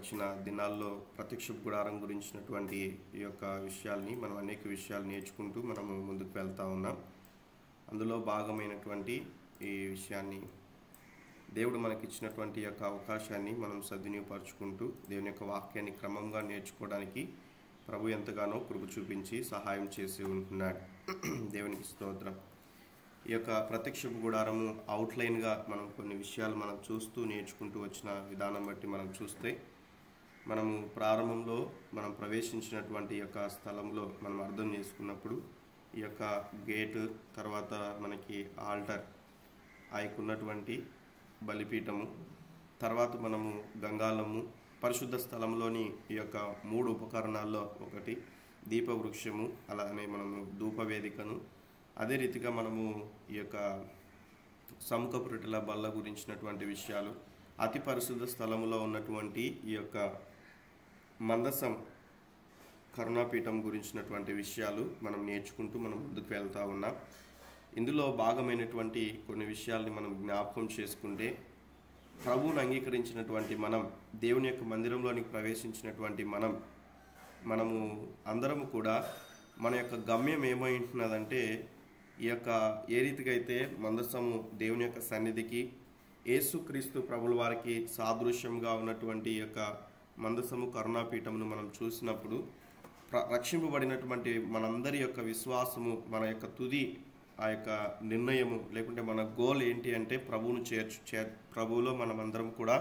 గడిచిన దినాల్లో ప్రత్యక్ష గుడారం గురించినటువంటి ఈ యొక్క విషయాల్ని మనం అనేక విషయాలు నేర్చుకుంటూ మనము ముందుకు వెళ్తూ ఉన్నాం. అందులో భాగమైనటువంటి ఈ విషయాన్ని దేవుడు మనకిచ్చినటువంటి యొక్క అవకాశాన్ని మనం సద్వినియోగపరుచుకుంటూ దేవుని యొక్క వాక్యాన్ని క్రమంగా నేర్చుకోవడానికి ప్రభు ఎంతగానో కృప చూపించి సహాయం చేసి ఉంటున్నాడు. దేవునికి స్తోత్రం. ఈ యొక్క ప్రత్యక్ష గుడారము అవుట్లైన్గా మనం కొన్ని విషయాలు మనం చూస్తూ నేర్చుకుంటూ వచ్చిన విధానం బట్టి మనం చూస్తే, మనము ప్రారంభంలో మనం ప్రవేశించినటువంటి యొక్క స్థలంలో మనం అర్థం చేసుకున్నప్పుడు ఈ యొక్క గేటు తర్వాత మనకి ఆల్టర్, ఆయకున్నటువంటి బలిపీఠము, తర్వాత మనము గంగాళము, పరిశుద్ధ స్థలంలోని ఈ యొక్క 3 ఉపకరణాల్లో ఒకటి దీపవృక్షము, అలానే మనము ధూపవేదికను, అదే రీతిగా మనము ఈ యొక్క సముఖపు రొట్టెల బల్ల గురించినటువంటి విషయాలు, అతి పరిశుద్ధ స్థలంలో ఉన్నటువంటి ఈ యొక్క మందసం కరుణాపీఠం గురించినటువంటి విషయాలు మనం నేర్చుకుంటూ మనం ముందుకు వెళ్తూ ఉన్నాం. ఇందులో భాగమైనటువంటి కొన్ని విషయాల్ని మనం జ్ఞాపకం చేసుకుంటే, ప్రభువును అంగీకరించినటువంటి మనం, దేవుని యొక్క మందిరంలోనికి ప్రవేశించినటువంటి మనము అందరము కూడా మన యొక్క గమ్యం ఏమై ఉంటున్నదంటే, ఈ యొక్క ఏ రీతిగా అయితే మందసము దేవుని యొక్క సన్నిధికి, యేసుక్రీస్తు ప్రభుల వారికి సాదృశ్యంగా ఉన్నటువంటి ఈ యొక్క మందసము కరుణాపీఠమును మనం చూసినప్పుడు, రక్షింపబడినటువంటి మనందరి యొక్క విశ్వాసము, మన యొక్క తుది ఆ యొక్క నిర్ణయము, లేకుంటే మన గోల్ ఏంటి అంటే ప్రభువును ప్రభువులో మనమందరం కూడా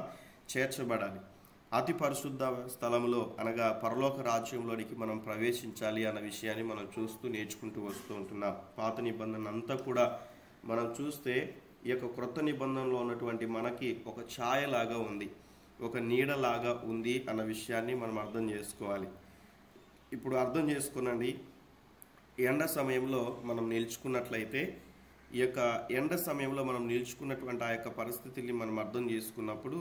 చేర్చబడాలి. అతి పరిశుద్ధ స్థలంలో అనగా పరలోక రాజ్యంలోనికి మనం ప్రవేశించాలి అన్న విషయాన్ని మనం చూస్తూ నేర్చుకుంటూ వస్తూ ఉంటున్నాం. పాత నిబంధన అంతా కూడా మనం చూస్తే ఈ యొక్క క్రొత్త నిబంధనలో ఉన్నటువంటి మనకి ఒక ఛాయలాగా ఉంది, ఒక నీడలాగా ఉంది అన్న విషయాన్ని మనం అర్థం చేసుకోవాలి. ఇప్పుడు అర్థం చేసుకునండి, ఎండ సమయంలో మనం నిల్చుకున్నట్లయితే, ఈ యొక్క ఎండ సమయంలో మనం నిల్చుకున్నటువంటి ఆ యొక్క పరిస్థితిని మనం అర్థం చేసుకున్నప్పుడు,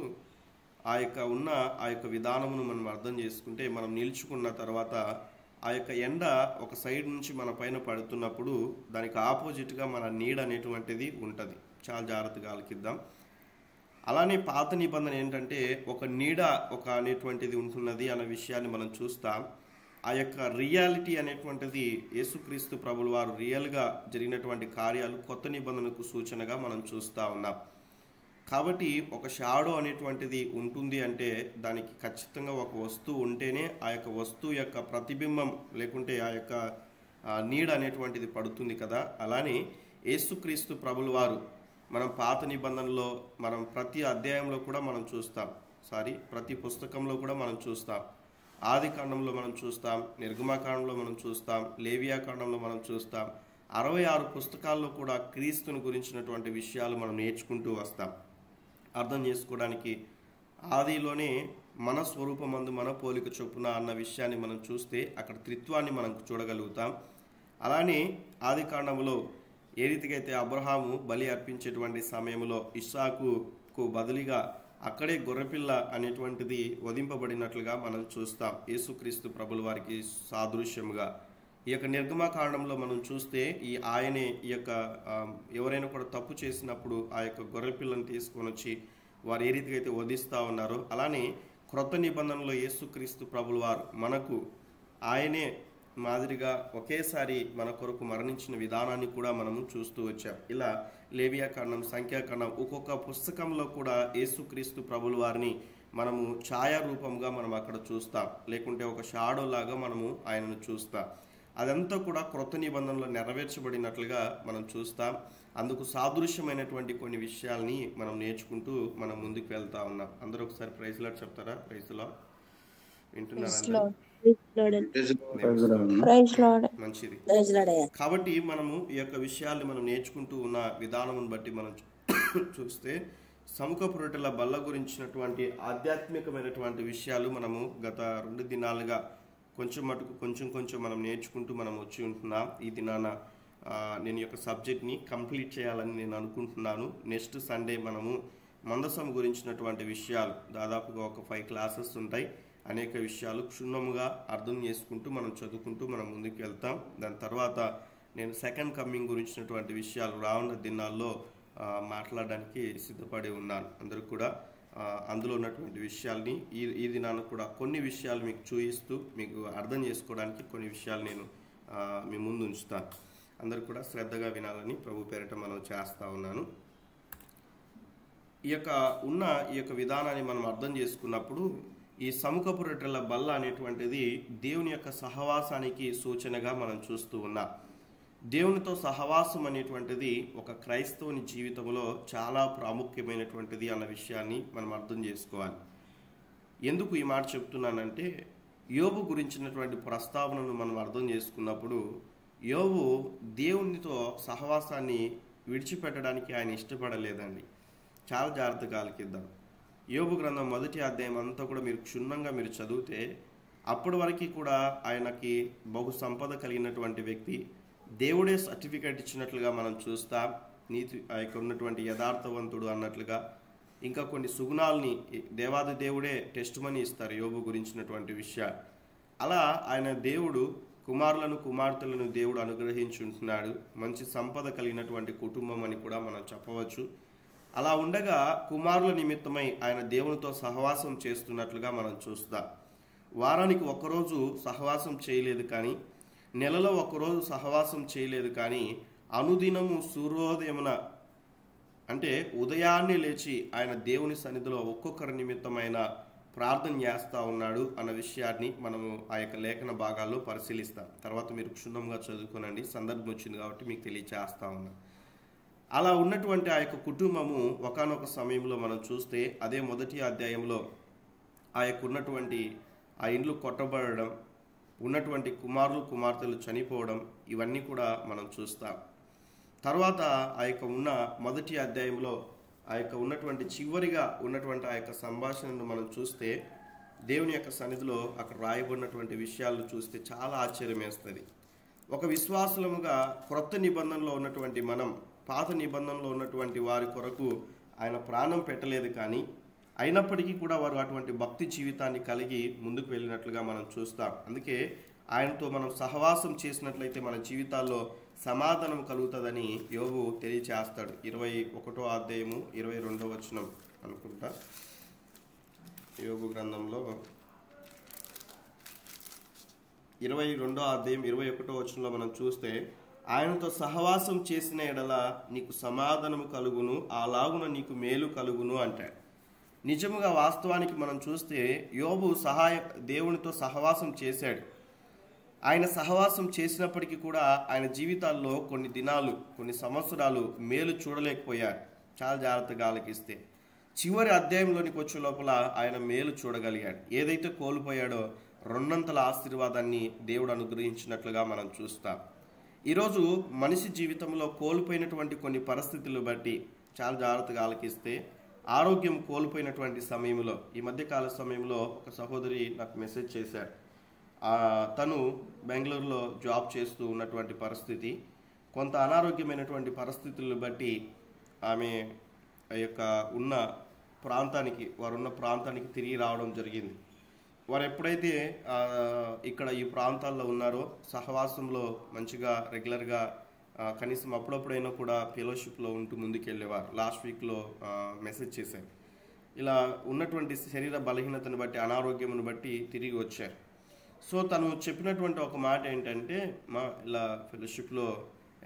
ఆ యొక్క విధానమును మనం అర్థం చేసుకుంటే, మనం నిల్చుకున్న తర్వాత ఆ యొక్క ఎండ ఒక సైడ్ నుంచి మన పైన పడుతున్నప్పుడు దానికి ఆపోజిట్గా మన నీడ అనేటువంటిది ఉంటుంది. చాలా జాగ్రత్తగా ఆలకిద్దాం. అలానే పాత నిబంధన ఏంటంటే ఒక నీడ అనేటువంటిది ఉంటున్నది అన్న విషయాన్ని మనం చూస్తాం. ఆ యొక్క రియాలిటీ అనేటువంటిది యేసుక్రీస్తు ప్రభుల వారు రియల్గా జరిగినటువంటి కార్యాలు కొత్త నిబంధనకు సూచనగా మనం చూస్తూ ఉన్నాం. కాబట్టి ఒక షాడో అనేటువంటిది ఉంటుంది అంటే దానికి ఖచ్చితంగా ఒక వస్తువు ఉంటేనే ఆ యొక్క వస్తువు యొక్క ప్రతిబింబం, లేకుంటే ఆ యొక్క నీడ అనేటువంటిది పడుతుంది కదా. అలానే యేసుక్రీస్తు ప్రభుల వారు మనం పాత నిబంధనలో మనం ప్రతి అధ్యాయంలో కూడా మనం చూస్తాం, ప్రతి పుస్తకంలో కూడా మనం చూస్తాం. ఆది కాండంలో మనం చూస్తాం, నిర్గమాకాండంలో మనం చూస్తాం, లేవియాకాండంలో మనం చూస్తాం. 66 పుస్తకాల్లో కూడా క్రీస్తుని గురించినటువంటి విషయాలు మనం నేర్చుకుంటూ వస్తాం. అర్థం చేసుకోవడానికి ఆదిలోనే మన స్వరూపమందు మన పోలిక చొప్పున అన్న విషయాన్ని మనం చూస్తే అక్కడ త్రిత్వాన్ని మనం చూడగలుగుతాం. అలానే ఆది కాండంలో ఏ రీతిగా అయితే అబ్రహాము బలి అర్పించేటువంటి సమయంలో ఇస్సాకుకు బదులుగా అక్కడే గొర్రెపిల్ల అనేటువంటిది వధింపబడినట్లుగా మనం చూస్తాం, యేసుక్రీస్తు ప్రభుల వారికి సాదృశ్యంగా. ఈ యొక్క నిర్గమాకాండంలో మనం చూస్తే ఆయనే ఈ యొక్క ఎవరైనా కూడా తప్పు చేసినప్పుడు ఆ యొక్క గొర్రెపిల్లను తీసుకొని వచ్చి వారు ఏ రీతిగా అయితే వధిస్తూ ఉన్నారో, అలానే క్రొత్త నిబంధనలో యేసుక్రీస్తు ప్రభుల వారు మనకు ఆయనే మాదిరిగా ఒకేసారి మన కొరకు మరణించిన విధానాన్ని కూడా మనము చూస్తూ వచ్చాం. ఇలా లేవియాకాండం, సంఖ్యాకాండం, ఒక్కొక్క పుస్తకంలో కూడా యేసుక్రీస్తు ప్రభుల వారిని మనము ఛాయారూపంగా మనం అక్కడ చూస్తాం, లేకుంటే ఒక షాడో లాగా మనము ఆయనను చూస్తాం. అదంతా కూడా క్రొత్త నిబంధనలో నెరవేర్చబడినట్లుగా మనం చూస్తాం. అందుకు సాదృశ్యమైనటువంటి కొన్ని విషయాల్ని మనం నేర్చుకుంటూ మనం ముందుకు వెళ్తా ఉన్నాం. అందరూ ఒకసారి ప్రైజ్ లార్డ్ చెప్తారా? Praise lord. వింటున్నారా? మంచిది. కాబట్టి మనము ఈ యొక్క విషయాల్ని మనం నేర్చుకుంటూ ఉన్న విధానం బట్టి మనం చూస్తే, సముఖపు రొట్టెల బల్ల గురించినటువంటి ఆధ్యాత్మికమైనటువంటి విషయాలు మనము గత 2 దినాలుగా కొంచెం మటుకు కొంచెం మనం నేర్చుకుంటూ మనం వచ్చి ఉంటున్నాం. ఈ దినాన నేను యొక్క సబ్జెక్ట్ని కంప్లీట్ చేయాలని నేను అనుకుంటున్నాను. నెక్స్ట్ సండే మనము మందసం గురించినటువంటి విషయాలు దాదాపుగా ఒక 5 క్లాసెస్ ఉంటాయి. అనేక విషయాలు క్షుణ్ణముగా అర్థం చేసుకుంటూ మనం చదువుకుంటూ మనం ముందుకు వెళ్తాం. దాని తర్వాత నేను సెకండ్ కమింగ్ గురించినటువంటి విషయాలు రానున్న దినాల్లో మాట్లాడడానికి సిద్ధపడి ఉన్నాను. అందరూ కూడా అందులో ఉన్నటువంటి విషయాల్ని ఈ దినాన్ని కూడా కొన్ని విషయాలు మీకు చూపిస్తూ మీకు అర్థం చేసుకోవడానికి కొన్ని విషయాలు నేను మీ ముందు ఉంచుతాను. అందరూ కూడా శ్రద్ధగా వినాలని ప్రభు పేరిట మనం చేస్తూ ఉన్నాను. ఈ యొక్క విధానాన్ని మనం అర్థం చేసుకున్నప్పుడు ఈ సముఖపు రొట్టెల బల్ల అనేటువంటిది దేవుని యొక్క సహవాసానికి సూచనగా మనం చూస్తూ ఉన్నాం. దేవునితో సహవాసం అనేటువంటిది ఒక క్రైస్తవుని జీవితంలో చాలా ప్రాముఖ్యమైనటువంటిది అన్న విషయాన్ని మనం అర్థం చేసుకోవాలి. ఎందుకు ఈ మాట చెప్తున్నానంటే, యోబు గురించినటువంటి ప్రస్తావనను మనం అర్థం చేసుకున్నప్పుడు యోబు దేవునితో సహవాసాన్ని విడిచిపెట్టడానికి ఆయన ఇష్టపడలేదండి. చాలా జాగ్రత్తగా ఆలకిద్దాం. యోబు గ్రంథం 1వ అధ్యాయం అంతా కూడా మీరు క్షుణ్ణంగా మీరు చదివితే అప్పటి వరకు కూడా ఆయనకి బహు సంపద కలిగినటువంటి వ్యక్తి, దేవుడే సర్టిఫికేట్ ఇచ్చినట్లుగా మనం చూస్తాం. నీతి ఉన్నటువంటి యథార్థవంతుడు అన్నట్లుగా ఇంకా కొన్ని సుగుణాలని దేవాది దేవుడే టెస్ట్ మనీ ఇస్తారు యోబు గురించినటువంటి విషయాలు. అలా ఆయన దేవుడు కుమారులను కుమార్తెలను దేవుడు అనుగ్రహించి ఉంటున్నాడు. మంచి సంపద కలిగినటువంటి కుటుంబం అని కూడా మనం చెప్పవచ్చు. అలా ఉండగా కుమారుల నిమిత్తమై ఆయన దేవునితో సహవాసం చేస్తున్నట్లుగా మనం చూస్తాం. వారానికి ఒక్కరోజు సహవాసం చేయలేదు, కానీ నెలలో ఒక్కరోజు సహవాసం చేయలేదు, కానీ అనుదినము సూర్యోదయమున అంటే ఉదయాన్నే లేచి ఆయన దేవుని సన్నిధిలో ఒక్కొక్కరి నిమిత్తమైన ప్రార్థన చేస్తూ ఉన్నాడు అన్న విషయాన్ని మనము ఆ యొక్క లేఖన భాగాల్లో పరిశీలిస్తాం. తర్వాత మీరు క్షుణ్ణంగా చదువుకోనండి, సందర్భం వచ్చింది కాబట్టి మీకు తెలియచేస్తా ఉన్నా. అలా ఉన్నటువంటి ఆ యొక్క కుటుంబము ఒకానొక సమయంలో మనం చూస్తే అదే 1వ అధ్యాయంలో ఆ యొక్క ఉన్నటువంటి ఆ ఇండ్లు కొట్టబడడం, ఉన్నటువంటి కుమారులు కుమార్తెలు చనిపోవడం, ఇవన్నీ కూడా మనం చూస్తాం. తర్వాత ఆ యొక్క 1వ అధ్యాయంలో ఆ యొక్క ఉన్నటువంటి చివరిగా ఉన్నటువంటి ఆ యొక్క సంభాషణను మనం చూస్తే దేవుని యొక్క సన్నిధిలో అక్కడ రాయబడినటువంటి విషయాలను చూస్తే చాలా ఆశ్చర్యం వేస్తుంది. ఒక విశ్వాసులముగా క్రొత్త నిబంధనలో ఉన్నటువంటి మనం పాత నిబంధనలో ఉన్నటువంటి వారి కొరకు ఆయన ప్రాణం పెట్టలేదు, కానీ అయినప్పటికీ కూడా వారు అటువంటి భక్తి జీవితాన్ని కలిగి ముందుకు వెళ్ళినట్లుగా మనం చూస్తాం. అందుకే ఆయనతో మనం సహవాసం చేసినట్లయితే మన జీవితాల్లో సమాధానం కలుగుతుందని యోబు తెలియచేస్తాడు. 21వ అధ్యాయము 22వ వచనం అనుకుంటా. యోబు గ్రంథంలో 22వ అధ్యాయం 21వ వచనంలో మనం చూస్తే, ఆయనతో సహవాసం చేసిన ఎడల నీకు సమాధానము కలుగును, అలాగున నీకు మేలు కలుగును అంటాడు. నిజముగా వాస్తవానికి మనం చూస్తే యోబు దేవునితో సహవాసం చేశాడు. ఆయన సహవాసం చేసినప్పటికీ కూడా ఆయన జీవితాల్లో కొన్ని దినాలు, కొన్ని సంవత్సరాలు మేలు చూడలేకపోయాడు. చాలా జాగ్రత్తగా ఆలకిస్తే చివరి అధ్యాయంలోనికి వచ్చే లోపల ఆయన మేలు చూడగలిగాడు. ఏదైతే కోల్పోయాడో రెండంతల ఆశీర్వాదాన్ని దేవుడు అనుగ్రహించినట్లుగా మనం చూస్తాం. ఈరోజు మనిషి జీవితంలో కోల్పోయినటువంటి కొన్ని పరిస్థితులు బట్టి చాలా జాగ్రత్తగా ఆలకిస్తే, ఆరోగ్యం కోల్పోయినటువంటి సమయంలో, ఈ మధ్యకాల సమయంలో ఒక సహోదరి నాకు మెసేజ్ చేశాడు. తను బెంగళూరులో జాబ్ చేస్తూ ఉన్నటువంటి పరిస్థితి, కొంత అనారోగ్యమైనటువంటి పరిస్థితులను బట్టి ఆమె ఆ యొక్క వారున్న ప్రాంతానికి తిరిగి రావడం జరిగింది. వారు ఎప్పుడైతే ఇక్కడ ఈ ప్రాంతాల్లో ఉన్నారో సహవాసంలో మంచిగా రెగ్యులర్గా కనీసం అప్పుడప్పుడైనా కూడా ఫెలోషిప్లో ఉంటూ ముందుకెళ్ళేవారు. లాస్ట్ వీక్లో మెసేజ్ చేశారు. ఇలా ఉన్నటువంటి శరీర బలహీనతను బట్టి, అనారోగ్యమును బట్టి తిరిగి వచ్చారు. సో తను చెప్పినటువంటి ఒక మాట ఏంటంటే, ఇలా ఫెలోషిప్లో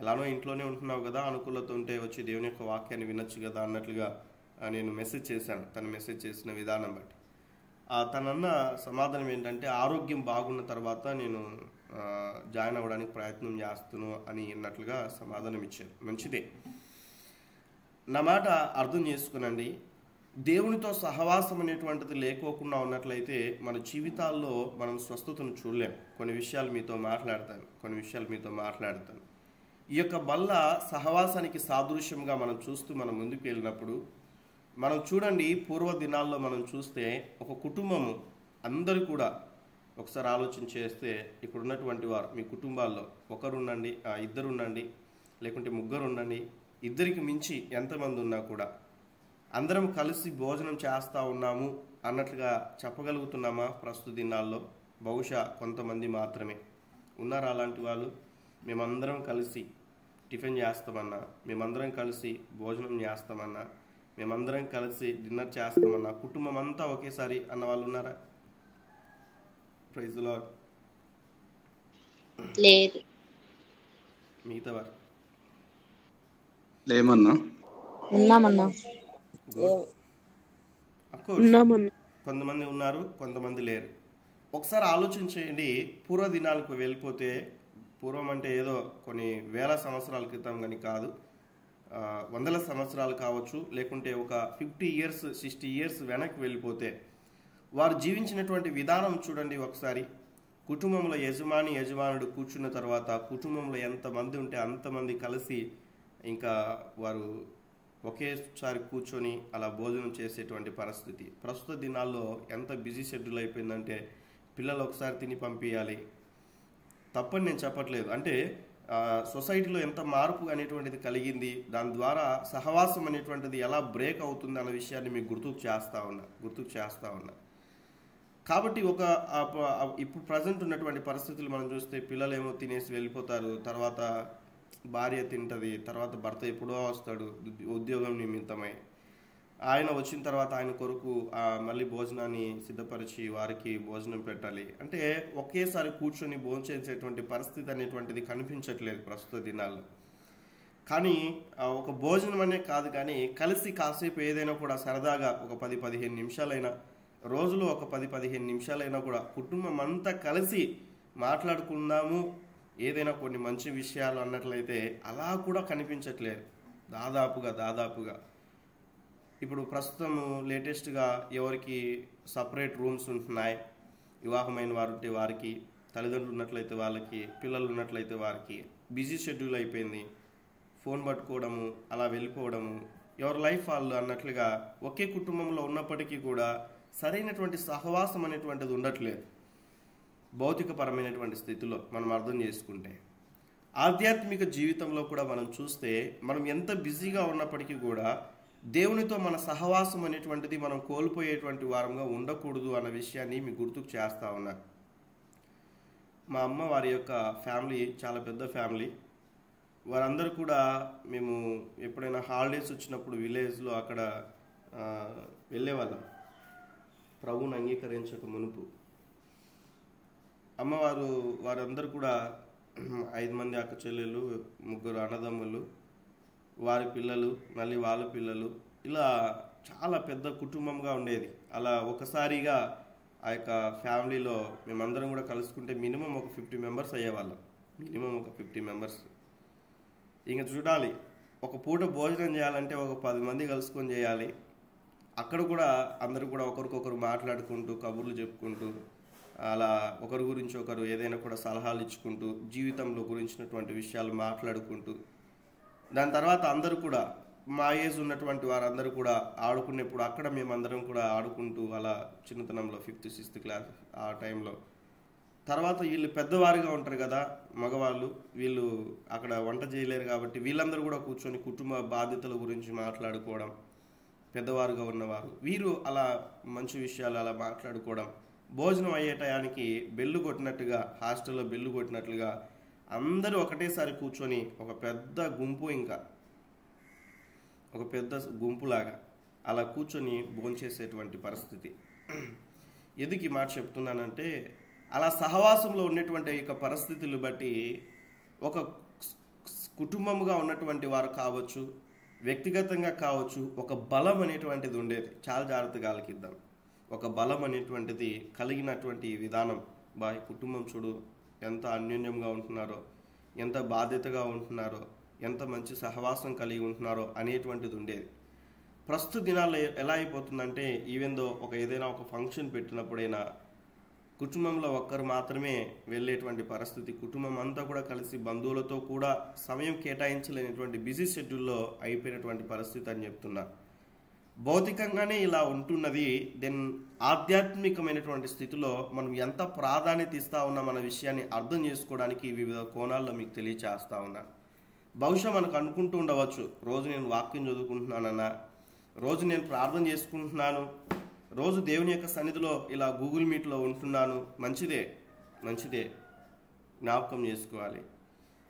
ఎలానో ఇంట్లోనే ఉంటున్నావు కదా, అనుకూలత ఉంటే వచ్చి దేవుని యొక్క వాక్యాన్ని వినొచ్చు కదా అన్నట్లుగా నేను మెసేజ్ చేశాను. తను మెసేజ్ చేసిన విధానం బట్టి తనన్న సమాధానం ఏంటంటే, ఆరోగ్యం బాగున్న తర్వాత నేను జాయిన్ అవ్వడానికి ప్రయత్నం చేస్తాను అని అన్నట్లుగా సమాధానం ఇచ్చారు. మంచిదే. నా మాట అర్థం చేసుకునండి. దేవునితో సహవాసం అనేటువంటిది లేకోకుండా ఉన్నట్లయితే మన జీవితాల్లో మనం స్వస్థతను చూడలేం. కొన్ని విషయాలు మీతో మాట్లాడతాను. ఈ యొక్క బల్ల సహవాసానికి సాదృశ్యంగా మనం చూస్తూ మనం ముందుకు వెళ్ళినప్పుడు మనం చూడండి, పూర్వ దినాల్లో మనం చూస్తే ఒక కుటుంబము అందరూ కూడా ఒకసారి ఆలోచన చేస్తే, ఇక్కడ ఉన్నటువంటి వారు మీ కుటుంబాల్లో ఒకరుండండి, ఇద్దరుండండి, లేకుంటే ముగ్గురు ఉండండి, ఇద్దరికి మించి ఎంతమంది ఉన్నా కూడా అందరం కలిసి భోజనం చేస్తూ ఉన్నాము అన్నట్లుగా చెప్పగలుగుతున్నామా? ప్రస్తుత దినాల్లో బహుశా కొంతమంది మాత్రమే ఉన్నారు అలాంటి వాళ్ళు. మేమందరం కలిసి టిఫిన్ చేస్తామన్నా, మేమందరం కలిసి భోజనం చేస్తామన్నా, మేమందరం కలిసి డిన్నర్ చేస్తామన్న కుటుంబం అంతా ఒకేసారి అన్న వాళ్ళు ఉన్నారా? Praise the lord. లేదు. మిగతా వారు లేమన్నా. ఉన్నామన్నా. కొంతమంది ఉన్నారు, కొంతమంది లేరు. ఒకసారి ఆలోచించేయండి. పూర్వ దినాలకు వెళ్ళిపోతే, పూర్వం అంటే ఏదో కొన్ని వేల సంవత్సరాల క్రితం కానీ కాదు, వందల సంవత్సరాలు కావచ్చు, లేకుంటే ఒక 50 years 60 years వెనక్కి వెళ్ళిపోతే వారు జీవించినటువంటి విధానం చూడండి ఒకసారి. కుటుంబంలో యజమానుడు కూర్చున్న తర్వాత కుటుంబంలో ఎంతమంది ఉంటే అంతమంది కలిసి ఇంకా వారు ఒకేసారి కూర్చొని అలా భోజనం చేసేటువంటి పరిస్థితి. ప్రస్తుత దినాల్లో ఎంత బిజీ షెడ్యూల్ అయిపోయిందంటే పిల్లలు ఒకసారి తిని పంపించాలి. తప్పని నేను చెప్పట్లేదు. అంటే సొసైటీలో ఎంత మార్పు అనేటువంటిది కలిగింది, దాని ద్వారా సహవాసం అనేటువంటిది ఎలా బ్రేక్ అవుతుంది అన్న విషయాన్ని మీకు గుర్తుకు చేస్తా ఉన్నా. కాబట్టి ఇప్పుడు ప్రజెంట్ ఉన్నటువంటి పరిస్థితులు మనం చూస్తే పిల్లలు ఏమో తినేసి వెళ్ళిపోతారు, తర్వాత భార్య తింటుంది, తర్వాత భర్త ఎప్పుడో వస్తాడు ఉద్యోగం నిమిత్తమై. ఆయన వచ్చిన తర్వాత ఆయన కొరకు మళ్ళీ భోజనాన్ని సిద్ధపరిచి వారికి భోజనం పెట్టాలి. అంటే ఒకేసారి కూర్చొని భోజనం చేసేటువంటి పరిస్థితి అనేటువంటిది కనిపించట్లేదు ప్రస్తుత దినాల్లో. కానీ ఒక భోజనం అనే కాదు, కానీ కలిసి కాసేపు ఏదైనా కూడా సరదాగా ఒక 10-15 నిమిషాలైనా, రోజులో ఒక 10-15 నిమిషాలైనా కూడా కుటుంబం అంతా కలిసి మాట్లాడుకుందాము ఏదైనా కొన్ని మంచి విషయాలు అన్నట్లయితే అలా కూడా కనిపించట్లేదు దాదాపుగా. ఇప్పుడు ప్రస్తుతం లేటెస్ట్గా ఎవరికి సపరేట్ రూమ్స్ ఉంటున్నాయి, వివాహమైన వారు ఉంటే వారికి, తల్లిదండ్రులు ఉన్నట్లయితే వాళ్ళకి, పిల్లలు ఉన్నట్లయితే వారికి బిజీ షెడ్యూల్ అయిపోయింది. ఫోన్ పట్టుకోవడము, అలా వెళ్ళిపోవడము, ఎవరి లైఫ్ వాళ్ళు అన్నట్లుగా ఒకే కుటుంబంలో ఉన్నప్పటికీ కూడా సరైనటువంటి సహవాసం అనేటువంటిది ఉండట్లేదు. భౌతికపరమైనటువంటి స్థితిలో మనం అర్థం చేసుకుంటే, ఆధ్యాత్మిక జీవితంలో కూడా మనం చూస్తే మనం ఎంత బిజీగా ఉన్నప్పటికీ కూడా దేవునితో మన సహవాసం అనేటువంటిది మనం కోల్పోయేటువంటి వారంగా ఉండకూడదు అన్న విషయాన్ని మీకు గుర్తుకు చేస్తా ఉన్నా. మా అమ్మ వారి యొక్క ఫ్యామిలీ చాలా పెద్ద ఫ్యామిలీ. వారందరూ కూడా మేము ఎప్పుడైనా హాలిడేస్ వచ్చినప్పుడు విలేజ్లో అక్కడ వెళ్ళేవాళ్ళం ప్రభువుని అంగీకరించక మునుపు. వారందరూ కూడా 5 మంది అక్క చెల్లెలు, 3 అన్నదమ్ములు, వారి పిల్లలు, మళ్ళీ వాళ్ళ పిల్లలు, ఇలా చాలా పెద్ద కుటుంబంగా ఉండేది. అలా ఒకసారిగా ఆ యొక్క ఫ్యామిలీలో మేమందరం కూడా కలుసుకుంటే మినిమం ఒక 50 మెంబర్స్ అయ్యేవాళ్ళం. మినిమం ఒక 50 మెంబర్స్. ఇంకా చూడాలి, ఒక పూట భోజనం చేయాలంటే ఒక 10 మంది కలుసుకొని చేయాలి. అక్కడ కూడా అందరూ కూడా ఒకరికొకరు మాట్లాడుకుంటూ, కబుర్లు చెప్పుకుంటూ, అలా ఒకరి గురించి ఒకరు ఏదైనా కూడా సలహాలు ఇచ్చుకుంటూ, జీవితంలో గురించినటువంటి విషయాలు మాట్లాడుకుంటూ, దాని తర్వాత అందరూ కూడా మా ఏజ్ ఉన్నటువంటి వారందరూ కూడా ఆడుకునేప్పుడు అక్కడ మేమందరం కూడా ఆడుకుంటూ అలా చిన్నతనంలో 5th 6th క్లాస్ ఆ టైంలో. తర్వాత వీళ్ళు పెద్దవారుగా ఉంటారు కదా మగవాళ్ళు, వీళ్ళు అక్కడ వంట చేయలేరు కాబట్టి వీళ్ళందరూ కూడా కూర్చొని కుటుంబ బాధ్యతల గురించి మాట్లాడుకోవడం, పెద్దవారుగా ఉన్నవారు వీరు అలా మంచి విషయాలు అలా మాట్లాడుకోవడం. భోజనం అయ్యే టయానికి బెల్లు కొట్టినట్టుగా, హాస్టల్లో బెల్లు కొట్టినట్లుగా అందరూ ఒకటేసారి కూర్చొని ఒక పెద్ద గుంపులాగా అలా కూర్చొని భోంచేసేటువంటి పరిస్థితి. ఎందుకు ఈ మాట చెప్తున్నానంటే, అలా సహవాసంలో ఉన్నటువంటి యొక్క పరిస్థితులు బట్టి ఒక కుటుంబముగా ఉన్నటువంటి వారు కావచ్చు, వ్యక్తిగతంగా కావచ్చు, ఒక బలం అనేటువంటిది ఉండేది. చాలా జాగ్రత్తగా ఆలకిద్దాం. ఒక బలం అనేటువంటిది కలిగినటువంటి విధానం. కుటుంబం చూడు ఎంత అన్యోన్యంగా ఉంటున్నారో, ఎంత బాధ్యతగా ఉంటున్నారో, ఎంత మంచి సహవాసం కలిగి ఉంటున్నారో అనేటువంటిది ఉండేది. ప్రస్తుత దినాల్లో ఎలా అయిపోతుందంటే, ఈవెందో ఏదైనా ఒక ఫంక్షన్ పెట్టినప్పుడైనా కుటుంబంలో ఒక్కరు మాత్రమే వెళ్ళేటువంటి పరిస్థితి. కుటుంబం అంతా కూడా కలిసి బంధువులతో కూడా సమయం కేటాయించలేనటువంటి బిజీ షెడ్యూల్లో అయిపోయినటువంటి పరిస్థితి అని చెప్తున్నా. భౌతికంగానే ఇలా ఉంటున్నది. దెన్ ఆధ్యాత్మికమైనటువంటి స్థితిలో మనం ఎంత ప్రాధాన్యత ఇస్తా ఉన్నాం అన్న విషయాన్ని అర్థం చేసుకోవడానికి వివిధ కోణాల్లో మీకు తెలియచేస్తా ఉన్నాను. బహుశా మనకు అనుకుంటూ ఉండవచ్చు, రోజు నేను వాక్యం చదువుకుంటున్నానన్నా, రోజు నేను ప్రార్థన చేసుకుంటున్నాను, రోజు దేవుని యొక్క సన్నిధిలో ఇలా గూగుల్ మీట్లో ఉంటున్నాను. మంచిదే జ్ఞాపకం చేసుకోవాలి.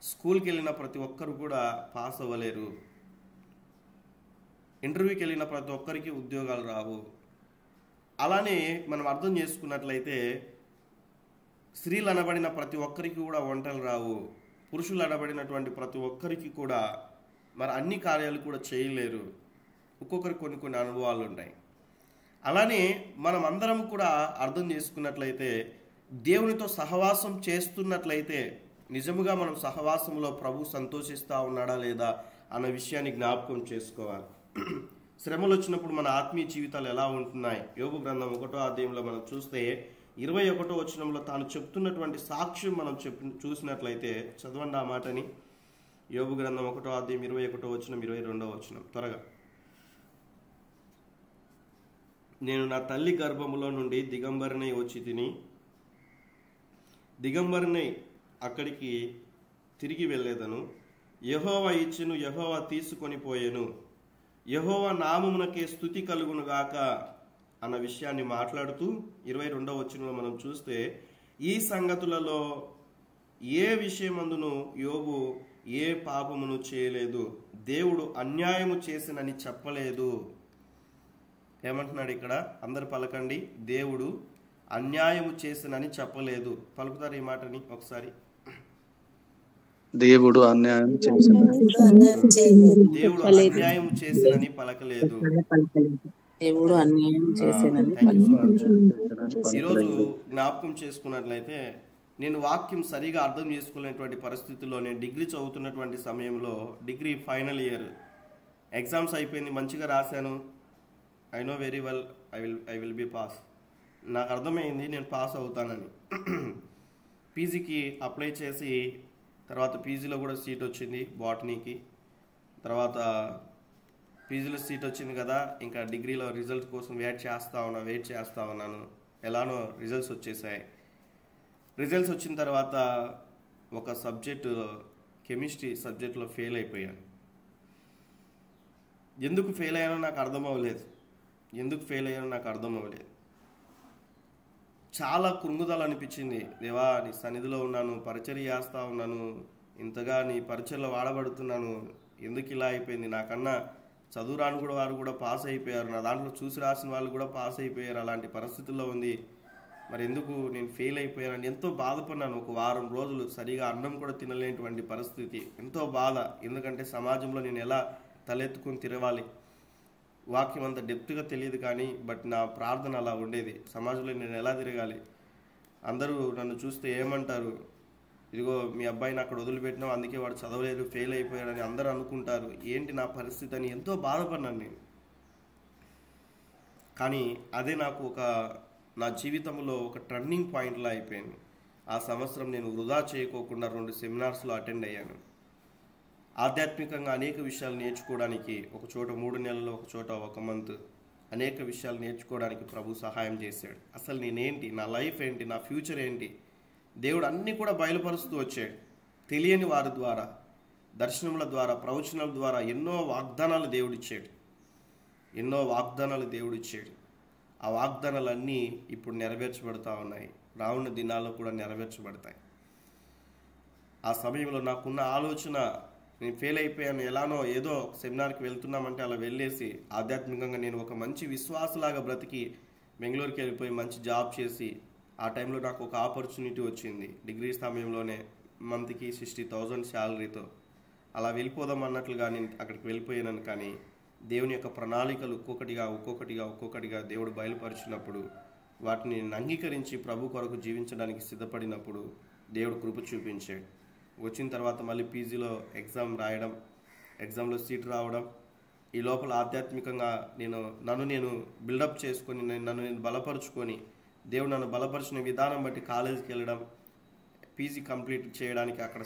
స్కూల్కి వెళ్ళిన ప్రతి ఒక్కరు కూడా పాస్ అవ్వలేరు. ఇంటర్వ్యూకి వెళ్ళిన ప్రతి ఒక్కరికి ఉద్యోగాలు రావు. అలానే మనం అర్థం చేసుకున్నట్లయితే స్త్రీలు అనబడిన ప్రతి ఒక్కరికి కూడా వంటలు రావు. పురుషులు అనబడినటువంటి ప్రతి ఒక్కరికి కూడా మరి అన్ని కార్యాలు కూడా చేయలేరు. ఒక్కొక్కరికి కొన్ని కొన్ని అనుభవాలు ఉంటాయి. అలానే మనం అందరం కూడా అర్థం చేసుకున్నట్లయితే దేవునితో సహవాసం చేస్తున్నట్లయితే నిజముగా మనం సహవాసంలో ప్రభు సంతోషిస్తూ ఉన్నాడా లేదా అన్న విషయాన్ని జ్ఞాపకం చేసుకోవాలి. శ్రమలు వచ్చినప్పుడు మన ఆత్మీయ జీవితాలు ఎలా ఉంటున్నాయి? యోబు గ్రంథం 1వ అధ్యాయంలో మనం చూస్తే 21వ వచనంలో తాను చెప్తున్నటువంటి సాక్ష్యం మనం చూసినట్లయితే చదవండి ఆ మాటని. యోబు గ్రంథం 1వ అధ్యాయం 21వ వచనం 22వ వచనం త్వరగా. నేను నా తల్లి గర్భములో నుండి దిగంబరినై వచ్చి తిని దిగంబరినై అక్కడికి తిరిగి వెళ్ళేదను. యెహోవా ఇచ్చెను, యెహోవా తీసుకొని పోయెను, యెహోవా నామమునకే స్తుతి కలుగునుగాక అన్న విషయాన్ని మాట్లాడుతూ 22వ వచనంలో మనం చూస్తే ఈ సంగతులలో ఏ విషయమందును యోబు ఏ పాపమును చేయలేదు, దేవుడు అన్యాయము చేసినని చెప్పలేదు. ఏమంటున్నాడు ఇక్కడ? అందరు పలకండి. దేవుడు అన్యాయము చేసినని చెప్పలేదు. పలుకుతారు ఈ మాటని ఒకసారి. దేవుడు అన్యాయం చేసినని పలకలేదు. దేవుడు అన్యాయం చేసినని. ఈరోజు జ్ఞాపకం చేసుకున్నట్లయితే నేను వాక్యం సరిగా అర్థం చేసుకోలేనటువంటి పరిస్థితుల్లో నేను డిగ్రీ చదువుతున్నటువంటి సమయంలో, డిగ్రీ ఫైనల్ ఇయర్ ఎగ్జామ్స్ అయిపోయింది, మంచిగా రాశాను. I know very well I will be pass. నాకు అర్థమైంది నేను పాస్ అవుతానని. పీజీకి అప్లై చేసి తర్వాత పీజీలో కూడా సీట్ వచ్చింది బాటనీకి. తర్వాత పీజీలో సీట్ వచ్చింది కదా, ఇంకా డిగ్రీలో రిజల్ట్ కోసం వెయిట్ చేస్తూ ఉన్నాను. ఎలానో రిజల్ట్స్ వచ్చేసాయి. రిజల్ట్స్ వచ్చిన తర్వాత ఒక సబ్జెక్టు, కెమిస్ట్రీ సబ్జెక్ట్లో ఫెయిల్ అయిపోయాను. ఎందుకు ఫెయిల్ అయ్యానో నాకు అర్థం అవ్వలేదు. చాలా కృంగుదల అనిపించింది. దేవా, నీ సన్నిధిలో ఉన్నాను, పరిచర్య చేస్తూ ఉన్నాను, ఇంతగా నీ పరిచర్యలో వాడబడుతున్నాను, ఎందుకు ఇలా అయిపోయింది? నాకన్నా చదువు రాని కూడా వారు కూడా పాస్ అయిపోయారు, నా దాంట్లో చూసి రాసిన వాళ్ళు కూడా పాస్ అయిపోయారు. అలాంటి పరిస్థితుల్లో ఉంది, మరి ఎందుకు నేను ఫెయిల్ అయిపోయానని ఎంతో బాధపడినాను. ఒక వారం రోజులు సరిగా అన్నం కూడా తినలేనటువంటి పరిస్థితి, ఎంతో బాధ. ఎందుకంటే సమాజంలో నేను ఎలా తలెత్తుకుని తిరగాలి, వాక్యం అంత డెప్త్గా తెలియదు కానీ బట్ నా ప్రార్థన అలా ఉండేది. సమాజంలో నేను ఎలా తిరగాలి? అందరూ నన్ను చూస్తే ఏమంటారు? ఇదిగో మీ అబ్బాయిని అక్కడ వదిలిపెట్టినాం, అందుకే వాడు చదవలేదు, ఫెయిల్ అయిపోయాడని అందరూ అనుకుంటారు. ఏంటి నా పరిస్థితి అని ఎంతో బాధపడినాను నేను. కానీ అదే నాకు నా జీవితంలో ఒక టర్నింగ్ పాయింట్లా అయిపోయింది. ఆ సంవత్సరం నేను వృధా చేయకోకుండా 2 సెమినార్స్లో అటెండ్ అయ్యాను. ఆధ్యాత్మికంగా అనేక విషయాలు నేర్చుకోవడానికి, ఒక చోట 3 నెలలు, ఒక చోట 1 మంత్, అనేక విషయాలు నేర్చుకోవడానికి ప్రభు సహాయం చేశాడు. అసలు నేనేంటి, నా లైఫ్ ఏంటి, నా ఫ్యూచర్ ఏంటి, దేవుడు అన్నీ కూడా బయలుపరుస్తూ వచ్చాడు. తెలియని వారి ద్వారా, దర్శనముల ద్వారా, ప్రవచనాల ద్వారా ఎన్నో వాగ్దానాలు దేవుడిచ్చాడు. ఆ వాగ్దానాలన్నీ ఇప్పుడు నెరవేర్చబడుతూ ఉన్నాయి, రానున్న దినాల్లో కూడా నెరవేర్చబడతాయి. ఆ సమయంలో నాకున్న ఆలోచన, నేను ఫెయిల్ అయిపోయాను, ఎలానో ఏదో సెమినార్కి వెళ్తున్నామంటే అలా వెళ్ళేసి ఆధ్యాత్మికంగా నేను ఒక మంచి విశ్వాసలాగా బ్రతికి బెంగళూరుకి వెళ్ళిపోయి మంచి జాబ్ చేసి, ఆ టైంలో నాకు ఒక ఆపర్చునిటీ వచ్చింది. డిగ్రీ సమయంలోనే మంత్కి 60,000 శాలరీతో అలా వెళ్ళిపోదాం అన్నట్లుగా నేను అక్కడికి వెళ్ళిపోయాను. కానీ దేవుని యొక్క ప్రణాళికలు ఒక్కొక్కటిగా దేవుడు బయలుపరిచినప్పుడు వాటిని నేను అంగీకరించి ప్రభు కొరకు జీవించడానికి సిద్ధపడినప్పుడు దేవుడు కృప చూపించాడు. వచ్చిన తర్వాత మళ్ళీ పీజీలో ఎగ్జామ్ రాయడం, ఎగ్జామ్లో సీట్ రావడం, ఈ లోపల ఆధ్యాత్మికంగా నన్ను నేను బిల్డప్ చేసుకొని, నన్ను నేను బలపరుచుకొని, దేవుడు నన్ను బలపరిచిన విధానం బట్టి కాలేజీకి వెళ్ళడం, పీజీ కంప్లీట్ చేయడానికి అక్కడ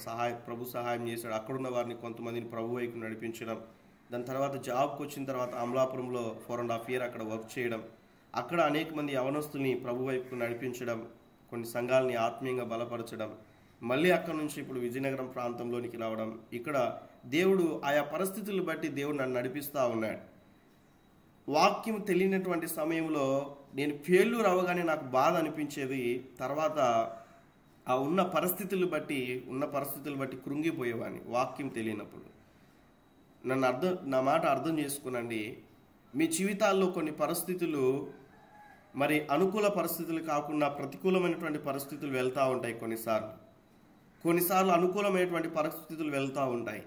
ప్రభు సహాయం చేశాడు. అక్కడున్న వారిని కొంతమందిని ప్రభు వైపు నడిపించడం. దాని తర్వాత జాబ్కి వచ్చిన తర్వాత అమలాపురంలో 4.5 years అక్కడ వర్క్ చేయడం, అక్కడ అనేక మంది యవనస్తుల్ని ప్రభు వైపుకు నడిపించడం, కొన్ని సంఘాలని ఆత్మీయంగా బలపరచడం, మళ్ళీ అక్కడ నుంచి ఇప్పుడు విజయనగరం ప్రాంతంలోనికి రావడం. ఇక్కడ దేవుడు ఆయా పరిస్థితులను బట్టి దేవుడు నన్ను నడిపిస్తూ ఉన్నాడు. వాక్యం తెలియనటువంటి సమయంలో నేను ఫెయిల్యూర్ అవ్వగానే నాకు బాధ అనిపించేది. తర్వాత ఆ ఉన్న పరిస్థితులు బట్టి కృంగిపోయేవాడిని వాక్యం తెలియనప్పుడు. నా మాట అర్థం చేసుకునండి. మీ జీవితాల్లో కొన్ని పరిస్థితులు మరి అనుకూల పరిస్థితులు కాకుండా ప్రతికూలమైనటువంటి పరిస్థితులు వెళ్తూ ఉంటాయి. కొన్నిసార్లు అనుకూలమైనటువంటి పరిస్థితులు వెళ్తూ ఉంటాయి.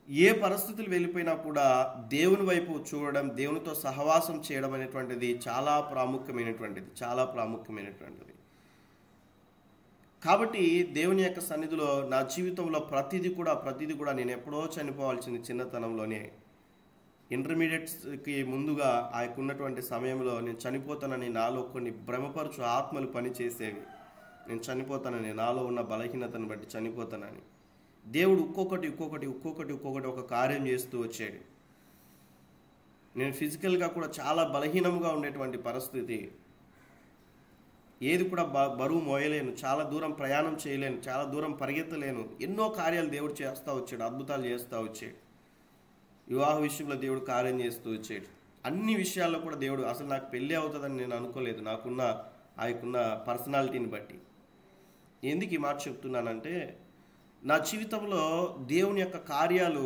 ఏ పరిస్థితులు వెళ్ళిపోయినా కూడా దేవుని వైపు చూడడం, దేవునితో సహవాసం చేయడం అనేటువంటిది చాలా ప్రాముఖ్యమైనటువంటిది. కాబట్టి దేవుని యొక్క సన్నిధిలో నా జీవితంలో ప్రతిదీ కూడా నేను ఎప్పుడో చనిపోవాల్సింది చిన్నతనంలోనే. ఇంటర్మీడియట్స్కి ముందుగా ఆయనకున్నటువంటి సమయంలో నేను చనిపోతానని నాలో కొన్ని భ్రమపరచు ఆత్మలు పనిచేసేవి. నేను చనిపోతానని, నాలో ఉన్న బలహీనతను బట్టి చనిపోతానని దేవుడు ఒక్కొక్కటి ఒక కార్యం చేస్తూ వచ్చాడు. నేను ఫిజికల్గా కూడా చాలా బలహీనంగా ఉండేటువంటి పరిస్థితి. ఏది కూడా బరువు మోయలేను, చాలా దూరం ప్రయాణం చేయలేను, చాలా దూరం పరిగెత్తలేను. ఎన్నో కార్యాలు దేవుడు చేస్తూ వచ్చాడు, అద్భుతాలు చేస్తూ వచ్చాడు. వివాహ విషయంలో దేవుడు కార్యం చేస్తూ వచ్చాడు. అన్ని విషయాల్లో కూడా దేవుడు, అసలు నాకు పెళ్ళి అవుతుందని నేను అనుకోలేదు, ఆయనకున్న పర్సనాలిటీని బట్టి. ఎందుకు ఈ మాట చెప్తున్నానంటే, నా జీవితంలో దేవుని యొక్క కార్యాలు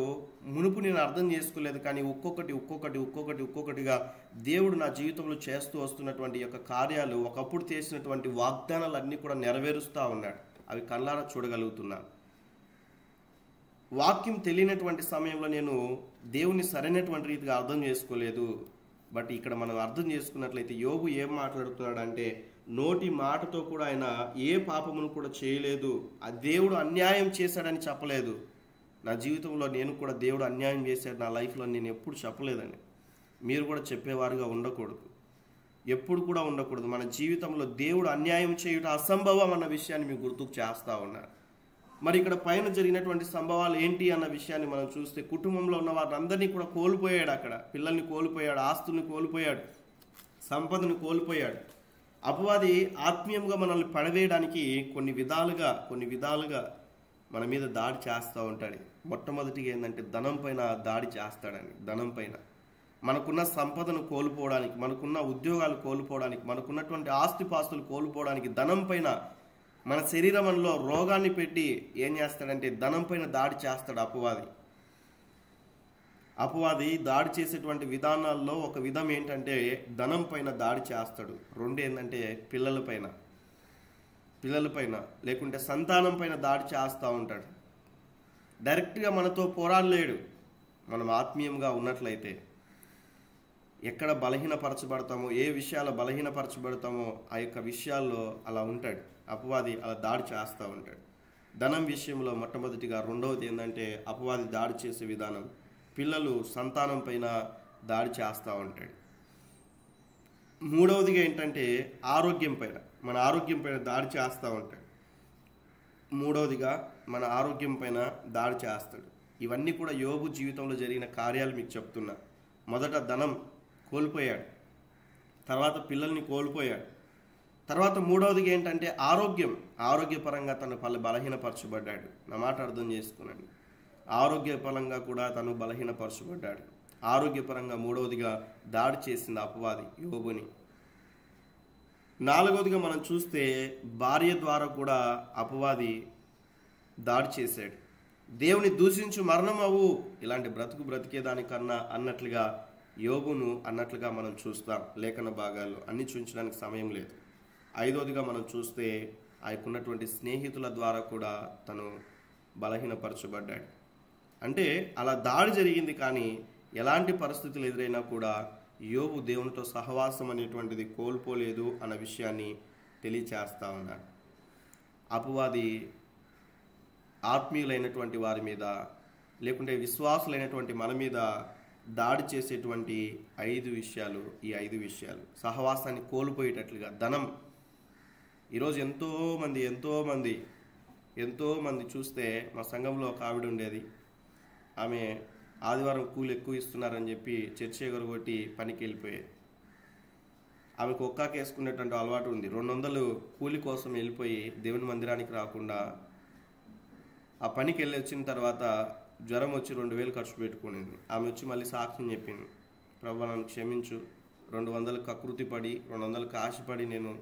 మునుపు నేను అర్థం చేసుకోలేదు, కానీ ఒక్కొక్కటిగా దేవుడు నా జీవితంలో చేస్తూ వస్తున్నటువంటి యొక్క కార్యాలు, ఒకప్పుడు చేసినటువంటి వాగ్దానాలు అన్నీ కూడా నెరవేరుస్తూ ఉన్నాడు. అవి కళ్ళారా చూడగలుగుతున్నాను. వాక్యం తెలియనటువంటి సమయంలో నేను దేవుని సరైనటువంటి రీతిగా అర్థం చేసుకోలేదు. బట్ ఇక్కడ మనం అర్థం చేసుకున్నట్లయితే యోబు ఏం మాట్లాడుతున్నాడంటే, నోటి మాటతో కూడా ఆయన ఏ పాపమును కూడా చేయలేదు, ఆ దేవుడు అన్యాయం చేశాడని చెప్పలేదు. నా జీవితంలో నేను కూడా దేవుడు అన్యాయం చేశాడు నా లైఫ్లో నేను ఎప్పుడు చెప్పలేదని. మీరు కూడా చెప్పేవారుగా ఉండకూడదు, ఎప్పుడు కూడా ఉండకూడదు. మన జీవితంలో దేవుడు అన్యాయం చేయుట అసంభవం అన్న విషయాన్ని మీకు గుర్తుకు చేస్తూ ఉన్నారు. మరి ఇక్కడ పైన జరిగినటువంటి సంభవాలు ఏంటి అన్న విషయాన్ని మనం చూస్తే, కుటుంబంలో ఉన్న వారందరినీ కూడా కోల్పోయాడు. అక్కడ పిల్లల్ని కోల్పోయాడు, ఆస్తుల్ని కోల్పోయాడు, సంపదను కోల్పోయాడు. అపవాది ఆత్మీయంగా మనల్ని పడవేయడానికి కొన్ని విధాలుగా మన మీద దాడి చేస్తూ ఉంటాడు. మొట్టమొదటిగా ఏంటంటే ధనం పైన దాడి చేస్తాడని. ధనం పైన, మనకున్న సంపదను కోల్పోవడానికి, మనకున్న ఉద్యోగాలు కోల్పోవడానికి, మనకున్నటువంటి ఆస్తిపాస్తులు కోల్పోవడానికి ధనం పైన, మన శరీరంలో రోగాన్ని పెట్టి ఏం చేస్తాడంటే ధనం పైన దాడి చేస్తాడు అపవాది దాడి చేసేటువంటి విధానాల్లో ఒక విధం ఏంటంటే ధనం పైన దాడి చేస్తాడు. రెండు ఏంటంటే పిల్లల పైన లేకుంటే సంతానం పైన దాడి చేస్తూ ఉంటాడు. డైరెక్ట్గా మనతో పోరాడలేడు. మనం ఆత్మీయంగా ఉన్నట్లయితే ఎక్కడ బలహీనపరచబడతామో, ఏ విషయాలు బలహీనపరచబడతామో ఆ యొక్క విషయాల్లో అలా ఉంటాడు. అపవాది అలా దాడి చేస్తూ ఉంటాడు. ధనం విషయంలో మొట్టమొదటిగా. రెండవది ఏంటంటే అపవాది దాడి చేసే విధానం, పిల్లలు, సంతానం పైన దాడి చేస్తూ ఉంటాడు. మూడవదిగా ఏంటంటే మన ఆరోగ్యం పైన దాడి చేస్తూ ఉంటాడు. మన ఆరోగ్యం పైన దాడి చేస్తాడు. ఇవన్నీ కూడా యోబు జీవితంలో జరిగిన కార్యాలు మీకు చెప్తున్నా. మొదట ధనం కోల్పోయాడు, తర్వాత పిల్లల్ని కోల్పోయాడు, తర్వాత మూడవదిగా ఏంటంటే ఆరోగ్యపరంగా తను బలహీనపరచబడ్డాడు. నా మాట అర్థం చేసుకున్నాను. ఆరోగ్యపరంగా కూడా తను బలహీనపరచబడ్డాడు. ఆరోగ్యపరంగా మూడవదిగా దాడి చేసింది అపవాది యోబుని. నాలుగవదిగా మనం చూస్తే భార్య ద్వారా కూడా అపవాది దాడి చేశాడు. దేవుని దూషించు మరణమవు, ఇలాంటి బ్రతికేదానికన్నా అన్నట్లుగా యోబును అన్నట్లుగా మనం చూస్తాం లేఖన భాగాల్లో. అన్ని చూపించడానికి సమయం లేదు. ఐదవదిగా మనం చూస్తే ఆయనకున్నటువంటి స్నేహితుల ద్వారా కూడా తను బలహీనపరచబడ్డాడు. అంటే అలా దాడి జరిగింది, కానీ ఎలాంటి పరిస్థితులు ఎదురైనా కూడా యోబు దేవునితో సహవాసం అనేటువంటిది కోల్పోలేదు అన్న విషయాన్ని తెలియచేస్తా ఉన్నాడు. అపవాది ఆత్మీయులైనటువంటి వారి మీద లేకుంటే విశ్వాసులైనటువంటి మన మీద దాడి చేసేటువంటి 5 విషయాలు. ఈ 5 విషయాలు సహవాసాన్ని కోల్పోయేటట్లుగా. ధనం. ఈరోజు ఎంతోమంది చూస్తే, మా సంఘంలో ఒక ఆవిడ ఉండేది. ఆమె ఆదివారం కూలి ఎక్కువ ఇస్తున్నారని చెప్పి చర్చి ఎగరగొట్టి పనికి వెళ్ళిపోయేది. ఆమెకు ఒక్కాకేసుకునేటువంటి అలవాటు ఉంది. 200 కూలి కోసం వెళ్ళిపోయి దేవుని మందిరానికి రాకుండా ఆ పనికి వెళ్ళి వచ్చిన తర్వాత జ్వరం వచ్చి 2000 ఖర్చు పెట్టుకునేది. ఆమె వచ్చి మళ్ళీ సాక్ష్యం చెప్పింది, ప్రభువా నన్ను క్షమించు, 200 కకృతి పడి 200 ఆశపడి నేను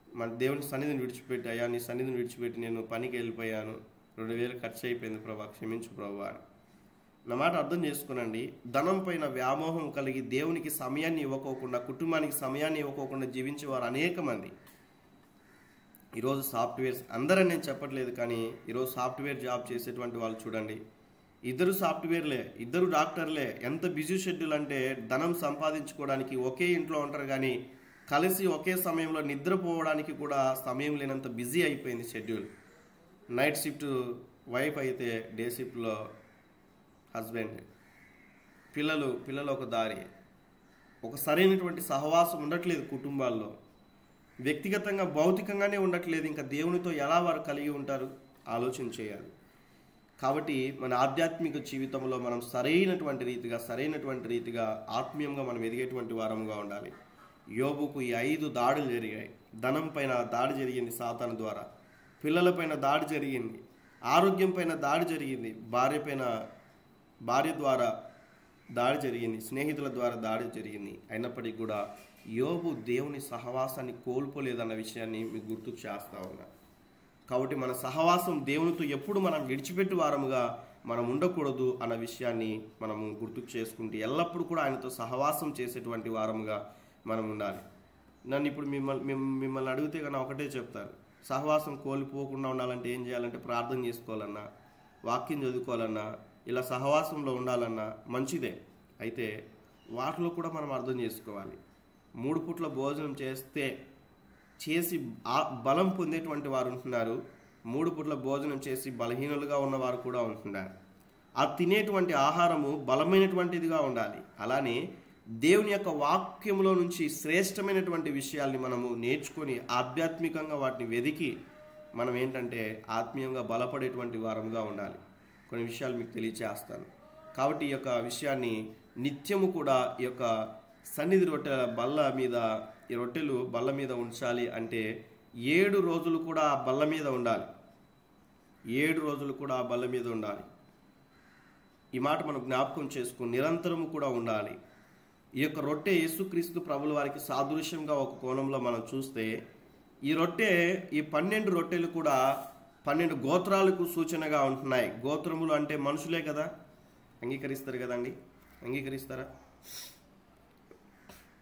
మన దేవుని సన్నిధిని విడిచిపెట్టి, అయ్యా నీ సన్నిధిని విడిచిపెట్టి నేను పనికి వెళ్ళిపోయాను, 2000 ఖర్చు అయిపోయింది ప్రభువా, క్షమించు ప్రభువా. నా మాట అర్థం చేసుకునండి. ధనం పైన వ్యామోహం కలిగి దేవునికి సమయాన్ని ఇవ్వకోకుండా, కుటుంబానికి సమయాన్ని ఇవ్వకోకుండా జీవించే వారు అనేక మంది. ఈరోజు సాఫ్ట్వేర్స్ అందరని నేను చెప్పట్లేదు, కానీ ఈరోజు సాఫ్ట్వేర్ జాబ్ చేసేటువంటి వాళ్ళు చూడండి, ఇద్దరు సాఫ్ట్వేర్లే, ఇద్దరు డాక్టర్లే. ఎంత బిజీ షెడ్యూల్ అంటే ధనం సంపాదించుకోవడానికి ఒకే ఇంట్లో ఉంటారు, కానీ కలిసి ఒకే సమయంలో నిద్రపోవడానికి కూడా సమయం లేనంత బిజీ అయిపోయింది షెడ్యూల్. నైట్ షిఫ్ట్ వైఫ్ అయితే డే షిఫ్ట్లో హస్బెండ్, పిల్లలు ఒక దారి. ఒక సరైనటువంటి సహవాసం ఉండట్లేదు కుటుంబాల్లో. వ్యక్తిగతంగా భౌతికంగానే ఉండట్లేదు. ఇంకా దేవునితో ఎలా వారు కలిగి ఉంటారు? ఆలోచన చేయాలి. కాబట్టి మన ఆధ్యాత్మిక జీవితంలో మనం సరైనటువంటి రీతిగా ఆత్మీయంగా మనం ఎదిగేటువంటి వారంగా ఉండాలి. యోబుకు ఈ 5 దాడులు జరిగాయి. ధనం పైన దాడి జరిగింది సాతాను ద్వారా, పిల్లలపైన దాడి జరిగింది, ఆరోగ్యం పైన దాడి జరిగింది, భార్య ద్వారా దాడి జరిగింది, స్నేహితుల ద్వారా దాడి జరిగింది. అయినప్పటికీ కూడా యోబు దేవుని సహవాసాన్ని కోల్పోలేదన్న విషయాన్ని మీకు గుర్తుకు చేస్తా ఉన్నా. కాబట్టి మన సహవాసం దేవునితో ఎప్పుడు మనం విడిచిపెట్టి వారముగా మనం ఉండకూడదు అన్న విషయాన్ని మనము గుర్తుకు చేసుకుంటే ఎల్లప్పుడూ కూడా ఆయనతో సహవాసం చేసేటువంటి వారముగా మనం ఉండాలి. నన్ను ఇప్పుడు మిమ్మల్ని అడిగితే కన్నా ఒకటే చెప్తారు, సహవాసం కోల్పోకుండా ఉండాలంటే ఏం చేయాలంటే ప్రార్థన చేసుకోవాలన్నా, వాక్యం చదువుకోవాలన్నా, ఇలా సహవాసంలో ఉండాలన్నా మంచిదే. అయితే వాటిలో కూడా మనం అర్థం చేసుకోవాలి. 3 పూట్ల భోజనం చేసి బలం పొందేటువంటి వారు ఉంటున్నారు, 3 పూట్ల భోజనం చేసి బలహీనులుగా ఉన్నవారు కూడా ఉంటున్నారు. ఆ తినేటువంటి ఆహారము బలమైనటువంటిదిగా ఉండాలి. అలానే దేవుని యొక్క వాక్యంలో నుంచి శ్రేష్టమైనటువంటి విషయాల్ని మనము నేర్చుకొని ఆధ్యాత్మికంగా వాటిని వెదికి మనం ఏంటంటే ఆత్మీయంగా బలపడేటువంటి వారంగా ఉండాలి. కొన్ని విషయాలు మీకు తెలియచేస్తాను. కాబట్టి ఈ యొక్క విషయాన్ని నిత్యము కూడా ఈ యొక్క సన్నిధి ఈ రొట్టెలు బల్ల మీద ఉంచాలి అంటే 7 రోజులు కూడా ఆ బల్ల మీద ఉండాలి. 7 రోజులు కూడా ఆ బల్ల మీద ఉండాలి. ఈ మాట మనం జ్ఞాపకం చేసుకుని నిరంతరము కూడా ఉండాలి. ఈ యొక్క రొట్టె యేసుక్రీస్తు ప్రభుల వారికి సాదృశ్యంగా ఒక కోణంలో మనం చూస్తే, ఈ 12 రొట్టెలు కూడా 12 గోత్రాలకు సూచనగా ఉంటున్నాయి. గోత్రములు అంటే మనుషులే కదా, అంగీకరిస్తారు కదండి, అంగీకరిస్తారా?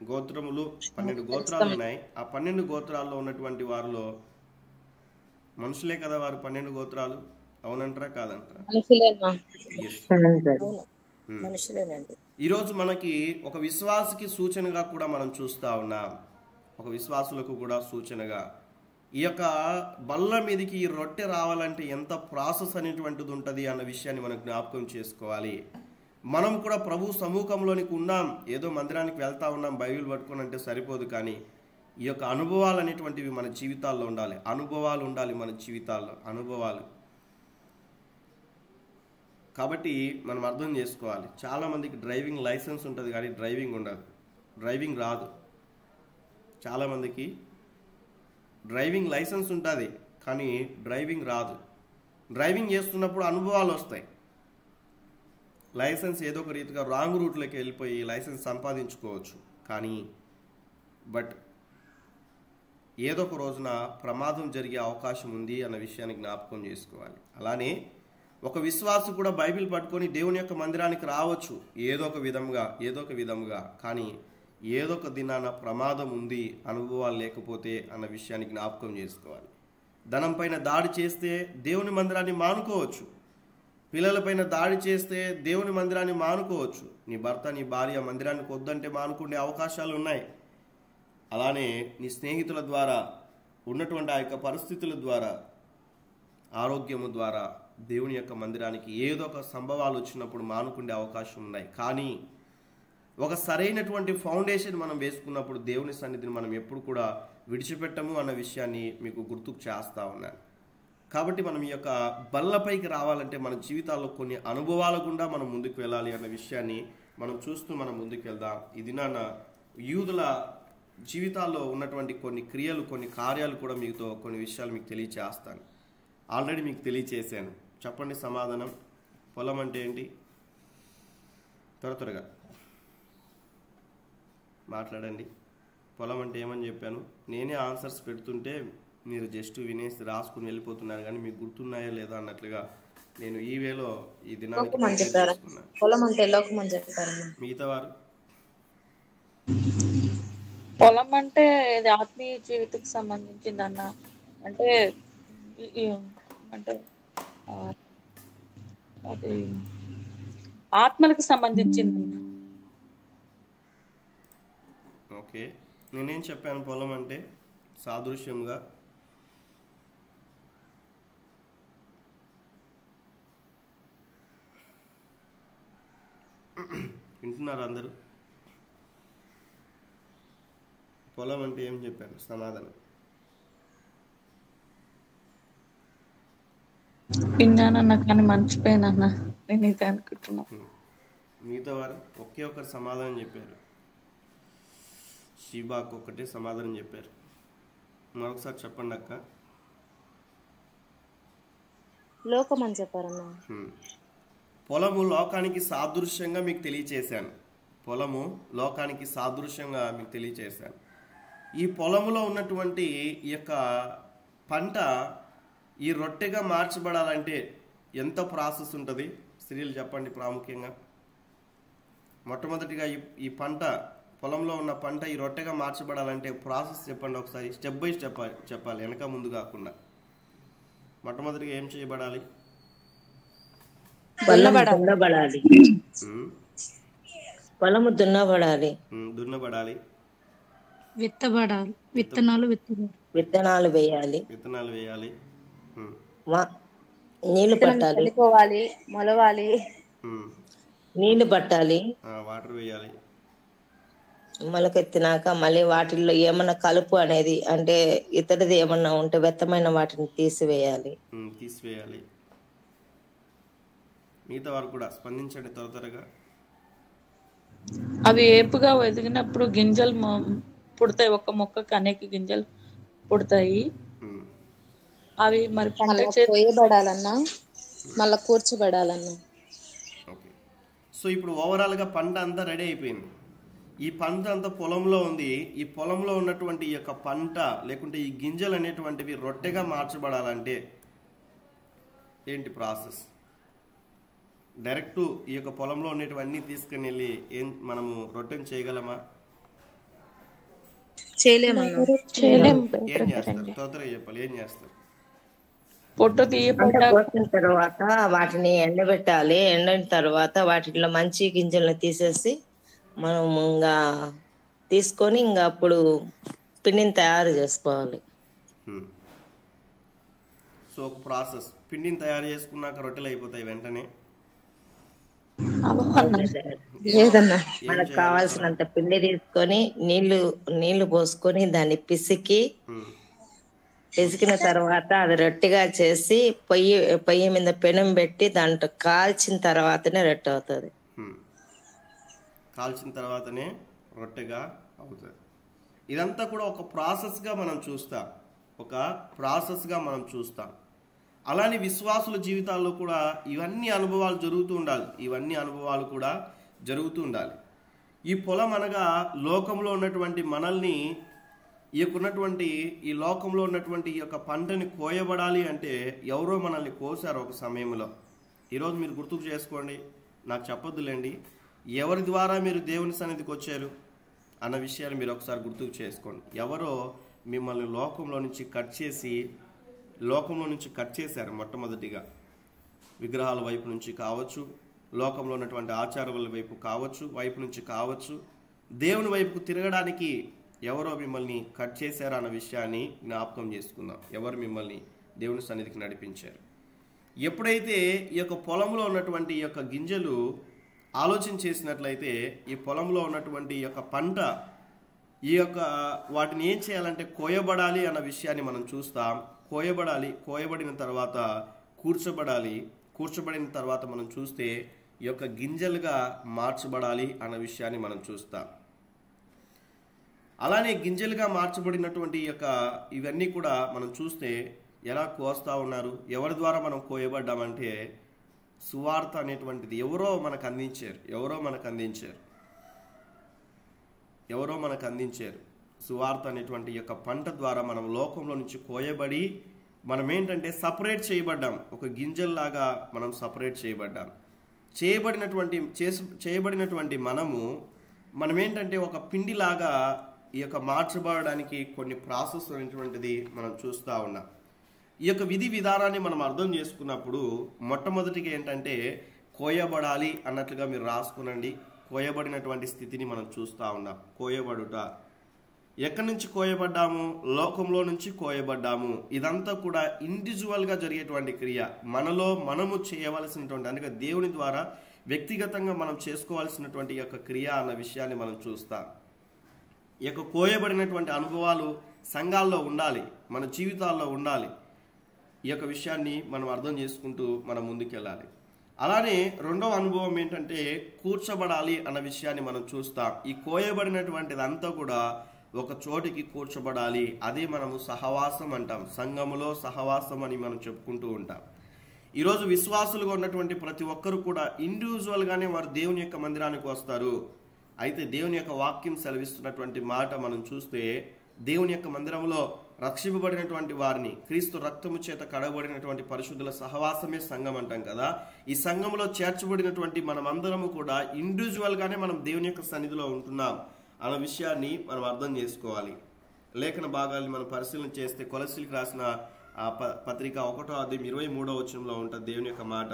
గోత్రములు 12 గోత్రాలు ఉన్నాయి. ఆ 12 గోత్రాల్లో ఉన్నటువంటి వారిలో మనుషులే కదా వారు 12 గోత్రాలు. అవునంటారా కాదంటారా? ఈరోజు మనకి ఒక విశ్వాసికి సూచనగా కూడా మనం చూస్తూ ఉన్నాం. ఒక విశ్వాసులకు కూడా సూచనగా ఈ యొక్క బల్ల మీదకి ఈ రొట్టె రావాలంటే ఎంత ప్రాసెస్ అనేటువంటిది ఉంటుంది అన్న విషయాన్ని మనం జ్ఞాపకం చేసుకోవాలి. మనం కూడా ప్రభు సముఖంలోనికి ఉన్నాం, ఏదో మందిరానికి వెళ్తా ఉన్నాం బైబిల్ పట్టుకొని అంటే సరిపోదు, కానీ ఈ యొక్క అనుభవాలు అనేటువంటివి మన జీవితాల్లో ఉండాలి. అనుభవాలు ఉండాలి మన జీవితాల్లో, అనుభవాలు. కాబట్టి మనం అర్థం చేసుకోవాలి. చాలామందికి డ్రైవింగ్ లైసెన్స్ ఉంటుంది కానీ డ్రైవింగ్ ఉండదు, డ్రైవింగ్ రాదు. చాలామందికి డ్రైవింగ్ లైసెన్స్ ఉంటుంది కానీ డ్రైవింగ్ రాదు. డ్రైవింగ్ చేస్తున్నప్పుడు అనుభవాలు వస్తాయి. లైసెన్స్ ఏదో ఒక రీతిగా రాంగ్ రూట్లోకి వెళ్ళిపోయి లైసెన్స్ సంపాదించుకోవచ్చు, కానీ ఏదో ఒక రోజున ప్రమాదం జరిగే అవకాశం ఉంది అన్న విషయాన్ని జ్ఞాపకం చేసుకోవాలి. అలానే ఒక విశ్వాసి కూడా బైబిల్ పట్టుకొని దేవుని యొక్క మందిరానికి రావచ్చు ఏదో ఒక విధముగా, కానీ ఏదో ఒక దినాన ప్రమాదం ఉంది అనుభవాలు లేకపోతే అన్న విషయాన్ని జ్ఞాపకం చేసుకోవాలి. ధనం పైన దాడి చేస్తే దేవుని మందిరాన్ని మానుకోవచ్చు, పిల్లలపైన దాడి చేస్తే దేవుని మందిరాన్ని మానుకోవచ్చు. నీ భర్త నీ భార్య మందిరానికి వద్దంటే మానుకునే అవకాశాలు ఉన్నాయి. అలానే నీ స్నేహితుల ద్వారా ఉన్నటువంటి ఆ యొక్క పరిస్థితుల ద్వారా, ఆరోగ్యము ద్వారా దేవుని యొక్క మందిరానికి ఏదో ఒక సంభవాలు వచ్చినప్పుడు మానుకునే అవకాశం ఉన్నాయి. కానీ ఒక సరైనటువంటి ఫౌండేషన్ మనం వేసుకున్నప్పుడు దేవుని సన్నిధిని మనం ఎప్పుడు కూడా విడిచిపెట్టము అన్న విషయాన్ని మీకు గుర్తుకు చేస్తా ఉన్నాను. కాబట్టి మనం ఈ యొక్క బల్లపైకి రావాలంటే మన జీవితాల్లో కొన్ని అనుభవాల గుండా మనం ముందుకు వెళ్ళాలి అన్న విషయాన్ని మనం చూస్తూ మనం ముందుకు వెళ్దాం. ఇది నాన్న యూదుల జీవితాల్లో ఉన్నటువంటి కొన్ని క్రియలు, కొన్ని కార్యాలు కూడా మీతో కొన్ని విషయాలు మీకు తెలియచేస్తాను. ఆల్రెడీ మీకు తెలియచేశాను. చెప్పండి సమాధానం. పొలం అంటే ఏంటి? త్వరగా మాట్లాడండి. పొలం అంటే ఏమని చెప్పాను? నేనే ఆన్సర్స్ పెడుతుంటే మీరు జస్ట్ వినేసి రాసుకుని వెళ్ళిపోతున్నారు, కానీ మీకు గుర్తున్నాయో లేదా అన్నట్లుగా నేను ఈ వేలో ఈ దినానికి లోకం అని ప్రిపేర్ చెప్పారా? చేసుకున్నాను. పొలం అంటే లోకం అని చెప్పారన్నా. మిగతా వారు పొలం అంటే ఇది ఆత్మీయ జీవితకు సంబంధించిందన్న. అంటే అంటే ఆ, అది ఆత్మలకు సంబంధించింది. ఓకే, నేనేం చెప్పాను? పొలం అంటే సాదృశ్యంగా వింటున్నారు అందరూ? పొలం అంటే ఏం చెప్పాను? సమాధానం విన్నానన్నా కానీ మర్చిపోయానన్నా. నేను ఇది అనుకుంటున్నా. మిగతా వారు ఒకే ఒకరు సమాధానం చెప్పారు. షీబాకు ఒక్కటే సమాధానం చెప్పారు. మరొకసారి చెప్పండి అక్క. లోకం అని చెప్పారన్నా. పొలము లోకానికి సాదృశ్యంగా మీకు తెలియచేశాను. పొలము లోకానికి సాదృశ్యంగా మీకు తెలియచేశాను. ఈ పొలములో ఉన్నటువంటి ఈ యొక్క పంట ఈ రొట్టెగా మార్చబడాలంటే ఎంత ప్రాసెస్ ఉంటుంది? స్త్రీలు చెప్పండి ప్రాముఖ్యంగా. మొట్టమొదటిగా ఈ పంట, పొలంలో ఉన్న పంట ఈ రొట్టెగా మార్చబడాలంటే ప్రాసెస్ చెప్పండి ఒకసారి. స్టెప్ బై స్టెప్ చెప్పాలి, వెనక ముందు కాకుండా. మొట్టమొదటిగా ఏం చేయబడాలి? దున్నబడాలి. పొలము దున్నబడాలి. దున్నబడాలి. విత్తబడాలి. విత్తనాలు వేయాలి. విత్తనాలు వేయాలి. నీళ్లు పట్టాలి. చల్లుకోవాలి, మొలవాలి, నీళ్లు పట్టాలి, వాటర్ వేయాలి. మొలకెత్తినాక మళ్ళీ వాటిల్లో ఏమన్నా కలుపు అనేది అంటే ఇతడిది ఏమన్నా ఉంటే వెత్తమైన వాటిని తీసివేయాలి. మిగతా వారు కూడా స్పందించండి త్వరగా. అవి ఏపుగా ఎదిగినప్పుడు గింజలు పుడతాయి. ఒక మొక్కకు అనేక గింజలు పుడతాయి. అవి మరి పంట కోయబడాలన్నా, మళ్ళా కూర్చోబడాలన్నా. ఓకే, సో ఇప్పుడు ఓవరాల్గా పంట అంతా రెడీ అయిపోయింది. ఈ పంట అంతా పొలంలో ఉంది. ఈ పొలంలో ఉన్నటువంటి ఈ యొక్క పంట లేకుంటే ఈ గింజలు అనేటువంటివి రొట్టెగా మార్చబడాలంటే ఏంటి ప్రాసెస్? డైరెక్ట్ ఈ యొక్క పొలంలో ఉండేటివన్నీ తీసుకుని వెళ్ళి మనము రొట్టెని చేయగలమా? చేయలేము. ఏం చేస్తారు? త్వరగా చెప్పాలి. ఏం చేస్తారు? పొట్టు కోసిన తర్వాత వాటిని ఎండబెట్టాలి. ఎండిన తర్వాత వాటిలో మంచి గింజలను తీసేసి మనం ఇంకా తీసుకొని ఇంకా అప్పుడు పిండిని తయారు చేసుకోవాలి. సో ఒక ప్రాసెస్. పిండిని తయారు చేసుకున్నాక రొట్టెలు అయిపోతాయి వెంటనే. మనకు కావాల్సినంత పిండి తీసుకొని నీళ్లు పోసుకొని దాన్ని పిసికిన తర్వాత అది రొట్టెగా చేసి పొయ్యి మీద పెనం పెట్టి దాంట్లో కాల్చిన తర్వాతనే రొట్టె అవుతుంది. కాల్చిన తర్వాతనే రొట్టెగా అవుతుంది. ఇదంతా కూడా ఒక ప్రాసెస్గా మనం చూస్తాం. అలానే విశ్వాసుల జీవితాల్లో కూడా ఇవన్నీ అనుభవాలు జరుగుతూ ఉండాలి. ఈ పొలం అనగా లోకంలో ఉన్నటువంటి మనల్ని, ఈ లోకంలో ఉన్నటువంటి ఈ యొక్క పంటని కోయబడాలి అంటే ఎవరో మనల్ని కోసారు ఒక సమయంలో. ఈరోజు మీరు గుర్తుకు చేసుకోండి, నాకు చెప్పొద్దులేండి, ఎవరి ద్వారా మీరు దేవుని సన్నిధికి వచ్చారు అన్న విషయాన్ని మీరు ఒకసారి గుర్తుకు చేసుకోండి. ఎవరో మిమ్మల్ని లోకంలో నుంచి కట్ చేశారు. మొట్టమొదటిగా విగ్రహాల వైపు నుంచి కావచ్చు, లోకంలో ఉన్నటువంటి ఆచారాల వైపు నుంచి కావచ్చు, దేవుని వైపుకు తిరగడానికి ఎవరో మిమ్మల్ని కట్ చేశారు అన్న విషయాన్ని జ్ఞాపకం చేసుకుందాం. ఎవరు మిమ్మల్ని దేవుని సన్నిధికి నడిపించారు? ఎప్పుడైతే ఈ యొక్క పొలంలో ఉన్నటువంటి ఈ యొక్క గింజలు ఆలోచన చేసినట్లయితే ఈ పొలంలో ఉన్నటువంటి ఈ యొక్క పంట వాటిని ఏం చేయాలంటే కోయబడాలి అన్న విషయాన్ని మనం చూస్తాం. కోయబడిన తర్వాత కూర్చోబడిన తర్వాత మనం చూస్తే ఈ యొక్క గింజలుగా మార్చబడాలి అన్న విషయాన్ని మనం చూస్తాం. అలానే గింజలుగా మార్చబడినటువంటి ఇవన్నీ కూడా మనం చూస్తే ఎలా కోస్తా ఉన్నారు? ఎవరి ద్వారా మనం కోయబడ్డామంటే సువార్త అనేటువంటిది ఎవరో మనకు అందించారు. సువార్త అనేటువంటి పంట ద్వారా మనం లోకంలో నుంచి కోయబడి మనం ఏంటంటే సపరేట్ చేయబడ్డాం, ఒక గింజల్లాగా మనం సపరేట్ చేయబడ్డాం. చేయబడినటువంటి మనం ఏంటంటే ఒక పిండిలాగా ఈ యొక్క మార్చబడడానికి కొన్ని ప్రాసెస్ అనేటువంటిది మనం చూస్తూ ఉన్నాం. ఈ యొక్క విధి విధానాన్ని మనం అర్థం చేసుకున్నప్పుడు మొట్టమొదటిగా ఏంటంటే కోయబడాలి అన్నట్లుగా మీరు రాసుకునండి. కోయబడినటువంటి స్థితిని మనం చూస్తూ ఉన్నాం. కోయబడుట, ఎక్కడి నుంచి కోయబడ్డాము? లోకంలో నుంచి కోయబడ్డాము. ఇదంతా కూడా ఇండివిజువల్గా జరిగేటువంటి క్రియ, మనము చేయవలసినటువంటి, అంటే దేవుని ద్వారా వ్యక్తిగతంగా మనం చేసుకోవాల్సినటువంటి యొక్క క్రియ అన్న విషయాన్ని మనం చూస్తాం. ఈ యొక్క కోయబడినటువంటి అనుభవాలు సంఘాల్లో ఉండాలి, మన జీవితాల్లో ఉండాలి. ఈ యొక్క విషయాన్ని మనం అర్థం చేసుకుంటూ మనం ముందుకెళ్ళాలి. అలానే రెండవ అనుభవం ఏంటంటే కూర్చబడాలి అన్న విషయాన్ని మనం చూస్తాం. ఈ కోయబడినటువంటిదంతా కూడా ఒక చోటికి కూర్చబడాలి. అదే మనము సహవాసం అంటాం. సంఘములో సహవాసం అని మనం చెప్పుకుంటూ ఉంటాం. ఈరోజు విశ్వాసులుగా ఉన్నటువంటి ప్రతి ఒక్కరు కూడా ఇండివిజువల్గానే వారు దేవుని యొక్క మందిరానికి వస్తారు. అయితే దేవుని యొక్క వాక్యం సెలవిస్తున్నటువంటి మాట మనం చూస్తే, దేవుని యొక్క మందిరంలో రక్షింపబడినటువంటి వారిని, క్రీస్తు రక్తము చేత కడగబడినటువంటి పరిశుద్ధుల సహవాసమే సంఘం అంటాం కదా. ఈ సంఘంలో చేర్చబడినటువంటి మనమందరము కూడా ఇండివిజువల్గానే మనం దేవుని యొక్క సన్నిధిలో ఉంటున్నాం అన్న విషయాన్ని మనం అర్థం చేసుకోవాలి. లేఖన భాగాన్ని మనం పరిశీలన చేస్తే కొలస్సీలకు రాసిన పత్రిక 1:23 ఉంటుంది దేవుని యొక్క మాట.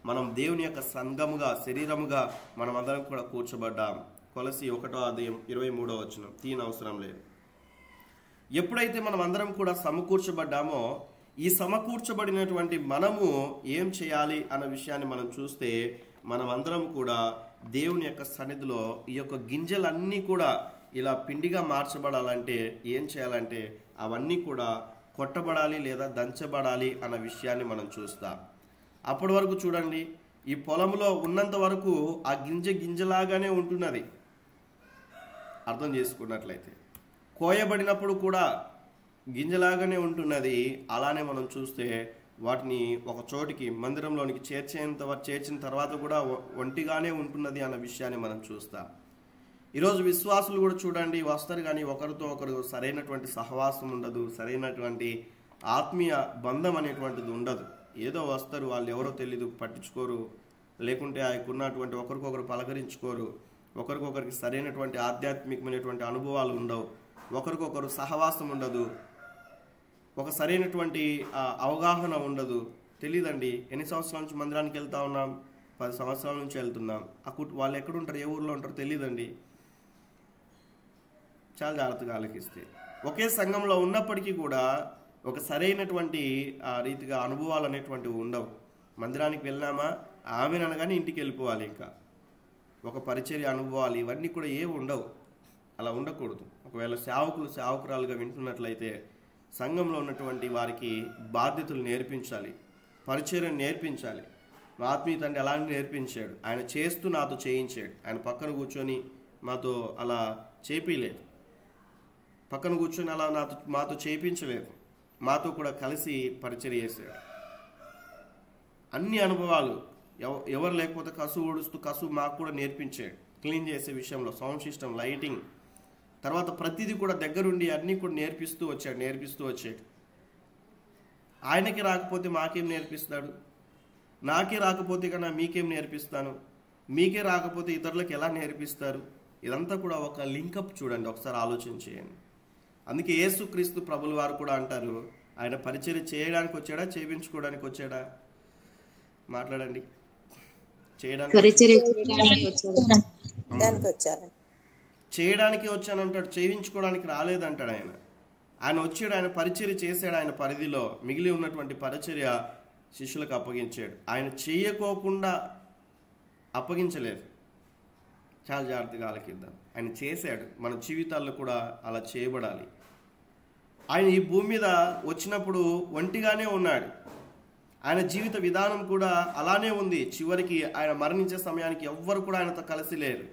మనం దేవుని యొక్క సంఘముగా, శరీరముగా మనం అందరం కూడా కూర్చోబడ్డాం. కొలస్సీ 1:23 తీయనవసరం లేదు. ఎప్పుడైతే మనం అందరం కూడా సమకూర్చబడ్డామో, ఈ సమకూర్చబడినటువంటి మనము ఏం చేయాలి అన్న విషయాన్ని మనం చూస్తే, మనం అందరం కూడా దేవుని యొక్క సన్నిధిలో ఈ యొక్క గింజలన్నీ కూడా ఇలా పిండిగా మార్చబడాలంటే ఏం చేయాలంటే అవన్నీ కూడా కొట్టబడాలి లేదా దంచబడాలి అన్న విషయాన్ని మనం చూస్తాం. అప్పటి వరకు చూడండి, ఈ పొలంలో ఉన్నంత వరకు ఆ గింజలాగానే ఉంటున్నది. అర్థం చేసుకున్నట్లయితే కోయబడినప్పుడు కూడా గింజలాగానే ఉంటున్నది. అలానే మనం చూస్తే వాటిని ఒక చోటికి మందిరంలోనికి చేర్చిన తర్వాత కూడా ఒంటిగానే ఉంటున్నది అన్న విషయాన్ని మనం చూస్తాం. ఈరోజు విశ్వాసులు కూడా చూడండి, వస్తారు కానీ ఒకరితో ఒకరు సరైనటువంటి సహవాసం ఉండదు, సరైనటువంటి ఆత్మీయ బంధం అనేటువంటిది ఉండదు. ఏదో వస్తారు, వాళ్ళు ఎవరో తెలీదు, పట్టించుకోరు, లేకుంటే ఆయనకున్నటువంటి ఒకరికొకరు పలకరించుకోరు, ఒకరికొకరికి సరైనటువంటి ఆధ్యాత్మికమైనటువంటి అనుభవాలు ఉండవు, ఒకరికొకరు సహవాసం ఉండదు, ఒక సరైనటువంటి అవగాహన ఉండదు. తెలీదండి, ఎన్ని సంవత్సరాల నుంచి మందిరానికి వెళ్తా ఉన్నాం? 10 సంవత్సరాల నుంచి వెళ్తున్నాం. వాళ్ళు ఎక్కడుంటారు, ఏ ఊర్లో ఉంటారో తెలీదండి. చాలా జాగ్రత్తగా ఆలోచిస్తే ఒకే సంఘంలో ఉన్నప్పటికీ కూడా ఒక సరైనటువంటి రీతిగా అనుభవాలు అనేటువంటివి ఉండవు. మందిరానికి వెళ్ళినామా ఆమెను అనగానే ఇంటికి వెళ్ళిపోవాలి. ఇంకా ఒక పరిచర్య అనుభవాలు ఇవన్నీ కూడా ఏవి ఉండవు. అలా ఉండకూడదు. ఒకవేళ సేవకురాలుగా వింటున్నట్లయితే సంఘంలో ఉన్నటువంటి వారికి బాధ్యతలు నేర్పించాలి, పరిచర్యను నేర్పించాలి. మా ఆత్మీయ తండ్రి అలానే నేర్పించాడు. ఆయన చేస్తూ నాతో చేయించాడు. ఆయన పక్కన కూర్చొని మాతో అలా చేపించలేదు, పక్కన కూర్చొని అలా మాతో చేయించలేదు, మాతో కూడా కలిసి పరిచర్య చేశాడు. అన్ని అనుభవాలు, ఎవరు లేకపోతే కసువు మాకు కూడా నేర్పించాడు. క్లీన్ చేసే విషయంలో సౌండ్ సిస్టమ్, లైటింగ్, తర్వాత ప్రతిదీ కూడా దగ్గరుండి అన్నీ కూడా నేర్పిస్తూ వచ్చాడు. ఆయనకి రాకపోతే మాకేం నేర్పిస్తాడు? నాకే రాకపోతే కన్నా మీకేం నేర్పిస్తాను? మీకే రాకపోతే ఇతరులకు ఎలా నేర్పిస్తారు? ఇదంతా కూడా ఒక లింకప్. చూడండి, ఒకసారి ఆలోచన చేయండి. అందుకే యేసుక్రీస్తు ప్రభుల వారు కూడా అంటారు, ఆయన పరిచర్య చేయడానికి వచ్చాడా, చేయించుకోవడానికి వచ్చాడా? మాట్లాడండి. చేయడానికి వచ్చానంటాడు, చేయించుకోవడానికి రాలేదంటాడు. ఆయన వచ్చాడు, ఆయన పరిచర్య చేశాడు. ఆయన పరిధిలో మిగిలి ఉన్నటువంటి పరిచర్య శిష్యులకు అప్పగించాడు. ఆయన చేయకోకుండా అప్పగించలేదు. చాలా జాగ్రత్తగా ఆలకిద్దాం. ఆయన చేశాడు. మన జీవితాల్లో కూడా అలా చేయబడాలి. ఆయన ఈ భూమి మీద వచ్చినప్పుడు ఒంటిగానే ఉన్నాడు. ఆయన జీవిత విధానం కూడా అలానే ఉంది. చివరికి ఆయన మరణించే సమయానికి ఎవ్వరు కూడా ఆయనతో కలిసి లేరు.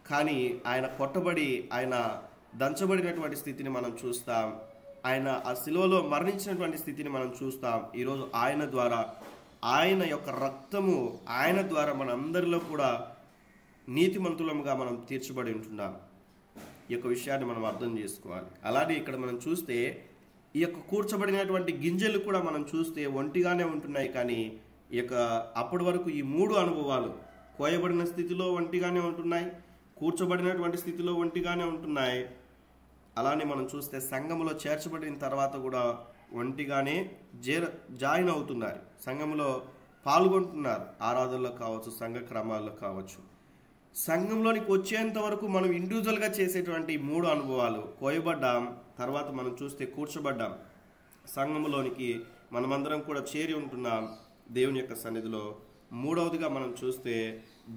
కానీ ఆయన కొట్టబడి, ఆయన దంచబడినటువంటి స్థితిని మనం చూస్తాం. ఆయన ఆ శిలువలో మరణించినటువంటి స్థితిని మనం చూస్తాం. ఈరోజు ఆయన ద్వారా, ఆయన యొక్క రక్తము, ఆయన ద్వారా మన అందరిలో కూడా నీతిమంతులముగా మనం తీర్చబడి ఉంటున్నాం. ఈ యొక్క విషయాన్ని మనం అర్థం చేసుకోవాలి. అలానే ఇక్కడ మనం చూస్తే ఈ యొక్క కూర్చబడినటువంటి గింజలు కూడా మనం చూస్తే ఒంటిగానే ఉంటున్నాయి. కానీ ఈ యొక్క అప్పటి వరకు ఈ 3 అనుభవాలు కోయబడిన స్థితిలో ఒంటిగానే ఉంటున్నాయి, కూర్చోబడినటువంటి స్థితిలో ఒంటిగానే ఉంటున్నాయి. అలానే మనం చూస్తే సంఘములో చేర్చబడిన తర్వాత కూడా ఒంటిగానే జాయిన్ అవుతున్నారు, సంఘములో పాల్గొంటున్నారు. ఆరాధనలో కావచ్చు, సంఘ క్రమాల్లో కావచ్చు. సంఘంలోనికి వచ్చేంత వరకు మనం ఇండివిజువల్గా చేసేటువంటి 3 అనుభవాలు, కోయబడ్డాం, తర్వాత మనం చూస్తే కూర్చోబడ్డాం, సంఘంలోనికి మనమందరం కూడా చేరి ఉంటున్నాం దేవుని యొక్క సన్నిధిలో. 3వదిగా మనం చూస్తే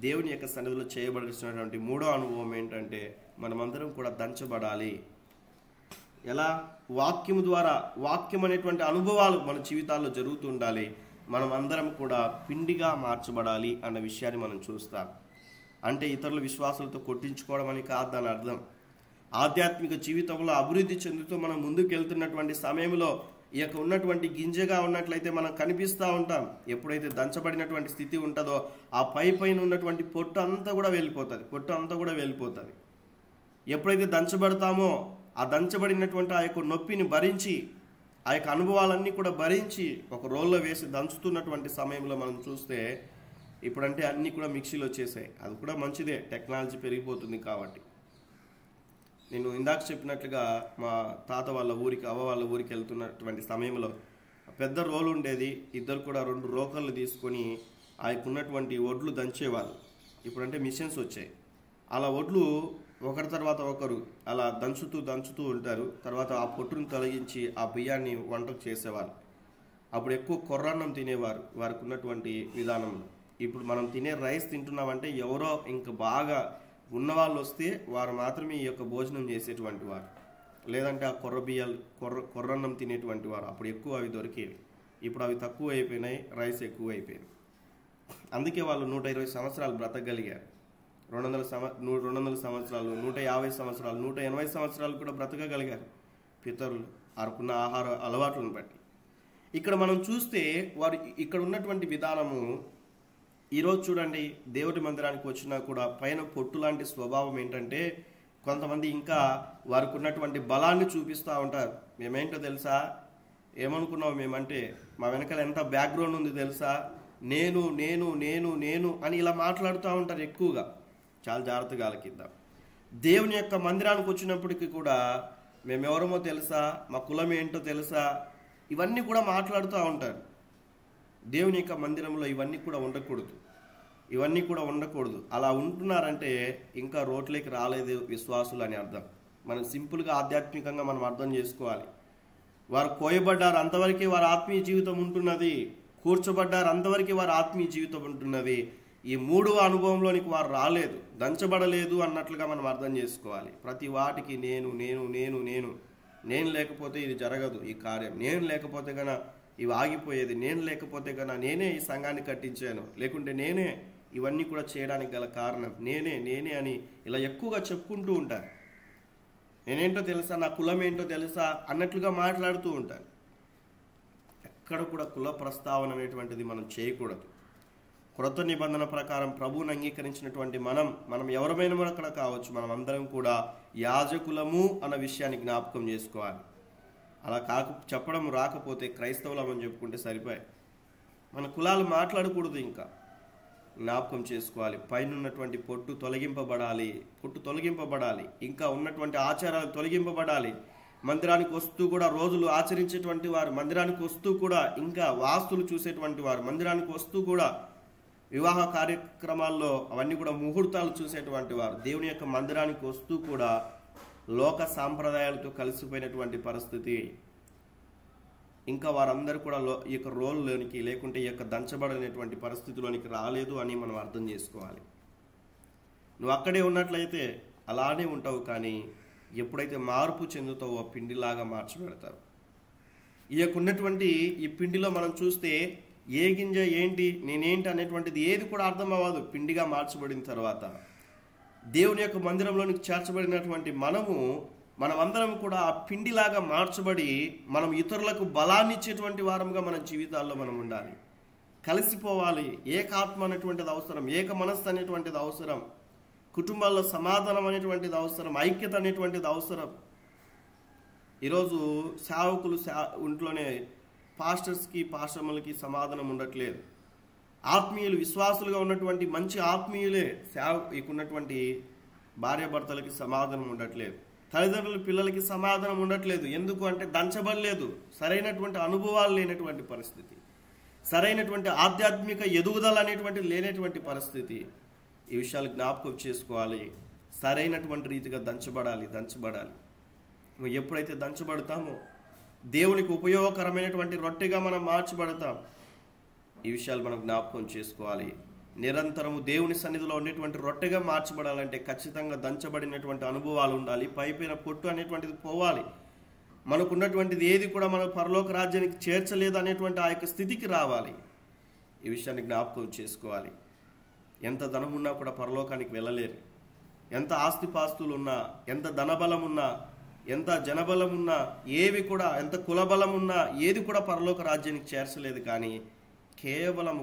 దేవుని యొక్క సన్నిధిలో చేయబడాల్సినటువంటి 3వ అనుభవం ఏంటంటే మనమందరం కూడా దంచబడాలి. ఎలా? వాక్యము ద్వారా, వాక్యం అనేటువంటి అనుభవాలు మన జీవితాల్లో జరుగుతూ ఉండాలి. మనం అందరం కూడా పిండిగా మార్చబడాలి అన్న విషయాన్ని మనం చూస్తాం. అంటే ఇతరుల విశ్వాసాలతో కొట్టించుకోవడం అని కాదు దాని అర్థం. ఆధ్యాత్మిక జీవితంలో అభివృద్ధి చెందుతూ మనం ముందుకు వెళ్తున్నటువంటి సమయంలో ఈ యొక్క ఉన్నటువంటి గింజగా ఉన్నట్లయితే మనం కనిపిస్తూ ఉంటాం. ఎప్పుడైతే దంచబడినటువంటి స్థితి ఉంటుందో ఆ పైన ఉన్నటువంటి పొట్టు అంతా కూడా వెళ్ళిపోతుంది. ఎప్పుడైతే దంచబడతామో ఆ దంచబడినటువంటి ఆ యొక్క నొప్పిని భరించి, ఆ యొక్క అనుభవాలన్నీ కూడా భరించి ఒక రోల్లో వేసి దంచుతున్నటువంటి సమయంలో మనం చూస్తే, ఇప్పుడంటే అన్నీ కూడా మిక్సీలో వచ్చేసాయి. అది కూడా మంచిదే, టెక్నాలజీ పెరిగిపోతుంది కాబట్టి. నేను ఇందాక చెప్పినట్లుగా మా తాత వాళ్ళ ఊరికి, అవ్వ వాళ్ళ ఊరికి వెళ్తున్నటువంటి సమయంలో పెద్ద రోలు ఉండేది. ఇద్దరు కూడా 2 రోకళ్ళు తీసుకొని ఆ యొక్క ఉన్నటువంటి వడ్లు దంచేవాళ్ళు. ఇప్పుడంటే మిషన్స్ వచ్చాయి. అలా వడ్లు ఒకరి తర్వాత ఒకరు అలా దంచుతూ ఉంటారు. తర్వాత ఆ పొట్టును తొలగించి ఆ బియ్యాన్ని వంటకు చేసేవాళ్ళు. అప్పుడు ఎక్కువ కొర్రన్నం తినేవారు వారికి ఉన్నటువంటి విధానంలో. ఇప్పుడు మనం తినే రైస్ తింటున్నామంటే ఎవరో ఇంకా బాగా ఉన్నవాళ్ళు వస్తే వారు మాత్రమే ఈ యొక్క భోజనం చేసేటువంటి వారు, లేదంటే ఆ కొర్రన్నం తినేటువంటి వారు. అప్పుడు ఎక్కువ అవి దొరికేవి. ఇప్పుడు అవి తక్కువ అయిపోయినాయి, రైస్ ఎక్కువ అయిపోయింది. అందుకే వాళ్ళు 120 సంవత్సరాలు బ్రతకగలిగారు. 200 సంవత్సరాలు, 150 సంవత్సరాలు, 180 సంవత్సరాలు కూడా బ్రతకగలిగారు పితరులు వారుకున్న ఆహార అలవాట్లను బట్టి. ఇక్కడ మనం చూస్తే వారు ఇక్కడ ఉన్నటువంటి విధానము, ఈరోజు చూడండి దేవుడి మందిరానికి వచ్చినా కూడా పైన పొట్టు లాంటి స్వభావం ఏంటంటే కొంతమంది ఇంకా వారికి ఉన్నటువంటి బలాన్ని చూపిస్తూ ఉంటారు. మేమేంటో తెలుసా, ఏమనుకున్నావు మేమంటే మా వెనకాల ఎంత బ్యాక్గ్రౌండ్ ఉంది తెలుసా, నేను నేను నేను నేను అని ఇలా మాట్లాడుతూ ఉంటారు ఎక్కువగా. చాలా జాగ్రత్తగా ఆలకిద్దాం. దేవుని యొక్క మందిరానికి వచ్చినప్పటికీ కూడా మేమెవరమో తెలుసా, మా కులం ఏంటో తెలుసా, ఇవన్నీ కూడా మాట్లాడుతూ ఉంటారు. దేవుని యొక్క మందిరంలో ఇవన్నీ కూడా ఉండకూడదు. అలా ఉంటున్నారంటే ఇంకా రోట్లోకి రాలేదు విశ్వాసులు అని అర్థం. మనం సింపుల్గా ఆధ్యాత్మికంగా మనం అర్థం చేసుకోవాలి. వారు కోయబడ్డారు, అంతవరకే వారి ఆత్మీయ జీవితం ఉంటున్నది. కూర్చోబడ్డారు, అంతవరకే వారి ఆత్మీయ జీవితం ఉంటున్నది. ఈ 3వ అనుభవంలోనికి వారు రాలేదు, దంచబడలేదు అన్నట్లుగా మనం అర్థం చేసుకోవాలి. ప్రతి వాటికి నేను లేకపోతే ఇది జరగదు, ఈ కార్యం నేను లేకపోతే గన ఇవి ఆగిపోయేది, నేను లేకపోతే గన నేనే ఈ సంఘాన్ని కట్టించాను, లేకుంటే నేనే ఇవన్నీ కూడా చేయడానికి గల కారణం, నేనే అని ఇలా ఎక్కువగా చెప్పుకుంటూ ఉంటారు. నేనేంటో తెలుసా, నా కులం ఏంటో తెలుసా అన్నట్లుగా మాట్లాడుతూ ఉంటారు. ఎక్కడ కూడా కుల ప్రస్తావన అనేటువంటిది మనం చేయకూడదు. క్రొత్త నిబంధన ప్రకారం ప్రభువుని అంగీకరించినటువంటి మనం ఎవరమైనా అక్కడ కావచ్చు, మనం అందరం కూడా యాజకులము అన్న విషయాన్ని జ్ఞాపకం చేసుకోవాలి. అలా చెప్పడం రాకపోతే క్రైస్తవులం అని చెప్పుకుంటే సరిపోయి. మన కులాలు మాట్లాడకూడదు, ఇంకా జ్ఞాపకం చేసుకోవాలి. పైన ఉన్నటువంటి పొట్టు తొలగింపబడాలి, ఇంకా ఉన్నటువంటి ఆచారాలు తొలగింపబడాలి. మందిరానికి వస్తూ కూడా రోజులు ఆచరించేటువంటి వారు, మందిరానికి వస్తూ కూడా ఇంకా వాస్తులు చూసేటువంటి వారు, మందిరానికి వస్తూ కూడా వివాహ కార్యక్రమాల్లో అవన్నీ కూడా ముహూర్తాలు చూసేటువంటి వారు, దేవుని యొక్క మందిరానికి వస్తూ కూడా లోక సాంప్రదాయాలతో కలిసిపోయినటువంటి పరిస్థితి. ఇంకా వారందరూ కూడా ఈ యొక్క రోల్లోనికి, లేకుంటే ఈ యొక్క దంచబడనేటువంటి పరిస్థితిలోనికి రాలేదు అని మనం అర్థం చేసుకోవాలి. నువ్వు అక్కడే ఉన్నట్లయితే అలానే ఉంటావు, కానీ ఎప్పుడైతే మార్పు చెందుతావో పిండిలాగా మార్చిపెడతావు. ఈ యొక్క ఉన్నటువంటి ఈ పిండిలో మనం చూస్తే ఏ గింజ ఏంటి, నేనేంటి అనేటువంటిది ఏది కూడా అర్థం అవ్వదు. పిండిగా మార్చబడిన తర్వాత దేవుని యొక్క మందిరంలోనికి చేర్చబడినటువంటి మనమందరం కూడా ఆ పిండిలాగా మార్చబడి మనం ఇతరులకు బలాన్ని ఇచ్చేటువంటి వారంగా మన జీవితాల్లో మనం ఉండాలి. కలిసిపోవాలి. ఏకాత్మ అనేటువంటిది అవసరం, ఏక మనస్సు అనేటువంటిది అవసరం, కుటుంబాల్లో సమాధానం అనేటువంటిది అవసరం, ఐక్యత అనేటువంటిది అవసరం. ఈరోజు సేవకులు ఇంట్లోనే పాస్టర్స్కి పాస్టర్లకి సమాధానం ఉండట్లేదు. ఆత్మీయులు విశ్వాసులుగా ఉన్నటువంటి మంచి ఆత్మీయులే ఉన్నటువంటి భార్యాభర్తలకి సమాధానం ఉండట్లేదు. తల్లిదండ్రుల పిల్లలకి సమాధానం ఉండట్లేదు. ఎందుకు అంటే దంచబడలేదు, సరైనటువంటి అనుభవాలు లేనటువంటి పరిస్థితి, సరైనటువంటి ఆధ్యాత్మిక ఎదుగుదల అనేటువంటి లేనటువంటి పరిస్థితి. ఈ విషయాలు జ్ఞాపకం చేసుకోవాలి. సరైనటువంటి రీతిగా దంచబడాలి. ఎప్పుడైతే దంచబడతామో దేవునికి ఉపయోగకరమైనటువంటి రొట్టెగా మనం మార్చబడతాం. ఈ విషయాలు మనం జ్ఞాపకం చేసుకోవాలి. నిరంతరము దేవుని సన్నిధిలో ఉండేటువంటి రొట్టెగా మార్చబడాలంటే ఖచ్చితంగా దంచబడినటువంటి అనుభవాలు ఉండాలి. పైపైన పొట్టు అనేటువంటిది పోవాలి. మనకున్నటువంటిది ఏది కూడా మన పరలోక రాజ్యానికి చేర్చలేదు అనేటువంటి ఆ యొక్క స్థితికి రావాలి. ఈ విషయాన్ని జ్ఞాపకం చేసుకోవాలి. ఎంత ధనం ఉన్నా కూడా పరలోకానికి వెళ్ళలేరు. ఎంత ఆస్తిపాస్తులు ఉన్నా, ఎంత ధనబలం ఉన్నా, ఎంత జనబలం ఉన్నా, ఏవి కూడా ఎంత కులబలం ఉన్నా ఏది కూడా పరలోక రాజ్యానికి చేర్చలేదు. కానీ కేవలం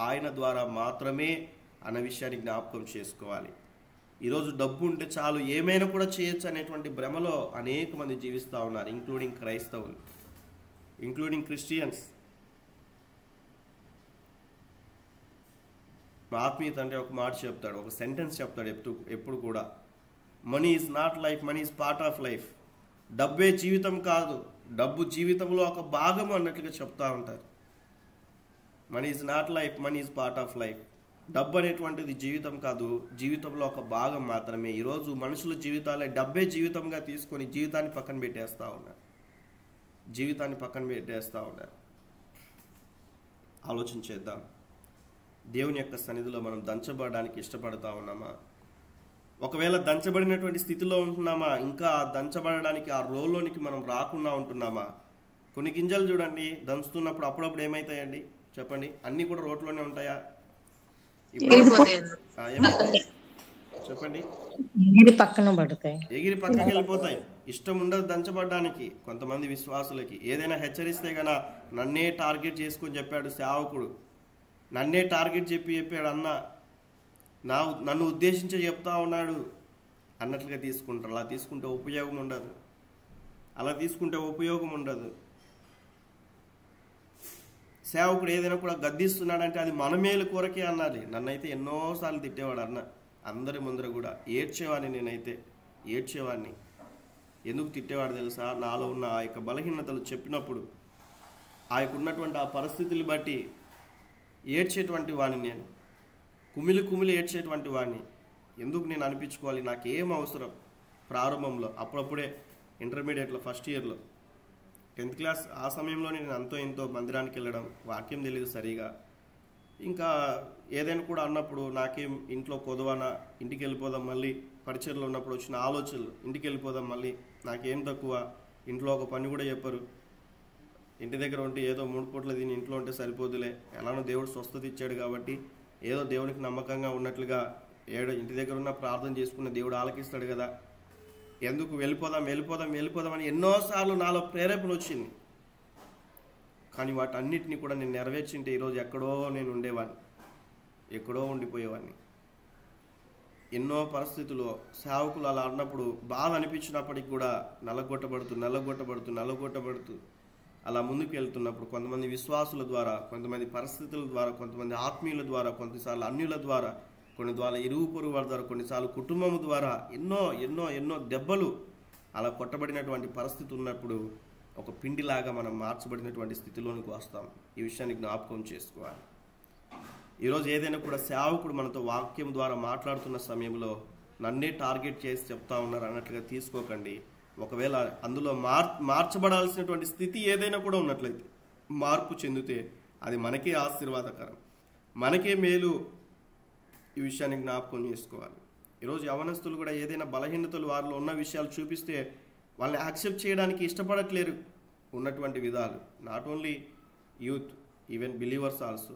ఆయన ద్వారా మాత్రమే అన్న విషయాన్ని జ్ఞాపకం చేసుకోవాలి. ఈరోజు డబ్బు ఉంటే చాలు ఏమైనా కూడా చేయొచ్చు అనేటువంటి భ్రమలో అనేక మంది జీవిస్తూ ఉన్నారు, ఇంక్లూడింగ్ క్రైస్తవులు, ఇంక్లూడింగ్ క్రిస్టియన్స్. ఆత్మీయత అంటే ఒక మాట చెప్తాడు, ఒక సెంటెన్స్ చెప్తాడు ఎప్పుడు కూడా, money is not life, money is part of life. డబ్బే జీవితం కాదు, డబ్బు జీవితంలో ఒక భాగం అన్నట్లుగా చెప్తా ఉంటారు. Money is not life, money is part of life. డబ్బు అనేటువంటిది జీవితం కాదు, జీవితంలో ఒక భాగం మాత్రమే. ఈరోజు మనుషుల జీవితాలే డబ్బే జీవితంగా తీసుకొని జీవితాన్ని పక్కన పెట్టేస్తూ ఉన్నారు. ఆలోచించేద్దాం. దేవుని యొక్క సన్నిధిలో మనం దంచబడడానికి ఇష్టపడతా ఉన్నామా? ఒకవేళ దంచబడినటువంటి స్థితిలో ఉంటున్నామా? ఇంకా దంచబడడానికి ఆ రోల్లోనికి మనం రాకుండా ఉంటున్నామా? కొన్ని గింజలు చూడండి, దంచుతున్నప్పుడు అప్పుడప్పుడు ఏమవుతాయండి చెప్పండి? అన్నీ కూడా రోట్లోనే ఉంటాయా? చెప్పండి. ఎగిరి పక్కన పడతాయి, ఎగిరి పక్కకి వెళ్ళిపోతాయి. ఇష్టం ఉండదు దంచబడడానికి కొంతమంది విశ్వాసులకి. ఏదైనా హెచ్చరిస్తే గన నన్నే టార్గెట్ చేసుకొని చెప్పాడు సేవకుడు, నన్నే టార్గెట్ చెప్పాడు అన్న, నన్ను ఉద్దేశించి చెప్తా ఉన్నాడు అన్నట్లుగా తీసుకుంటారు. అలా తీసుకుంటే ఉపయోగం ఉండదు. సేవకుడు ఏదైనా కూడా గద్దిస్తున్నాడంటే అది మన మేలు కొరకే అన్నది. నన్నైతే ఎన్నోసార్లు తిట్టేవాడు అన్న, అందరి ముందర కూడా ఏడ్చేవాడిని. ఎందుకు తిట్టేవాడు తెలుసా? నాలో ఉన్న ఆ యొక్క బలహీనతలు చెప్పినప్పుడు, ఆ యొక్క ఉన్నటువంటి ఆ పరిస్థితులు బట్టి ఏడ్చేటువంటి వాడిని నేను, కుమిలి ఏడ్చేటువంటి వాడిని. ఎందుకు నేను అనిపించుకోవాలి? నాకేం అవసరం? ప్రారంభంలో అప్పుడప్పుడే ఇంటర్మీడియట్లో ఫస్ట్ ఇయర్లో 10th క్లాస్ ఆ సమయంలో నేను అంతో ఇంతో మందిరానికి వెళ్ళడం, వాక్యం తెలియదు సరిగా. ఇంకా ఏదైనా కూడా అన్నప్పుడు నాకేం ఇంట్లో కొదవనా, ఇంటికి వెళ్ళిపోదాం మళ్ళీ, పరిచయలో ఉన్నప్పుడు వచ్చిన ఆలోచనలు, ఇంటికి వెళ్ళిపోదాం మళ్ళీ, నాకేం తక్కువ, ఇంట్లో ఒక పని కూడా చెప్పరు, ఇంటి దగ్గర ఉంటే ఏదో 3 పూట్ల తిని ఇంట్లో ఉంటే సరిపోదులే, ఎలానో దేవుడు స్వస్థత ఇచ్చాడు కాబట్టి ఏదో దేవునికి నమ్మకంగా ఉన్నట్లుగా ఇంటి దగ్గర ఉన్న ప్రార్థన చేసుకున్న దేవుడు ఆలకిస్తాడు కదా, ఎందుకు వెళ్ళిపోదాం అని ఎన్నోసార్లు నాలో ప్రేరేపణ వచ్చింది. కానీ వాటన్నిటిని కూడా నేను నెరవేర్చింటే ఈరోజు ఎక్కడో నేను ఉండేవాడిని, ఎక్కడో ఉండిపోయేవాడిని. ఎన్నో పరిస్థితుల్లో సేవకులు అలా అన్నప్పుడు బాధ అనిపించినప్పటికి కూడా నల్లగొట్టబడుతూ అలా ముందుకు వెళ్తున్నప్పుడు కొంతమంది విశ్వాసుల ద్వారా, కొంతమంది పరిస్థితుల ద్వారా, కొంతమంది ఆత్మీయుల ద్వారా, కొన్నిసార్లు అన్యుల ద్వారా, కొన్ని ద్వారా ఇరుగు పొరుగు వారి ద్వారా, కొన్నిసార్లు కుటుంబం ద్వారా ఎన్నో దెబ్బలు అలా కొట్టబడినటువంటి పరిస్థితి ఉన్నప్పుడు ఒక పిండిలాగా మనం మార్చబడినటువంటి స్థితిలోనికి వస్తాం. ఈ విషయాన్ని జ్ఞాపకం చేసుకోవాలి. ఈరోజు ఏదైనా కూడా సేవకుడు మనతో వాక్యం ద్వారా మాట్లాడుతున్న సమయంలో నన్నే టార్గెట్ చేసి చెప్తా ఉన్నారు అన్నట్లుగా తీసుకోకండి. ఒకవేళ అందులో మార్చబడాల్సినటువంటి స్థితి ఏదైనా కూడా ఉన్నట్లయితే, మార్పు చెందితే అది మనకే ఆశీర్వాదకరం, మనకే మేలు. ఈ విషయాన్ని జ్ఞాపకం చేసుకోవాలి. ఈరోజు యవనస్తులు కూడా ఏదైనా బలహీనతలు వారిలో ఉన్న విషయాలు చూపిస్తే వాళ్ళని యాక్సెప్ట్ చేయడానికి ఇష్టపడట్లేరు. ఉన్నటువంటి విధాలు, not only youth, even believers also.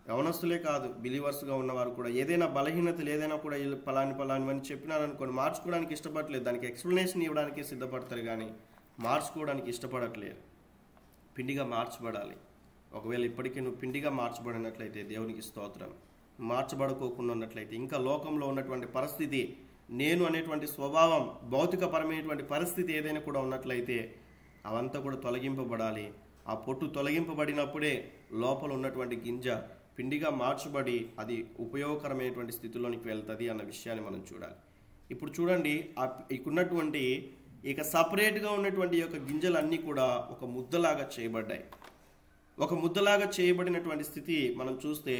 యవనస్తులే కాదు, బిలీవర్స్గా ఉన్నవారు కూడా ఏదైనా బలహీనతలు ఏదైనా కూడా పలాని చెప్పినారనుకోండి, మార్చుకోవడానికి ఇష్టపడట్లేదు. దానికి ఎక్స్ప్లెనేషన్ ఇవ్వడానికి సిద్ధపడతారు కానీ మార్చుకోవడానికి ఇష్టపడట్లేదు. పిండిగా మార్చబడాలి. ఒకవేళ ఇప్పటికీ నువ్వు పిండిగా మార్చబడినట్లయితే దేవునికి స్తోత్రం. మార్చబడుకోకుండా ఉన్నట్లయితే, ఇంకా లోకంలో ఉన్నటువంటి పరిస్థితి నేను అనేటువంటి స్వభావం, భౌతికపరమైనటువంటి పరిస్థితి ఏదైనా కూడా ఉన్నట్లయితే అవంతా కూడా తొలగింపబడాలి. ఆ పొట్టు తొలగింపబడినప్పుడే లోపల ఉన్నటువంటి గింజ పిండిగా మార్చబడి అది ఉపయోగకరమైనటువంటి స్థితిలోనికి వెళ్తుంది అన్న విషయాన్ని మనం చూడాలి. ఇప్పుడు చూడండి, ఇకున్నటువంటి ఇక సపరేట్గా ఉన్నటువంటి యొక్క గింజలన్నీ కూడా ఒక ముద్దలాగా చేయబడ్డాయి. ఒక ముద్దలాగా చేయబడినటువంటి స్థితి మనం చూస్తే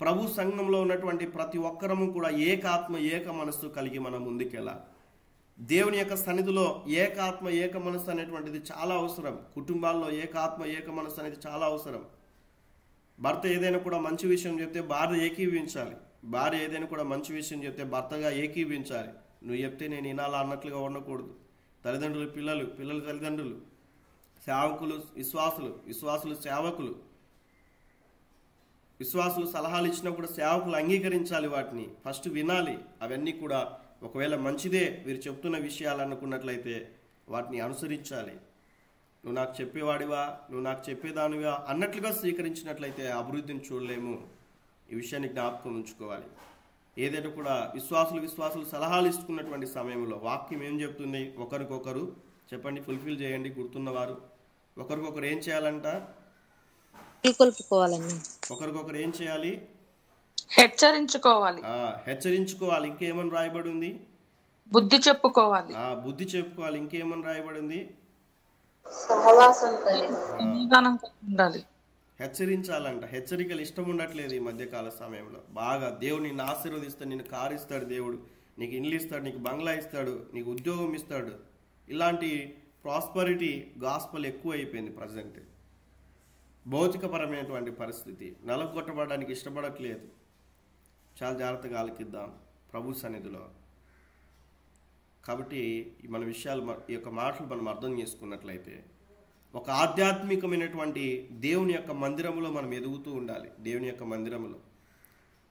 ప్రభు సంఘంలో ఉన్నటువంటి ప్రతి ఒక్కరము కూడా ఏకాత్మ ఏక మనస్సు కలిగి మనం ముందుకెళ్ళాలి. దేవుని యొక్క సన్నిధిలో ఏకాత్మ ఏక మనస్సు అనేటువంటిది చాలా అవసరం. కుటుంబాల్లో ఏకాత్మ ఏక మనస్సు అనేది చాలా అవసరం. భర్త ఏదైనా కూడా మంచి విషయం చెప్తే భార్య ఏకీవించాలి. భార్య ఏదైనా కూడా మంచి విషయం చెప్తే భర్తగా ఏకీవించాలి. నువ్వు చెప్తే నేను వినాలా అన్నట్లుగా ఉండకూడదు. తల్లిదండ్రులు పిల్లలు, పిల్లలు తల్లిదండ్రులు, సేవకులు విశ్వాసులు, విశ్వాసులు సేవకులు, విశ్వాసులు సలహాలు ఇచ్చినప్పుడు సేవకులు అంగీకరించాలి. వాటిని ఫస్ట్ వినాలి. అవన్నీ కూడా ఒకవేళ మంచిదే వీరు చెప్తున్న విషయాలు అనుకున్నట్లయితే వాటిని అనుసరించాలి. నువ్వు నాకు చెప్పేవాడివా, నువ్వు నాకు చెప్పేదానివా అన్నట్లుగా స్వీకరించినట్లయితే అభివృద్ధిని చూడలేము. ఈ విషయాన్ని జ్ఞాపకం ఉంచుకోవాలి. ఏదైనా కూడా విశ్వాసులు సలహాలు ఇస్తున్నటువంటి సమయంలో వాక్యం ఏం చెప్తుంది? ఒకరికొకరు చెప్పండి, ఫుల్ఫిల్ చేయండి. గుర్తున్నవారు ఒకరికొకరు ఏం చేయాలంట? ఒకరికొకరు ఏం చేయాలి? హెచ్చరించుకోవాలి. హెచ్చరించుకోవాలి. ఇంకేమని రాయబడి ఉంది? బుద్ధి చెప్పుకోవాలి. బుద్ధి చెప్పుకోవాలి. ఇంకేమని రాయబడి ఉంది? ఉండాలి. హెచ్చరించాలంట. హెచ్చరికలు ఇష్టం ఉండట్లేదు ఈ మధ్యకాల సమయంలో. బాగా దేవుడు నిన్ను ఆశీర్వదిస్తాడు, నిన్ను కారు ఇస్తాడు, దేవుడు నీకు ఇల్లు ఇస్తాడు, నీకు బంగ్లా ఇస్తాడు, నీకు ఉద్యోగం ఇస్తాడు. ఇలాంటి ప్రాస్పరిటీ గాస్పల్ ఎక్కువ అయిపోయింది ప్రజెంట్. భౌతికపరమైనటువంటి పరిస్థితి నలగొట్టబడడానికి ఇష్టపడట్లేదు. చాలా జాగ్రత్తగా ఆలకిద్దాం ప్రభు సన్నిధిలో. కాబట్టి మన విషయాలు, ఈ యొక్క మాటలు మనం అర్థం చేసుకున్నట్లయితే ఒక ఆధ్యాత్మికమైనటువంటి దేవుని యొక్క మందిరంలో మనం ఎదుగుతూ ఉండాలి. దేవుని యొక్క మందిరంలో,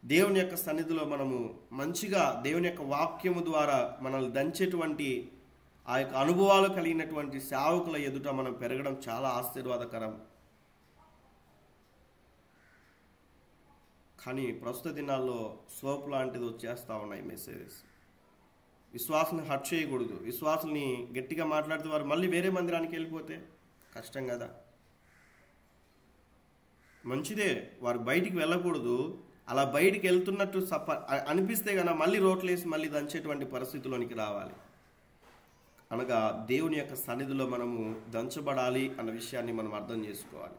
దేవుని యొక్క సన్నిధిలో మనము మంచిగా దేవుని యొక్క వాక్యము ద్వారా మనల్ని దంచేటువంటి ఆ యొక్క అనుభవాలు కలిగినటువంటి సేవకుల ఎదుట మనం పెరగడం చాలా ఆశీర్వాదకరం. కానీ ప్రస్తుత దినాల్లో సోప్ లాంటిది వచ్చేస్తూ ఉన్నాయి మెసేజెస్. విశ్వాసుని హర్ట్ చేయకూడదు. విశ్వాసుల్ని గట్టిగా మాట్లాడితే వారు మళ్ళీ వేరే మందిరానికి వెళ్ళిపోతే కష్టం కదా. మంచిదే, వారు బయటికి వెళ్ళకూడదు. అలా బయటికి వెళ్తున్నట్టు అనిపిస్తే కనుక మళ్ళీ రోట్లేసి మళ్ళీ దంచేటువంటి పరిస్థితిలోనికి రావాలి. అనగా దేవుని యొక్క సన్నిధిలో మనము దంచబడాలి అన్న విషయాన్ని మనం అర్థం చేసుకోవాలి.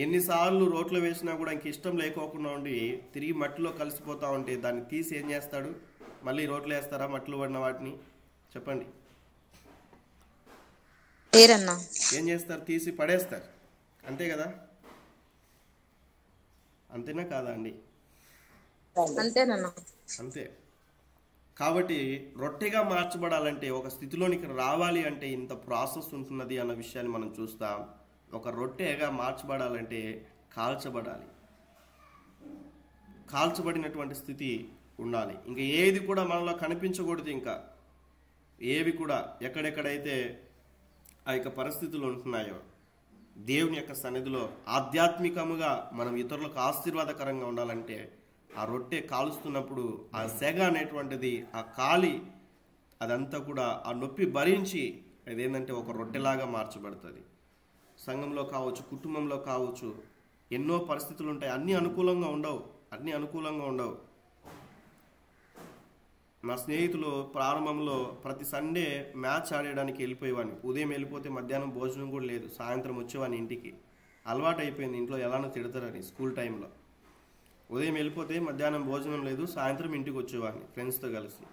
ఎన్నిసార్లు రోట్లో వేసినా కూడా ఇంక ఇష్టం లేకోకుండా ఉండి తిరిగి మట్టిలో కలిసిపోతా ఉంటే దాన్ని తీసి ఏం చేస్తాడు? మళ్ళీ రోట్లో వేస్తారా మట్టిలో పడిన వాటిని? చెప్పండి, ఏం చేస్తారు? తీసి పడేస్తారు. అంతే కదా? అంతేనా కాదా అండి? అంతే. కాబట్టి రొట్టెగా మార్చబడాలంటే, ఒక స్థితిలోనికి రావాలి అంటే ఇంత ప్రాసెస్ ఉంటున్నది అన్న విషయాన్ని మనం చూస్తాం. ఒక రొట్టెగా మార్చబడాలంటే కాల్చబడాలి. కాల్చబడినటువంటి స్థితి ఉండాలి. ఇంకా ఏది కూడా మనలో కనిపించకూడదు. ఇంకా ఏవి కూడా ఎక్కడెక్కడైతే ఆ యొక్క పరిస్థితులు ఉంటున్నాయో దేవుని యొక్క సన్నిధిలో ఆధ్యాత్మికముగా మనం ఇతరులకు ఆశీర్వాదకరంగా ఉండాలంటే ఆ రొట్టె కాలుస్తున్నప్పుడు ఆ సెగ అనేటువంటిది, ఆ కాలి అదంతా కూడా ఆ నొప్పి భరించి అదేంటంటే ఒక రొట్టెలాగా మార్చబడుతుంది. సంఘంలో కావచ్చు, కుటుంబంలో కావచ్చు, ఎన్నో పరిస్థితులు ఉంటాయి. అన్నీ అనుకూలంగా ఉండవు. మా స్నేహితులు ప్రారంభంలో ప్రతి సండే మ్యాచ్ ఆడేయడానికి వెళ్ళిపోయేవాడిని. ఉదయం వెళ్ళిపోతే మధ్యాహ్నం భోజనం కూడా లేదు, సాయంత్రం వచ్చేవాడిని ఇంటికి. అలవాటు అయిపోయింది, ఇంట్లో ఎలానో తిడతారని. స్కూల్ టైంలో ఉదయం వెళ్ళిపోతే మధ్యాహ్నం భోజనం లేదు, సాయంత్రం ఇంటికి వచ్చేవాడిని ఫ్రెండ్స్తో కలిసి.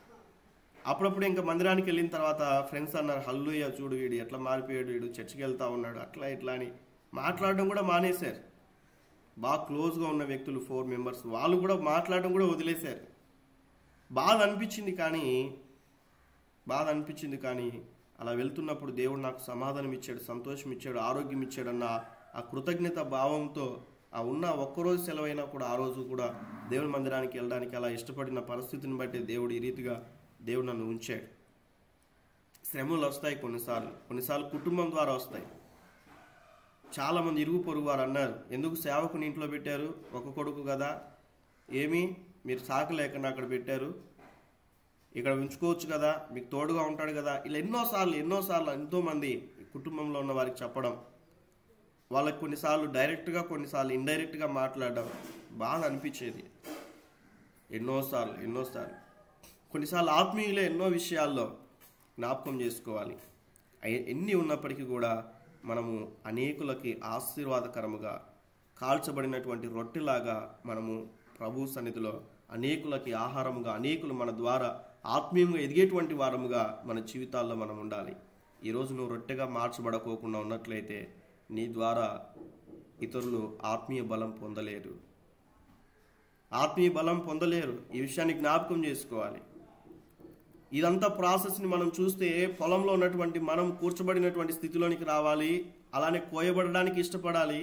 అప్పుడప్పుడు ఇంకా మందిరానికి వెళ్ళిన తర్వాత ఫ్రెండ్స్ అన్నారు, హల్లెలూయా చూడు వీడు ఎట్లా మారిపోయాడు, వీడు చర్చికి వెళ్తా ఉన్నాడు, అట్లా ఇట్లా అని మాట్లాడడం కూడా మానేశారు. బాగా క్లోజ్గా ఉన్న వ్యక్తులు 4 మెంబర్స్ వాళ్ళు కూడా మాట్లాడడం కూడా వదిలేశారు. బాధ అనిపించింది కానీ అలా వెళ్తున్నప్పుడు దేవుడు నాకు సమాధానం ఇచ్చాడు, సంతోషం ఇచ్చాడు, ఆరోగ్యం ఇచ్చాడు అన్న ఆ కృతజ్ఞత భావంతో ఆ ఉన్న ఒక్కరోజు సెలవైనా కూడా ఆ రోజు కూడా దేవుని మందిరానికి వెళ్ళడానికి అలా ఇష్టపడిన పరిస్థితిని బట్టి దేవుడు ఈ రీతిగా దేవుడు నన్ను ఉంచాడు. శ్రమలు వస్తాయి కొన్నిసార్లు కుటుంబం ద్వారా వస్తాయి. చాలామంది ఇరుగు పొరుగు వారు అన్నారు, ఎందుకు సేవకుని ఇంట్లో పెట్టారు, ఒక కొడుకు కదా, ఏమి మీరు సాకలేకుండా అక్కడ పెట్టారు, ఇక్కడ ఉంచుకోవచ్చు కదా, మీకు తోడుగా ఉంటాడు కదా, ఇలా ఎన్నోసార్లు ఎంతోమంది కుటుంబంలో ఉన్న వారికి చెప్పడం, వాళ్ళకి కొన్నిసార్లు డైరెక్ట్గా కొన్నిసార్లు ఇండైరెక్ట్గా మాట్లాడడం బాగా అనిపించేది. ఎన్నోసార్లు కొన్నిసార్లు ఆత్మీయులే ఎన్నో విషయాల్లో జ్ఞాపకం చేసుకోవాలి. ఎన్ని ఉన్నప్పటికీ కూడా మనము అనేకులకి ఆశీర్వాదకరముగా కాల్చబడినటువంటి రొట్టెలాగా మనము ప్రభు సన్నిధిలో అనేకులకి ఆహారముగా, అనేకులు మన ద్వారా ఆత్మీయంగా ఎదిగేటువంటి వారముగా మన జీవితాల్లో మనం ఉండాలి. ఈరోజు నువ్వు రొట్టెగా మార్చబడకోకుండా ఉన్నట్లయితే నీ ద్వారా ఇతరులు ఆత్మీయ బలం పొందలేరు. ఈ విషయాన్ని జ్ఞాపకం చేసుకోవాలి. ఇదంతా ప్రాసెస్ని మనం చూస్తే పొలంలో ఉన్నటువంటి మనం కూర్చబడినటువంటి స్థితిలోనికి రావాలి, అలానే కోయబడడానికి ఇష్టపడాలి.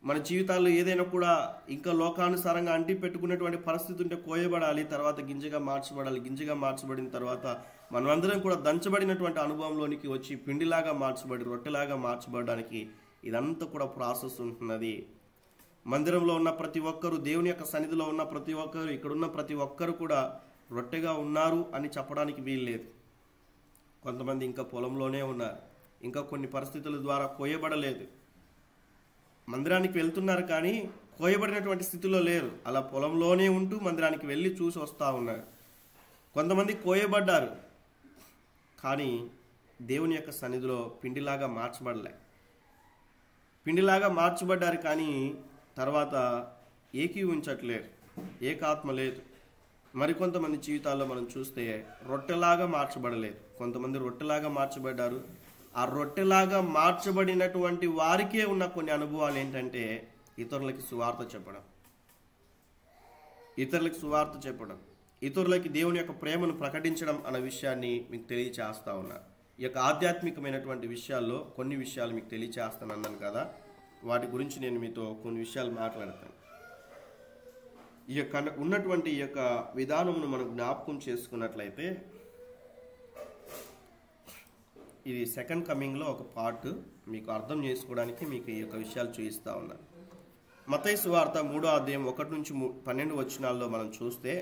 మన జీవితాల్లో ఏదైనా కూడా ఇంకా లోకానుసారంగా అంటి పెట్టుకున్నటువంటి పరిస్థితి ఉంటే కోయబడాలి, తర్వాత గింజగా మార్చబడాలి. గింజగా మార్చబడిన తర్వాత మనమందరం కూడా దంచబడినటువంటి అనుభవంలోనికి వచ్చి పిండిలాగా మార్చబడి రొట్టెలాగా మార్చబడడానికి ఇదంతా కూడా ప్రాసెస్ ఉంటున్నది. మందిరంలో ఉన్న ప్రతి ఒక్కరు, దేవుని యొక్క సన్నిధిలో ఉన్న ప్రతి ఒక్కరు, ఇక్కడున్న ప్రతి ఒక్కరు కూడా రొట్టెగా ఉన్నారు అని చెప్పడానికి వీల్లేదు. కొంతమంది ఇంకా పొలంలోనే ఉన్నారు, ఇంకా కొన్ని పరిస్థితుల ద్వారా కోయబడలేదు. మందిరానికి వెళ్తున్నారు కానీ కోయబడినటువంటి స్థితిలో లేరు. అలా పొలంలోనే ఉంటూ మందిరానికి వెళ్ళి చూసి వస్తూ ఉన్నారు. కొంతమంది కోయబడ్డారు కానీ దేవుని యొక్క సన్నిధిలో పిండిలాగా మార్చబడ్డారు కానీ తర్వాత ఏకీవించట్లేరు, ఏకాత్మ లేదు. మరికొంతమంది జీవితాల్లో మనం చూస్తే రొట్టెలాగా మార్చబడలేదు. కొంతమంది రొట్టెలాగా మార్చబడ్డారు. ఆ రొట్టెలాగా మార్చబడినటువంటి వారికే ఉన్న కొన్ని అనుభవాలు ఏంటంటే ఇతరులకి సువార్త చెప్పడం, ఇతరులకి దేవుని యొక్క ప్రేమను ప్రకటించడం అన్న విషయాన్ని మీకు తెలియచేస్తా ఉన్నా. ఈ యొక్క ఆధ్యాత్మికమైనటువంటి విషయాల్లో కొన్ని విషయాలు మీకు తెలియచేస్తాను అన్నాను కదా, వాటి గురించి నేను మీతో కొన్ని విషయాలు మాట్లాడతాను. ఈ యొక్క ఉన్నటువంటి ఈ యొక్క విధానమును మనం జ్ఞాపకం చేసుకున్నట్లయితే ఇది సెకండ్ కమింగ్లో ఒక పార్ట్ మీకు అర్థం చేసుకోవడానికి మీకు ఈ యొక్క విషయాలు చూపిస్తూ ఉన్నాను. మత్తయి సువార్త 3వ అధ్యాయం 1 నుంచి 12 వచనాల్లో మనం చూస్తే,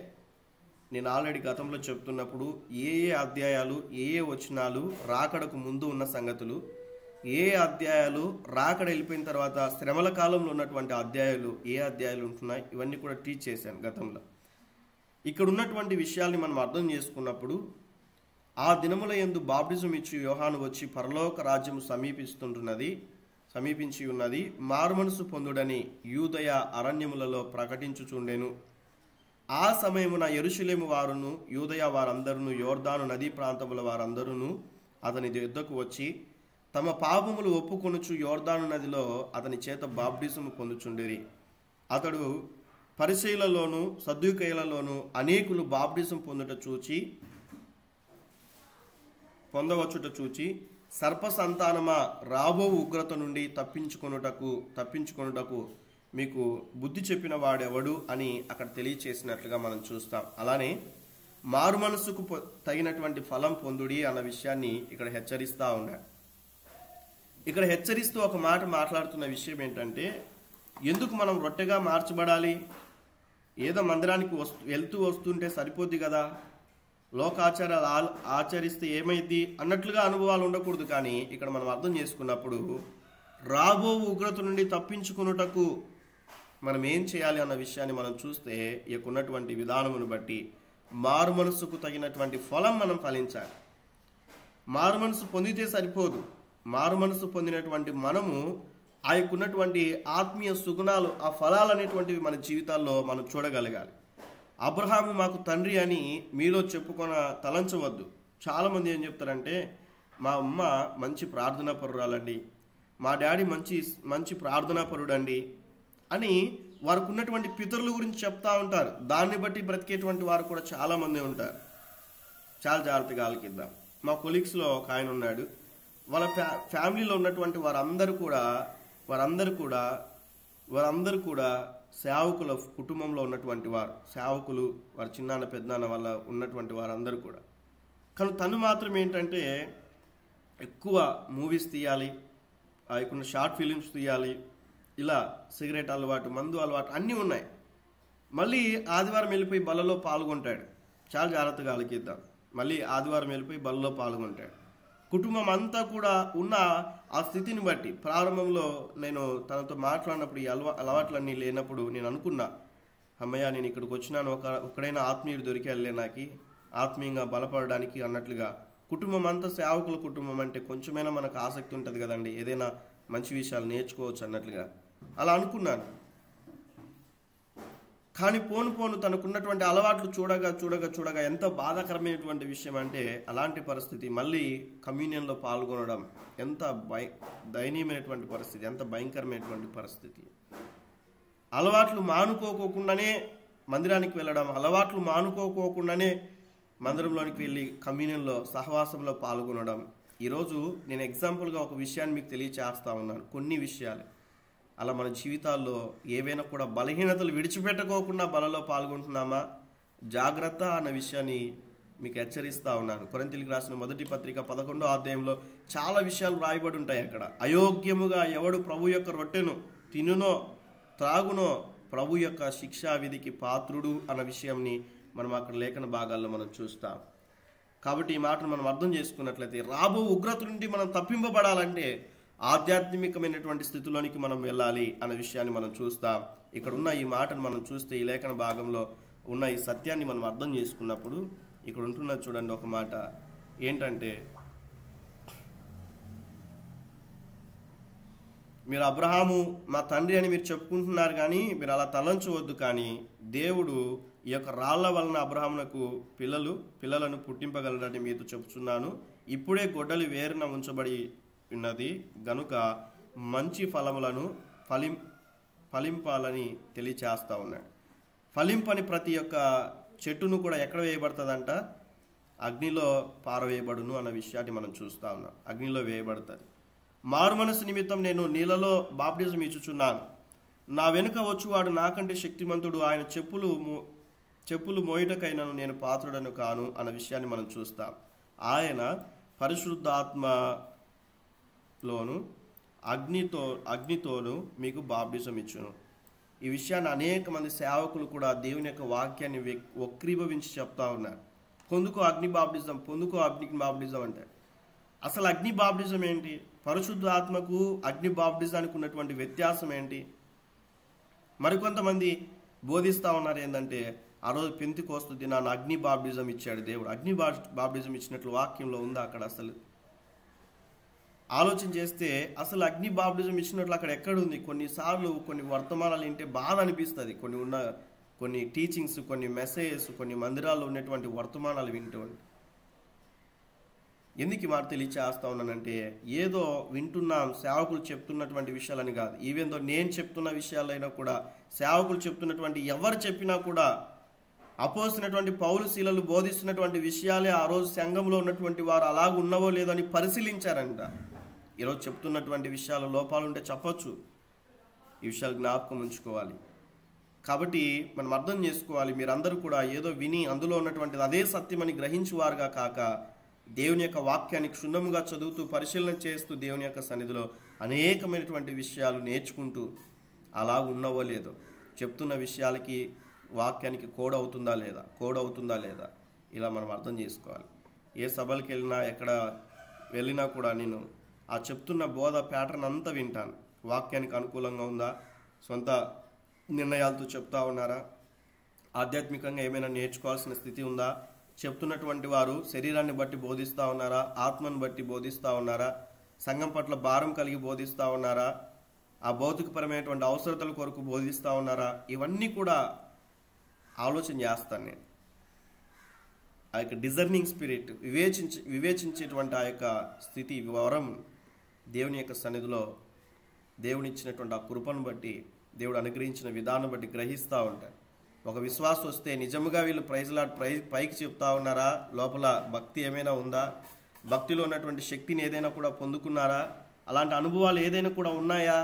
నేను ఆల్రెడీ గతంలో చెప్తున్నప్పుడు ఏ అధ్యాయాలు ఏ వచనాలు రాకడకు ముందు ఉన్న సంగతులు, ఏ అధ్యాయాలు రాకడ వెళ్ళిపోయిన తర్వాత శ్రమల కాలంలో ఉన్నటువంటి అధ్యాయాలు ఏ అధ్యాయాలు ఉంటున్నాయి, ఇవన్నీ కూడా టీచ్ చేశాను గతంలో. ఇక్కడ ఉన్నటువంటి విషయాల్ని మనం అర్థం చేసుకున్నప్పుడు, ఆ దినముల యందు బాప్టిజం ఇచ్చి యోహాను వచ్చి పరలోక రాజ్యము సమీపించి ఉన్నది, మారుమనసు పొందుడని యూదయ అరణ్యములలో ప్రకటించుచుండెను. ఆ సమయమున యెరూషలేము వారును యూదయ వారందరూ యోర్దాను నదీ ప్రాంతముల వారందరూ అతని యొద్దకు వచ్చి తమ పాపములు ఒప్పుకొనుచు యోర్దాను నదిలో అతని చేత బాప్టిజము పొందుచుండిరి. అతడు పరిసయ్యులలోను సద్దూకయ్యులలోను అనేకులు బాప్టిజం పొందవచ్చుట చూచి సర్ప సంతానమా, రాబో ఉగ్రత నుండి తప్పించుకొనుటకు మీకు బుద్ధి చెప్పిన వాడెవడు అని అక్కడ తెలియచేసినట్లుగా మనం చూస్తాం. అలానే మారు మనసుకు తగినటువంటి ఫలం పొందుడి అన్న విషయాన్ని ఇక్కడ హెచ్చరిస్తూ ఉన్నాడు. ఇక్కడ హెచ్చరిస్తూ ఒక మాట మాట్లాడుతున్న విషయం ఏంటంటే, ఎందుకు మనం రొట్టెగా మార్చబడాలి? ఏదో మందిరానికి వెళ్తూ వస్తుంటే సరిపోద్ది కదా, లోకాచారాలు ఆచరిస్తే ఏమైంది అన్నట్లుగా అనుభవాలు ఉండకూడదు. కానీ ఇక్కడ మనం అర్థం చేసుకున్నప్పుడు రాబో ఉగ్రత నుండి తప్పించుకున్నటకు మనం ఏం చేయాలి అన్న విషయాన్ని మనం చూస్తే, ఇక్కడున్నటువంటి విధానమును బట్టి మారు మనసుకు తగినటువంటి ఫలం మనం ఫలించాలి. మారు మనసు పొందితే సరిపోదు. మారు మనసు పొందినటువంటి మనము ఆ యొక్కన్నటువంటి ఆత్మీయ సుగుణాలు, ఆ ఫలాలు అనేటువంటివి మన జీవితాల్లో మనం చూడగలగాలి. అబ్రహాము మాకు తండ్రి అని మీలో చెప్పుకొన తలంచవద్దు. చాలామంది ఏం చెప్తారంటే, మా అమ్మ మంచి ప్రార్థనా పరురాలండి, మా డాడీ మంచి ప్రార్థనా పరుడండి అని వారికి ఉన్నటువంటి పితరుల గురించి చెప్తా ఉంటారు. దాన్ని బట్టి బ్రతికేటువంటి వారు కూడా చాలామంది ఉంటారు. చాలా జాగ్రత్తగా ఆలకిద్దాం. మా కొలీగ్స్లో ఒక ఆయన ఉన్నాడు. వాళ్ళ ఫ్యామిలీలో ఉన్నటువంటి వారందరూ కూడా సేవకుల కుటుంబంలో ఉన్నటువంటి వారు, సేవకులు, వారి చిన్నాన్న పెద్దనాన్న వల్ల ఉన్నటువంటి వారందరూ కూడా. కానీ తను మాత్రం ఏంటంటే ఎక్కువ మూవీస్ తీయాలి, ఆయకున్న షార్ట్ ఫిలిమ్స్ తీయాలి, ఇలా సిగరెట్ అలవాటు, మందు అలవాటు అన్నీ ఉన్నాయి. మళ్ళీ ఆదివారం వెళ్ళిపోయి బలలో పాల్గొంటాడు. చాలా జాగ్రత్తగా ఆలకిద్దాం. మళ్ళీ ఆదివారం వెళ్ళిపోయి బల్లో పాల్గొంటాడు. కుటుంబం అంతా కూడా ఉన్న ఆ స్థితిని బట్టి ప్రారంభంలో నేను తనతో మాట్లాడినప్పుడు ఈ అలవాట్లన్నీ లేనప్పుడు నేను అనుకున్నా, అమ్మయ్య నేను ఇక్కడికి వచ్చినాను, ఒకడైనా ఆత్మీయుడు దొరికాడులే నాకు ఆత్మీయంగా బలపడడానికి అన్నట్లుగా. కుటుంబం అంతా సేవకుల కుటుంబం అంటే కొంచెమైనా మనకు ఆసక్తి ఉంటుంది కదండి, ఏదైనా మంచి విషయాలు నేర్చుకోవచ్చు అన్నట్లుగా అలా అనుకున్నాను. కానీ పోను తనకున్నటువంటి అలవాట్లు చూడగా ఎంత బాధాకరమైనటువంటి విషయం అంటే, అలాంటి పరిస్థితి మళ్ళీ కమ్యూనియన్లో పాల్గొనడం ఎంత దయనీయమైనటువంటి పరిస్థితి, ఎంత భయంకరమైనటువంటి పరిస్థితి. అలవాట్లు మానుకోకుండానే మందిరానికి వెళ్ళడం, అలవాట్లు మానుకోకుండానే మందిరంలోనికి వెళ్ళి కమ్యూనియన్లో సహవాసంలో పాల్గొనడం. ఈరోజు నేను ఎగ్జాంపుల్గా ఒక విషయాన్ని మీకు తెలియచేస్తా ఉన్నాను. కొన్ని విషయాలు అలా మన జీవితాల్లో ఏవైనా కూడా బలహీనతలు విడిచిపెట్టుకోకుండా బలలో పాల్గొంటున్నామా జాగ్రత్త అన్న విషయాన్ని మీకు హెచ్చరిస్తా ఉన్నాను. కొరింథీయులకు రాసిన మొదటి పత్రిక 11వ అధ్యాయంలో చాలా విషయాలు రాయబడి ఉంటాయి. అక్కడ అయోగ్యముగా ఎవడు ప్రభు యొక్క రొట్టెను తినునో త్రాగునో ప్రభు యొక్క శిక్షా విధికి పాత్రుడు అన్న విషయంని మనం అక్కడ లేఖన భాగాల్లో మనం చూస్తాం. కాబట్టి ఈ మాటను మనం అర్థం చేసుకున్నట్లయితే రాబో ఉగ్రత నుండి మనం తప్పింపబడాలంటే ఆధ్యాత్మికమైనటువంటి స్థితిలోనికి మనం వెళ్ళాలి అన్న విషయాన్ని మనం చూస్తాం. ఇక్కడ ఉన్న ఈ మాటను మనం చూస్తే, ఈ లేఖన భాగంలో ఉన్న ఈ సత్యాన్ని మనం అర్థం చేసుకున్నప్పుడు ఇక్కడ ఉంటున్నది చూడండి ఒక మాట ఏంటంటే, మీరు అబ్రహాము మా తండ్రి అని మీరు చెప్పుకుంటున్నారు కానీ మీరు అలా తలంచవద్దు, కానీ దేవుడు ఈ యొక్క రాళ్ల వలన అబ్రహామునకు పిల్లలను పుట్టింపగలడని మీతో చెప్తున్నాను. ఇప్పుడే గొడ్డలి వేరున ఉంచబడి ఉన్నది గనుక మంచి ఫలములను ఫలింపాలని తెలియచేస్తా ఉన్నాడు. ఫలింపని ప్రతి ఒక్క చెట్టును కూడా ఎక్కడ వేయబడుతుందంట? అగ్నిలో పారవేయబడును అన్న విషయాన్ని మనం చూస్తా ఉన్నాం. అగ్నిలో వేయబడుతుంది. మారు మనసు నిమిత్తం నేను నీళ్ళలో బాప్టిజం ఇచ్చుచున్నాను, నా వెనుక వచ్చువాడు నాకంటే శక్తిమంతుడు, ఆయన చెప్పులు మోయుటకైనను నేను పాత్రుడను కాను అన్న విషయాన్ని మనం చూస్తాం. ఆయన పరిశుద్ధాత్మలోను అగ్నితోను మీకు బాప్టిజం ఇచ్చును. ఈ విషయాన్ని అనేక మంది సేవకులు కూడా దేవుని యొక్క వాక్యాన్ని వక్రీభవించి చెప్తా ఉన్నారు. పొందుకో అగ్ని బాప్టిజం అంటే అసలు అగ్ని బాప్టిజం ఏంటి? పరిశుద్ధ ఆత్మకు అగ్ని బాప్టిజానికి ఉన్నటువంటి వ్యత్యాసం ఏంటి? మరికొంతమంది బోధిస్తూ ఉన్నారు ఏంటంటే, ఆ రోజు పెంతెకోస్తు దినాన అగ్ని బాప్టిజం ఇచ్చాడు దేవుడు. అగ్ని బాప్టిజం ఇచ్చినట్లు వాక్యంలో ఉందా అక్కడ? అసలు ఆలోచన చేస్తే అసలు అగ్ని బాప్టిజం ఇచ్చినట్లు అక్కడ ఎక్కడ ఉంది? కొన్నిసార్లు కొన్ని వర్తమానాలు వింటే బాధ అనిపిస్తుంది. కొన్ని టీచింగ్స్, కొన్ని మెసేజెస్, కొన్ని మందిరాల్లో ఉన్నటువంటి వర్తమానాలు వింటూ ఎందుకు ఈ మాట తెలియచేస్తా ఉన్నానంటే, ఏదో వింటున్నాం సేవకులు చెప్తున్నటువంటి విషయాలని కాదు. ఈవెన్ దో నేను చెప్తున్న విషయాలైనా కూడా, సేవకులు చెప్తున్నటువంటి ఎవరు చెప్పినా కూడా, అపోస్తున్నటువంటి పౌలు శీలలు బోధిస్తున్నటువంటి విషయాలే ఆ రోజు సంఘంలో ఉన్నటువంటి వారు అలాగ ఉన్నవో లేదో అని పరిశీలించారంట. ఈరోజు చెప్తున్నటువంటి విషయాల లోపాలుంటే చెప్పొచ్చు. ఈ విషయాలు జ్ఞాపకం ఉంచుకోవాలి. కాబట్టి మనం అర్థం చేసుకోవాలి, మీరందరూ కూడా ఏదో విని అందులో ఉన్నటువంటిది అదే సత్యమని గ్రహించువారుగా కాక, దేవుని యొక్క వాక్యాన్ని క్షుణ్ణముగా చదువుతూ పరిశీలన చేస్తూ దేవుని యొక్క సన్నిధిలో అనేకమైనటువంటి విషయాలు నేర్చుకుంటూ అలా ఉన్నవో లేదో, చెప్తున్న విషయాలకి వాక్యానికి కోడ్ అవుతుందా లేదా ఇలా మనం అర్థం చేసుకోవాలి. ఏ సభలకు వెళ్ళినా ఎక్కడ వెళ్ళినా కూడా నేను ఆ చెప్తున్న బోధ ప్యాటర్న్ అంతా వింటాను. వాక్యానికి అనుకూలంగా ఉందా, సొంత నిర్ణయాలతో చెప్తా ఉన్నారా, ఆధ్యాత్మికంగా ఏమైనా నేర్చుకోవాల్సిన స్థితి ఉందా, చెప్తున్నటువంటి వారు శరీరాన్ని బట్టి బోధిస్తూ ఉన్నారా, ఆత్మను బట్టి బోధిస్తూ ఉన్నారా, సంఘం పట్ల భారం కలిగి బోధిస్తూ ఉన్నారా, ఆ భౌతికపరమైనటువంటి అవసరతల కొరకు బోధిస్తూ ఉన్నారా, ఇవన్నీ కూడా ఆలోచన చేస్తాను నేను. ఆ యొక్క డిజర్నింగ్ స్పిరిట్, వివేచించేటువంటి ఆ యొక్క స్థితి, వరం దేవుని యొక్క సన్నిధిలో దేవునిచ్చినటువంటి ఆ కృపను బట్టి, దేవుడు అనుగ్రహించిన విధానం బట్టి గ్రహిస్తూ ఉంటాను. ఒక విశ్వాసం వస్తే నిజముగా వీళ్ళు పైకి చెప్తా ఉన్నారా, లోపల భక్తి ఏమైనా ఉందా, భక్తిలో ఉన్నటువంటి శక్తిని ఏదైనా కూడా పొందుకున్నారా, అలాంటి అనుభవాలు ఏదైనా కూడా ఉన్నాయా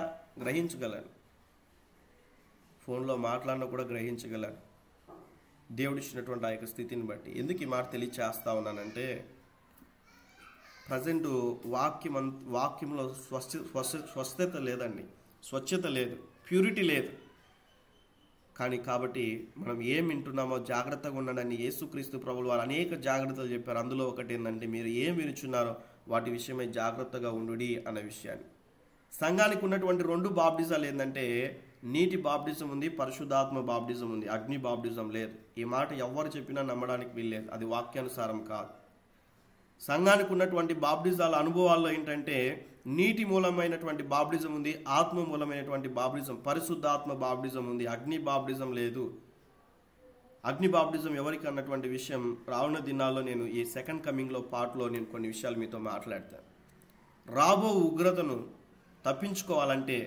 గ్రహించగలను. ఫోన్లో మాట్లాడినా కూడా గ్రహించగలను దేవుడిచ్చినటువంటి ఆ యొక్క స్థితిని బట్టి. ఎందుకు ఈ మాట తెలియచేస్తా ఉన్నానంటే, ప్రజెంట్ వాక్యంలో స్వచ్ఛత లేదండి, స్వచ్ఛత లేదు, ప్యూరిటీ లేదు. కానీ కాబట్టి మనం ఏం వింటున్నామో జాగ్రత్తగా ఉండండి. యేసుక్రీస్తు ప్రభువులు వారు అనేక జాగ్రత్తలు చెప్పారు. అందులో ఒకటి ఏంటంటే, మీరు ఏం వినుచున్నారో వాటి విషయమై జాగ్రత్తగా ఉండుడి అన్న విషయాన్ని. సంఘానికి ఉన్నటువంటి 2 బాప్టిజాలు ఏంటంటే, నీటి బాప్టిజం ఉంది, పరిశుద్ధాత్మ బాప్టిజం ఉంది, అగ్ని బాప్టిజం లేదు. ఈ మాట ఎవరు చెప్పినా నమ్మడానికి వీల్లేదు, అది వాక్యానుసారం కాదు. సంఘానికి ఉన్నటువంటి బాప్టిజాల అనుభవాల్లో ఏంటంటే, నీటి మూలమైనటువంటి బాప్టిజం ఉంది, ఆత్మ మూలమైనటువంటి బాప్టిజం, పరిశుద్ధాత్మ బాప్టిజం ఉంది, అగ్ని బాప్టిజం లేదు. అగ్ని బాప్టిజం ఎవరికి అన్నటువంటి విషయం రానున్న దినాల్లో నేను ఈ సెకండ్ కమింగ్లో పార్ట్లో నేను కొన్ని విషయాలు మీతో మాట్లాడతాను. రాబో ఉగ్రతను తప్పించుకోవాలంటే,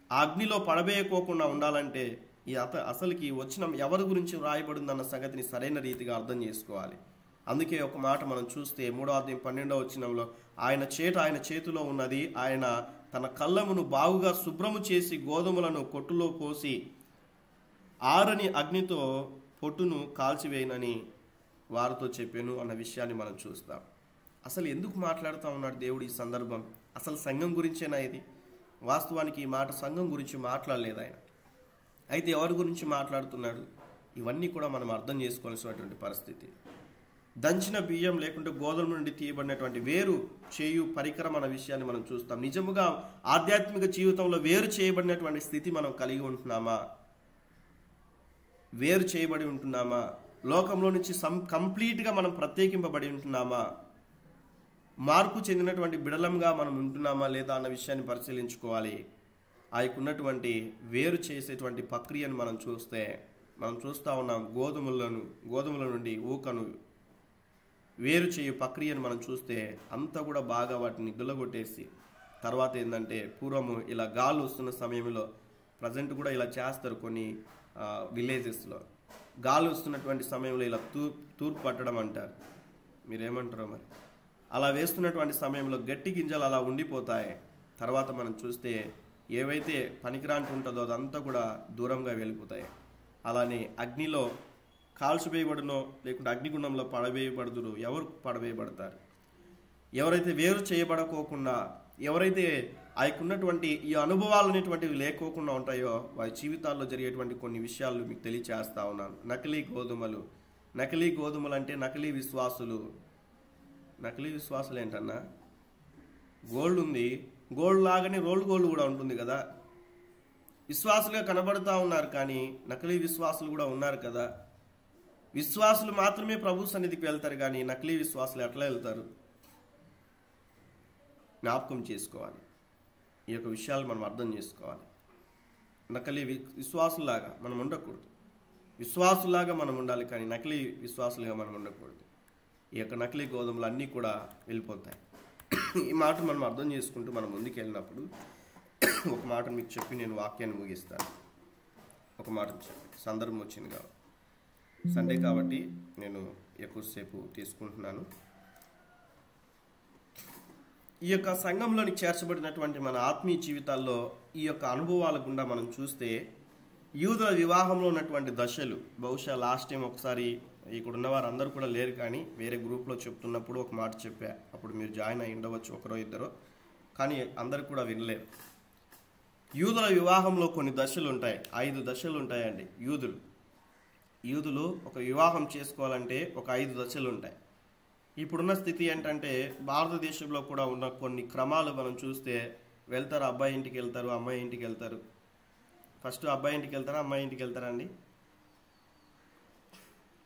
ఆ అగ్నిలో పడవేయకోకుండా ఉండాలంటే, ఈ అసలుకి వచ్చిన ఎవరి గురించి వ్రాయబడిందన్న సంగతిని సరైన రీతిగా అర్థం చేసుకోవాలి. అందుకే ఒక మాట మనం చూస్తే 3వ అధ్యాయం 12వ వచనంలో, ఆయన చేతిలో ఉన్నది, ఆయన తన కళ్ళమును బాగుగా శుభ్రము చేసి గోధుమలను కొట్టులో పోసి ఆరని అగ్నితో పొట్టును కాల్చివేయనని వారితో చెప్పాను అన్న విషయాన్ని మనం చూస్తాం. అసలు ఎందుకు మాట్లాడుతూ ఉన్నాడు దేవుడు ఈ సందర్భం? అసలు సంఘం గురించేనా ఇది? వాస్తవానికి ఈ మాట సంఘం గురించి మాట్లాడలేదు ఆయన. అయితే ఎవరి గురించి మాట్లాడుతున్నాడు? ఇవన్నీ కూడా మనం అర్థం చేసుకోవాల్సినటువంటి పరిస్థితి. దంచిన బియ్యం లేకుంటే గోధుమ నుండి తీయబడినటువంటి వేరు చేయు పరికరం అన్న విషయాన్ని మనం చూస్తాం. నిజముగా ఆధ్యాత్మిక జీవితంలో వేరు చేయబడినటువంటి స్థితి మనం కలిగి ఉంటున్నామా? వేరు చేయబడి ఉంటున్నామా? లోకంలో నుంచి కంప్లీట్గా మనం ప్రత్యేకింపబడి ఉంటున్నామా? మార్పు చెందినటువంటి బిడలంగా మనం ఉంటున్నామా లేదా అన్న విషయాన్ని పరిశీలించుకోవాలి. ఆయనకున్నటువంటి వేరు చేసేటువంటి ప్రక్రియను మనం చూస్తూ ఉన్నాం. గోధుమల నుండి ఊకను వేరు చేయు ప్రక్రియను మనం చూస్తే అంతా కూడా బాగా వాటిని గుల్లగొట్టేసి, తర్వాత ఏంటంటే పూర్వము ఇలా గాలి వస్తున్న సమయంలో, ప్రజెంట్ కూడా ఇలా చేస్తారు కొన్ని విలేజెస్లో, గాలి వస్తున్నటువంటి సమయంలో ఇలా తూర్పు పట్టడం అంటారు. మీరేమంటారో మరి. అలా వేస్తున్నటువంటి సమయంలో గట్టి గింజలు అలా ఉండిపోతాయి. తర్వాత మనం చూస్తే ఏవైతే పనికిరాంటి ఉంటుందో అదంతా కూడా దూరంగా వెళ్ళిపోతాయి. అలానే అగ్నిలో కాల్చివేయబడునో లేకుంటే అగ్నిగుండంలో పడవేయబడుదురు. ఎవరు పడవేయబడతారు? ఎవరైతే వేరు చేయబడకోకుండా, ఎవరైతే ఆయనకున్నటువంటి ఈ అనుభవాలు అనేటువంటివి లేకోకుండా ఉంటాయో వారి జీవితాల్లో జరిగేటువంటి కొన్ని విషయాలు మీకు తెలియచేస్తా ఉన్నాను. నకిలీ గోధుమలు అంటే నకిలీ విశ్వాసులు. నకిలీ విశ్వాసులు ఏంటన్నా? గోల్డ్ ఉంది, గోల్డ్ లాగానే రోల్డ్ గోల్డ్ కూడా ఉంటుంది కదా. విశ్వాసులుగా కనబడుతూ ఉన్నారు, కానీ నకిలీ విశ్వాసులు కూడా ఉన్నారు కదా. విశ్వాసులు మాత్రమే ప్రభు సన్నిధికి వెళ్తారు, కానీ నకిలీ విశ్వాసులు ఎట్లా వెళ్తారు? జ్ఞాపకం చేసుకోవాలి. ఈ యొక్క విషయాలు మనం అర్థం చేసుకోవాలి. నకిలీ విశ్వాసులాగా మనం ఉండకూడదు. విశ్వాసులాగా మనం ఉండాలి, కానీ నకిలీ విశ్వాసులుగా మనం ఉండకూడదు. ఈ యొక్క నకిలీ గోధుమలు అన్నీ కూడా వెళ్ళిపోతాయి. ఈ మాట మనం అర్థం చేసుకుంటూ మనం ముందుకు వెళ్ళినప్పుడు ఒక మాట మీకు చెప్పి నేను వాక్యాన్ని ముగిస్తాను. ఒక మాట చెప్పి సందర్భం వచ్చింది కాబట్టి, సండే కాబట్టి నేను ఎక్కువసేపు తీసుకుంటున్నాను. ఈ యొక్క సంఘంలోనికి చేర్చబడినటువంటి మన ఆత్మీయ జీవితాల్లో ఈ యొక్క అనుభవాల గుండా మనం చూస్తే, యూదుల వివాహంలో ఉన్నటువంటి దశలు, బహుశా లాస్ట్ టైం ఒకసారి ఇక్కడ ఉన్న వారు అందరూ కూడా లేరు, కానీ వేరే గ్రూప్లో చెప్తున్నప్పుడు ఒక మాట చెప్పా. అప్పుడు మీరు జాయిన్ అయి ఉండవచ్చు, ఒకరో ఇద్దరో, కానీ అందరు కూడా వినలేరు. యూదుల వివాహంలో కొన్ని దశలు ఉంటాయి. 5 దశలు ఉంటాయండి. యూదులు ఒక వివాహం చేసుకోవాలంటే ఒక 5 దశలు ఉంటాయి. ఇప్పుడున్న స్థితి ఏంటంటే, భారతదేశంలో కూడా ఉన్న కొన్ని క్రమాలు మనం చూస్తే, వెళ్తారు, అబ్బాయి ఇంటికి వెళ్తారు, అమ్మాయి ఇంటికి వెళ్తారు. ఫస్ట్ అబ్బాయి ఇంటికి వెళ్తారా, అమ్మాయి ఇంటికి వెళ్తారా అండి?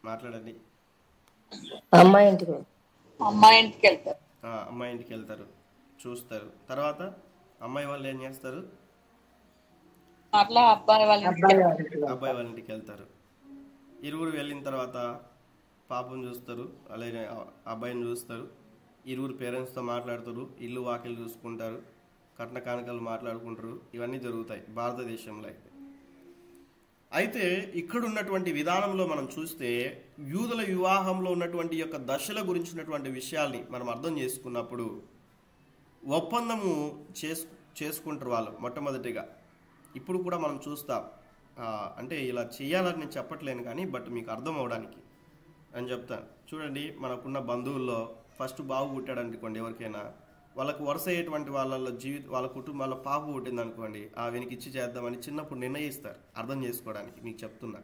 మాట్లాడండి. అమ్మాయి ఇంటికి వెళ్తారు. అమ్మాయి ఇంటికి వెళ్తారు, చూస్తారు. తర్వాత అమ్మాయి వాళ్ళు ఏం చేస్తారు? అట్లా అబ్బాయి వాళ్ళ ఇంటికి వెళ్తారు. ఇరువురు వెళ్ళిన తర్వాత పాపం చూస్తారు, అలాగే అబ్బాయిని చూస్తారు. ఇరువురు పేరెంట్స్తో మాట్లాడతారు, ఇల్లు వాకిలు చూసుకుంటారు, కట్న కానుకలు మాట్లాడుకుంటారు. ఇవన్నీ జరుగుతాయి భారతదేశంలో. అయితే ఇక్కడ ఉన్నటువంటి విధానంలో మనం చూస్తే, యూదుల వివాహంలో ఉన్నటువంటి యొక్క దశల గురించినటువంటి విషయాల్ని మనం అర్థం చేసుకున్నప్పుడు, ఒప్పందము చేసుకుంటారు వాళ్ళు మొట్టమొదటిగా. ఇప్పుడు కూడా మనం చూస్తాం. అంటే ఇలా చేయాలని నేను చెప్పట్లేను, కానీ బట్ మీకు అర్థం అవడానికి అని చెప్తాను. చూడండి, మనకున్న బంధువుల్లో ఫస్ట్ బాబు పుట్టాడు అనుకోండి, ఎవరికైనా వాళ్ళకు వరుస అయ్యేటువంటి వాళ్ళ కుటుంబాల పాప పుట్టింది అనుకోండి, వీనికి ఇచ్చి చేద్దామని చిన్నప్పుడు నిర్ణయిస్తారు, అర్థం చేసుకోవడానికి. మీకు చెప్తున్నా,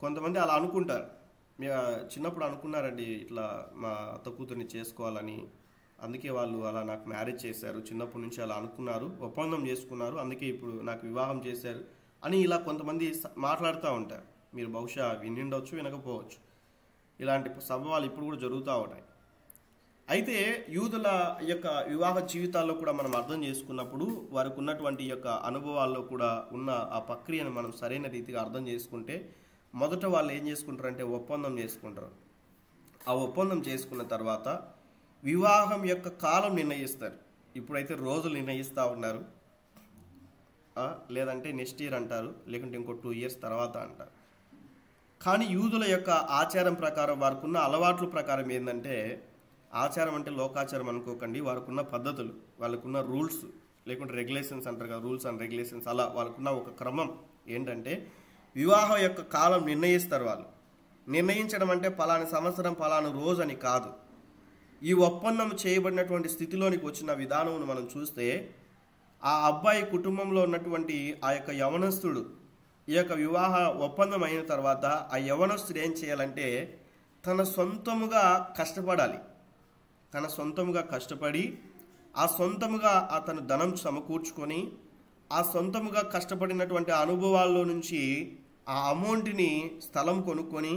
కొంతమంది అలా అనుకుంటారు. చిన్నప్పుడు అనుకున్నారండి ఇట్లా మా అత్త కూతుర్ని చేసుకోవాలని, అందుకే వాళ్ళు అలా నాకు మ్యారేజ్ చేశారు, చిన్నప్పటి నుంచి అలా అనుకున్నారు, ఒప్పందం చేసుకున్నారు, అందుకే ఇప్పుడు నాకు వివాహం చేశారు అని ఇలా కొంతమంది మాట్లాడుతూ ఉంటారు. మీరు బహుశా వినిండొచ్చు, వినకపోవచ్చు. ఇలాంటి సంభవాలు ఇప్పుడు కూడా జరుగుతూ ఉంటాయి. అయితే యూదుల యొక్క వివాహ జీవితాల్లో కూడా మనం అర్థం చేసుకున్నప్పుడు వారికి ఉన్నటువంటి యొక్క అనుభవాల్లో కూడా ఉన్న ఆ ప్రక్రియను మనం సరైన రీతిగా అర్థం చేసుకుంటే, మొదట వాళ్ళు ఏం చేసుకుంటారంటే ఒప్పందం చేసుకుంటారు. ఆ ఒప్పందం చేసుకున్న తర్వాత వివాహం యొక్క కాలం నిర్ణయిస్తారు. ఇప్పుడైతే రోజులు నిర్ణయిస్తూ ఉన్నారు, లేదంటే నెక్స్ట్ ఇయర్ అంటారు, లేకుంటే ఇంకో 2 years తర్వాత అంటారు. కానీ యూదుల యొక్క ఆచారం ప్రకారం, వారికి ఉన్న అలవాట్ల ప్రకారం ఏంటంటే, ఆచారం అంటే లోకాచారం అనుకోకండి, వారికున్న పద్ధతులు, వాళ్ళకున్న రూల్స్ లేకుంటే రెగ్యులేషన్స్ అంటారు కదా, రూల్స్ అండ్ రెగ్యులేషన్స్, అలా వాళ్ళకున్న ఒక క్రమం ఏంటంటే వివాహం యొక్క కాలం నిర్ణయిస్తారు. వాళ్ళు నిర్ణయించడం అంటే పలానా సంవత్సరం పలానా రోజు అని కాదు. ఈ ఒప్పందం చేయబడినటువంటి స్థితిలోనికి వచ్చిన విధానం మనం చూస్తే, ఆ అబ్బాయి కుటుంబంలో ఉన్నటువంటి ఆ యొక్క యవనస్తుడు ఈ యొక్క వివాహ ఒప్పందం అయిన తర్వాత ఆ యవనస్తుడు ఏం చేయాలంటే తన సొంతముగా కష్టపడాలి. తన సొంతముగా కష్టపడి ఆ సొంతముగా అతను ధనం సమకూర్చుకొని ఆ సొంతముగా కష్టపడినటువంటి అనుభవాల్లో నుంచి ఆ అమౌంట్ని స్థలం కొనుక్కొని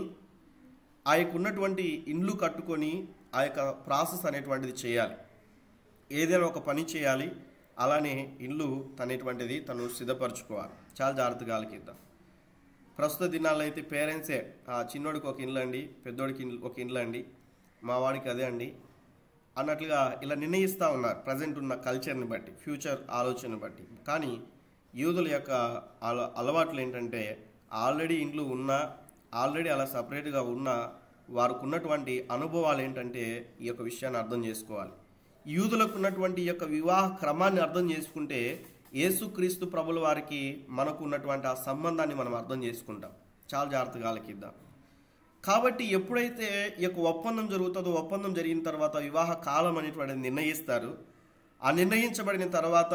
ఆ యొక్క ఉన్నటువంటి ఇండ్లు కట్టుకొని ఆ యొక్క ప్రాసెస్ అనేటువంటిది చేయాలి. ఏదైనా ఒక పని చేయాలి, అలానే ఇల్లు తనేటువంటిది తను సిద్ధపరచుకోవాలి. చాలా జాగ్రత్తగా ఆలకిద్దాం. ప్రస్తుత దినాల్లో అయితే పేరెంట్సే చిన్నోడికి ఒక ఇండ్లు అండి, పెద్దోడికి ఒక ఇండ్లు అండి, మా వాడికి అదే అండి అన్నట్లుగా ఇలా నిర్ణయిస్తూ ఉన్నారు ప్రజెంట్ ఉన్న కల్చర్ని బట్టి, ఫ్యూచర్ ఆలోచనని బట్టి. కానీ యూదుల యొక్క అలవాట్లు ఏంటంటే, ఆల్రెడీ ఇండ్లు ఉన్నా, ఆల్రెడీ అలా సపరేట్గా ఉన్నా, వారికి ఉన్నటువంటి అనుభవాలు ఏంటంటే ఈ యొక్క విషయాన్ని అర్థం చేసుకోవాలి. యూదులకు ఉన్నటువంటి ఈ యొక్క వివాహ క్రమాన్ని అర్థం చేసుకుంటే యేసుక్రీస్తు ప్రభుల వారికి మనకు ఉన్నటువంటి ఆ సంబంధాన్ని మనం అర్థం చేసుకుంటాం. చాలా జాగ్రత్తగా ఆలకిద్దాం. కాబట్టి ఎప్పుడైతే ఈ యొక్క ఒప్పందం జరుగుతుందో, ఒప్పందం జరిగిన తర్వాత వివాహ కాలం అనేటువంటిది నిర్ణయిస్తారు. ఆ నిర్ణయించబడిన తర్వాత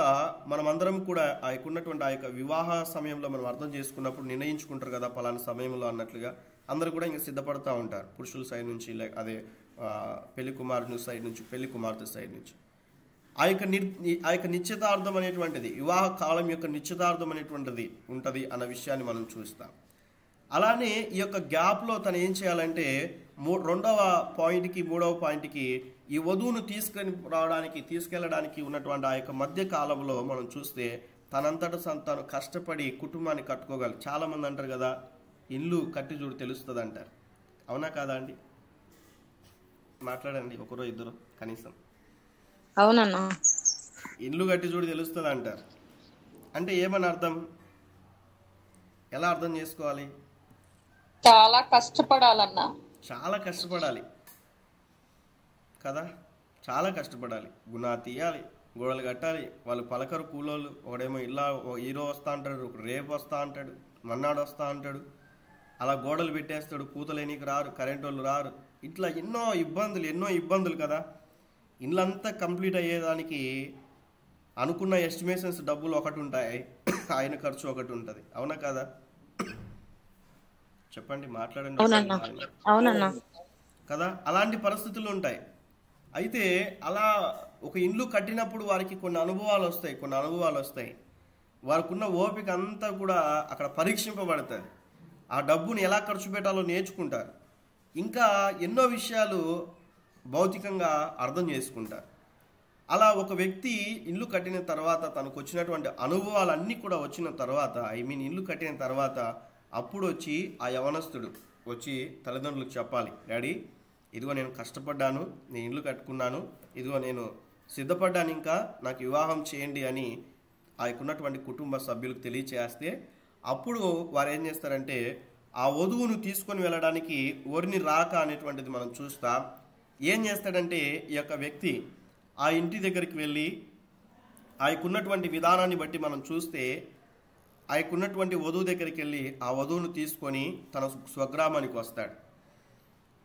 మనమందరం కూడా ఆ యొక్క ఉన్నటువంటి ఆ యొక్క వివాహ సమయంలో మనం అర్థం చేసుకున్నప్పుడు నిర్ణయించుకుంటారు కదా పలానా సమయంలో అన్నట్లుగా అందరూ కూడా ఇంకా సిద్ధపడుతూ ఉంటారు. పురుషుల సైడ్ నుంచి, అదే పెళ్లి కుమారుని సైడ్ నుంచి, పెళ్లి కుమార్తె సైడ్ నుంచి. ఆ యొక్క నిశ్చితార్థం అనేటువంటిది, వివాహ కాలం యొక్క నిశ్చితార్థం అనేటువంటిది ఉంటుంది అన్న విషయాన్ని మనం చూస్తాం. అలానే ఈ యొక్క గ్యాప్లో తను ఏం చేయాలంటే 2వ పాయింట్కి 3వ పాయింట్కి ఈ వధువును తీసుకెళ్ళడానికి ఉన్నటువంటి ఆ యొక్క మధ్య కాలంలో మనం చూస్తే తనంతట తను కష్టపడి కుటుంబాన్ని కట్టుకోగలరు. చాలామంది అంటారు కదా, ఇల్లు కట్టి చూడు తెలుస్తుంది అంటారు. అవునా కాదా అండి? మాట్లాడండి, ఒకరో ఇద్దరు కనీసం. అవునన్నా. ఇల్లు కట్టి చూడు తెలుస్తుంది అంటారు. అంటే ఏమని అర్థం? ఎలా అర్థం చేసుకోవాలి? చాలా కష్టపడాలన్నా, చాలా కష్టపడాలి కదా, చాలా కష్టపడాలి. గుణా తీయాలి, గోడలు కట్టాలి, వాళ్ళు పలకరు కూలోళ్ళు. ఒకడేమో ఇలా హీరో వస్తా అంటాడు, రేపు వస్తా అంటాడు, మన్నాడు వస్తా అంటాడు, అలా గోడలు పెట్టేస్తాడు, పూతలేనికి రారు, కరెంట్ వాళ్ళు రారు. ఇట్లా ఎన్నో ఇబ్బందులు కదా. ఇల్లంతా కంప్లీట్ అయ్యేదానికి అనుకున్న ఎస్టిమేషన్స్ డబ్బులు ఒకటి ఉంటాయి, ఆయన ఖర్చు ఒకటి ఉంటుంది. అవునా కదా? చెప్పండి, మాట్లాడండి. అవునన్నా కదా, అలాంటి పరిస్థితులు ఉంటాయి. అయితే అలా ఒక ఇల్లు కట్టినప్పుడు వారికి కొన్ని అనుభవాలు వస్తాయి. వారికి ఉన్న ఓపిక అంతా కూడా అక్కడ పరీక్షింపబడుతుంది. ఆ డబ్బుని ఎలా ఖర్చు పెట్టాలో నేర్చుకుంటారు. ఇంకా ఎన్నో విషయాలు భౌతికంగా అర్థం చేసుకుంటారు. అలా ఒక వ్యక్తి ఇల్లు కట్టిన తర్వాత తనకు వచ్చినటువంటి అనుభవాలన్నీ కూడా వచ్చిన తర్వాత, ఇల్లు కట్టిన తర్వాత అప్పుడు వచ్చి ఆ యవనస్తుడు వచ్చి తల్లిదండ్రులకు చెప్పాలి, డాడీ ఇదిగో నేను కష్టపడ్డాను, నేను ఇల్లు కట్టుకున్నాను, ఇదిగో నేను సిద్ధపడ్డాను, ఇంకా నాకు వివాహం చేయండి అని ఆ ఉన్నటువంటి కుటుంబ సభ్యులకు తెలియచేస్తే అప్పుడు వారు ఏం చేస్తారంటే ఆ వధువును తీసుకొని వెళ్ళడానికి ఓరిని రాక అనేటువంటిది మనం చూస్తాం. ఏం చేస్తాడంటే ఈ యొక్క వ్యక్తి ఆ ఇంటి దగ్గరికి వెళ్ళి ఆ ఉన్నటువంటి విధానాన్ని బట్టి మనం చూస్తే ఆ ఉన్నటువంటి వధువు దగ్గరికి వెళ్ళి ఆ వధువును తీసుకొని తన స్వగ్రామానికి వస్తాడు.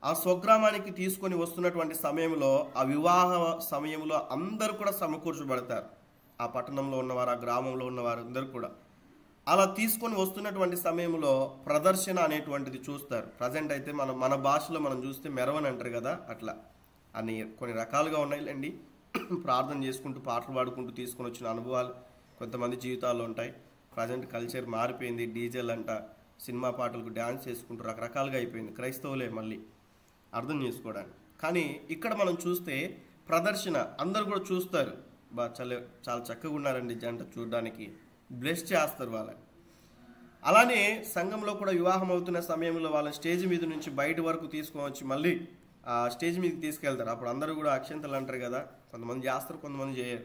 ఆ స్వగ్రామానికి తీసుకొని వస్తున్నటువంటి సమయంలో, ఆ వివాహ సమయంలో అందరూ కూడా సమకూర్చబడతారు. ఆ పట్టణంలో ఉన్నవారు, ఆ గ్రామంలో ఉన్నవారు అందరూ కూడా అలా తీసుకొని వస్తున్నటువంటి సమయంలో ప్రదర్శన అనేటువంటిది చూస్తారు. ప్రజెంట్ అయితే మన భాషలో మనం చూస్తే మెరవని అంటారు కదా, అట్లా అని కొన్ని రకాలుగా ఉన్నాయిలేండి. ప్రార్థన చేసుకుంటూ పాటలు పాడుకుంటూ తీసుకొని వచ్చిన అనుభవాలు కొంతమంది జీవితాల్లో ఉంటాయి. ప్రజెంట్ కల్చర్ మారిపోయింది, డీజేలు అంట, సినిమా పాటలకు డ్యాన్స్ చేసుకుంటూ రకరకాలుగా అయిపోయింది. క్రైస్తవులే మళ్ళీ అర్థం చేసుకోవడానికి. కానీ ఇక్కడ మనం చూస్తే ప్రదర్శన అందరు కూడా చూస్తారు, చాలా చక్కగా ఉన్నారండి జంట, చూడడానికి బ్లెస్ చేస్తారు వాళ్ళని. అలానే సంఘంలో కూడా వివాహం అవుతున్న సమయంలో వాళ్ళ స్టేజ్ మీద నుంచి బయట వరకు తీసుకొని వచ్చి మళ్ళీ ఆ స్టేజ్ మీదకి తీసుకెళ్తారు. అప్పుడు అందరూ కూడా అక్షంతలు అంటారు కదా, కొంతమంది చేస్తారు, కొంతమంది చేయరు.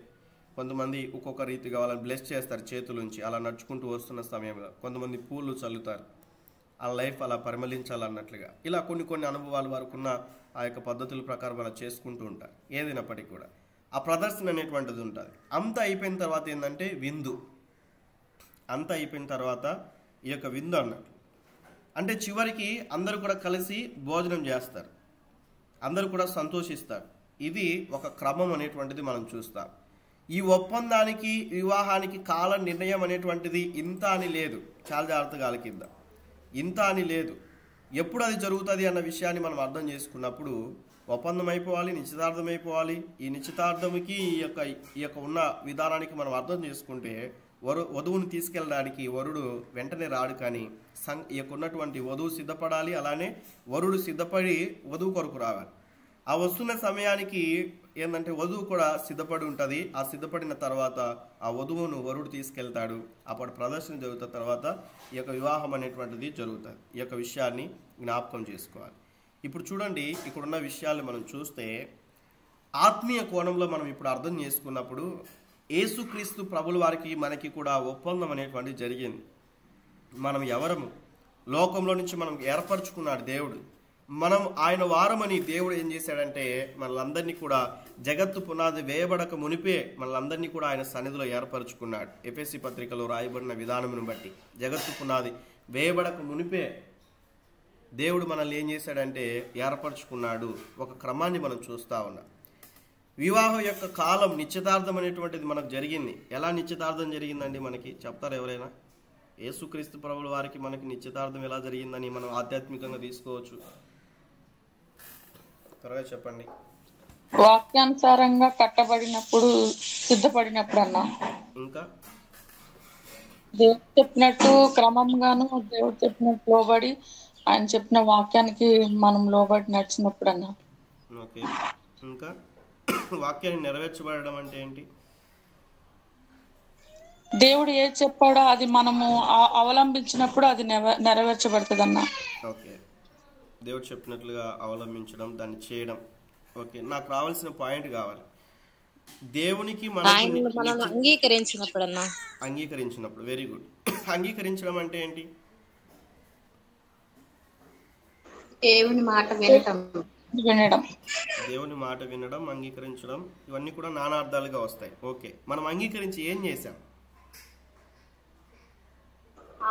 కొంతమంది ఒక్కొక్క రీతిగా వాళ్ళని బ్లెస్ చేస్తారు చేతులుంచి అలా నడుచుకుంటూ వస్తున్న సమయంలో. కొంతమంది పూలు చల్లుతారు, ఆ లైఫ్ అలా పరిమళించాలన్నట్లుగా. ఇలా కొన్ని అనుభవాలు వారుకున్న ఆ యొక్క పద్ధతుల ప్రకారం అలా చేసుకుంటూ ఉంటారు. ఏదైనప్పటికీ కూడా ఆ ప్రదర్శన అనేటువంటిది ఉంటుంది. అంతా అయిపోయిన తర్వాత ఏంటంటే విందు. అంతా అయిపోయిన తర్వాత ఈ యొక్క విందు అన్నట్టు, అంటే చివరికి అందరూ కూడా కలిసి భోజనం చేస్తారు, అందరూ కూడా సంతోషిస్తారు. ఇది ఒక క్రమం అనేటువంటిది మనం చూస్తాం. ఈ ఒప్పందానికి వివాహానికి కాల నిర్ణయం అనేటువంటిది ఇంత అని లేదు. చాలా జాగ్రత్తగా ఆలకిద్దాం. ఇంత అని లేదు. ఎప్పుడు అది జరుగుతుంది అన్న విషయాన్ని మనం అర్థం చేసుకున్నప్పుడు ఒప్పందం అయిపోవాలి, నిశ్చితార్థం అయిపోవాలి. ఈ నిశ్చితార్థంకి ఈ యొక్క ఉన్న విధానానికి మనం అర్థం చేసుకుంటే వధువుని తీసుకెళ్ళడానికి వరుడు వెంటనే రాడు, కానీ ఈ యొక్క ఉన్నటువంటి వధువు సిద్ధపడాలి. అలానే వరుడు సిద్ధపడి వధువు కొరకు రావాలి. ఆ వస్తున్న సమయానికి ఏంటంటే వధువు కూడా సిద్ధపడి ఉంటుంది. ఆ సిద్ధపడిన తర్వాత ఆ వధువును వరుడు తీసుకెళ్తాడు. అప్పుడు ప్రదర్శన జరుగుతున్న తర్వాత ఈ యొక్క వివాహం అనేటువంటిది జరుగుతుంది. ఈ యొక్క విషయాన్ని జ్ఞాపకం చేసుకోవాలి. ఇప్పుడు చూడండి, ఇక్కడున్న విషయాలు మనం చూస్తే ఆత్మీయ కోణంలో మనం ఇప్పుడు అర్థం చేసుకున్నప్పుడు యేసుక్రీస్తు ప్రభుల వారికి మనకి కూడా ఒప్పందం అనేటువంటిది జరిగింది. మనం ఎవరము, లోకంలో నుంచి మనం ఏర్పరచుకున్నాడు దేవుడు. మనం ఆయన వారమని దేవుడు ఏం చేశాడంటే మనలందరినీ కూడా జగత్తు పునాది వేయబడక మునిపే మనలందరినీ కూడా ఆయన సన్నిధిలో ఏర్పరచుకున్నాడు. ఎఫెసీ పత్రికలో రాయబడిన విధానమును బట్టి జగత్తు పునాది వేయబడక మునిపే దేవుడు మనల్ని ఏం చేశాడంటే ఏర్పరచుకున్నాడు. ఒక క్రమాన్ని మనం చూస్తూ ఉన్నాం. వివాహం యొక్క కాలం నిశ్చితార్థం అనేటువంటిది మనకు జరిగింది. ఎలా నిశ్చితార్థం జరిగిందండి మనకి చెప్తారు ఎవరైనా? యేసుక్రీస్తు ప్రభుల వారికి మనకి నిశ్చితార్థం ఎలా జరిగిందని మనం ఆధ్యాత్మికంగా తీసుకోవచ్చు. త్వరగా చెప్పండి. వాక్యానుసారంగా కట్టబడినప్పుడు, సిద్ధపడినప్పుడు అన్నా, ఇంకా దేవుడు చెప్పినట్టు క్రమంగాను దేవుడు చెప్పినట్టు లోబడి ఆయన చెప్పిన వాక్యానికి మనం లోబడి నడిచినప్పుడు అన్నా. ఓకే, ఇంకా వాక్యాన్ని నెరవేర్చబడడం అంటే ఏంటి? దేవుడు ఏది చెప్పాడో అది మనము అవలంబించినప్పుడు అది నెరవేర్చబడుతుంది అన్న. ఓకే, దేవుడు చెప్పినట్లుగా అవలంబించడం, దాన్ని చేయడం. ఓకే, నాకు రావాల్సిన పాయింట్ కావాలి. దేవునికి మనం అంగీకరించినప్పుడు. Very good. అంగీకరించడం అంటే ఏంటి? దేవుని మాట వినడం, దేవుని మాట వినడం, అంగీకరించడం, ఇవన్నీ కూడా నానార్థాలుగా వస్తాయి. ఓకే, మనం అంగీకరించి ఏం చేశాం?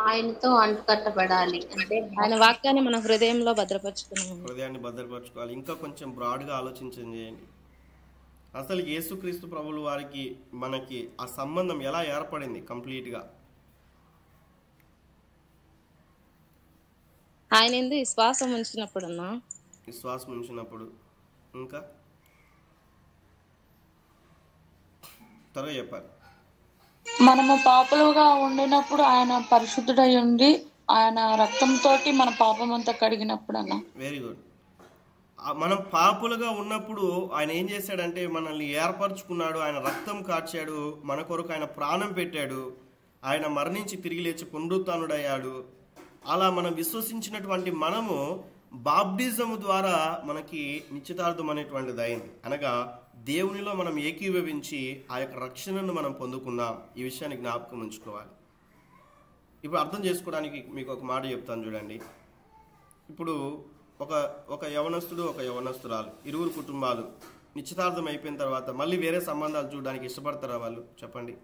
ఆయనతో అంటుకట్టబడాలి, అంటే ఆయన వాక్యాన్ని మన హృదయంలో భద్రపరచుకున్నాం. హృదయాన్ని భద్రపరచుకోవాలి. ఇంకా కొంచెం బ్రాడ్గా ఆలోచించేయండి. అసలు యేసుక్రీస్తు ప్రభుల వారికి మనకి ఆ సంబంధం ఎలా ఏర్పడింది కంప్లీట్గా? ఆయన ఎందుకు విశ్వాసం ఉంచినప్పుడు అన్నా, విశ్వాసం ఉంచినప్పుడు. ఇంకా త్వరగా చెప్పాలి. మనము పాపులుగా ఉండినప్పుడు ఆయన పరిశుద్ధుడై ఉండి ఆయన రక్తంతో మన పాపం అంతా కడిగినప్పుడు అన్న. Very good. మనం పాపులుగా ఉన్నప్పుడు ఆయన ఏం చేశాడంటే మనల్ని ఏర్పరచుకున్నాడు. ఆయన రక్తం కార్చాడు, మన కొరకు ఆయన ప్రాణం పెట్టాడు, ఆయన మరణించి తిరిగి లేచి పునరుత్థానుడయ్యాడు. అలా మనం విశ్వసించినటువంటి మనము బాప్టిజం ద్వారా మనకి నిశ్చితార్థం అనేటువంటిది అయింది. అనగా దేవునిలో మనం ఏకీభవించి ఆ యొక్క రక్షణను మనం పొందుకున్నాం. ఈ విషయాన్ని జ్ఞాపకం ఉంచుకోవాలి. ఇప్పుడు అర్థం చేసుకోవడానికి మీకు ఒక మాట చెప్తాను చూడండి. ఇప్పుడు ఒక యవనస్తుడు, ఒక యవనస్తురాలు, ఇరువురు కుటుంబాలు నిశ్చితార్థం అయిపోయిన తర్వాత మళ్ళీ వేరే సంబంధాలు చూడడానికి ఇష్టపడతారా వాళ్ళు? చెప్పండి.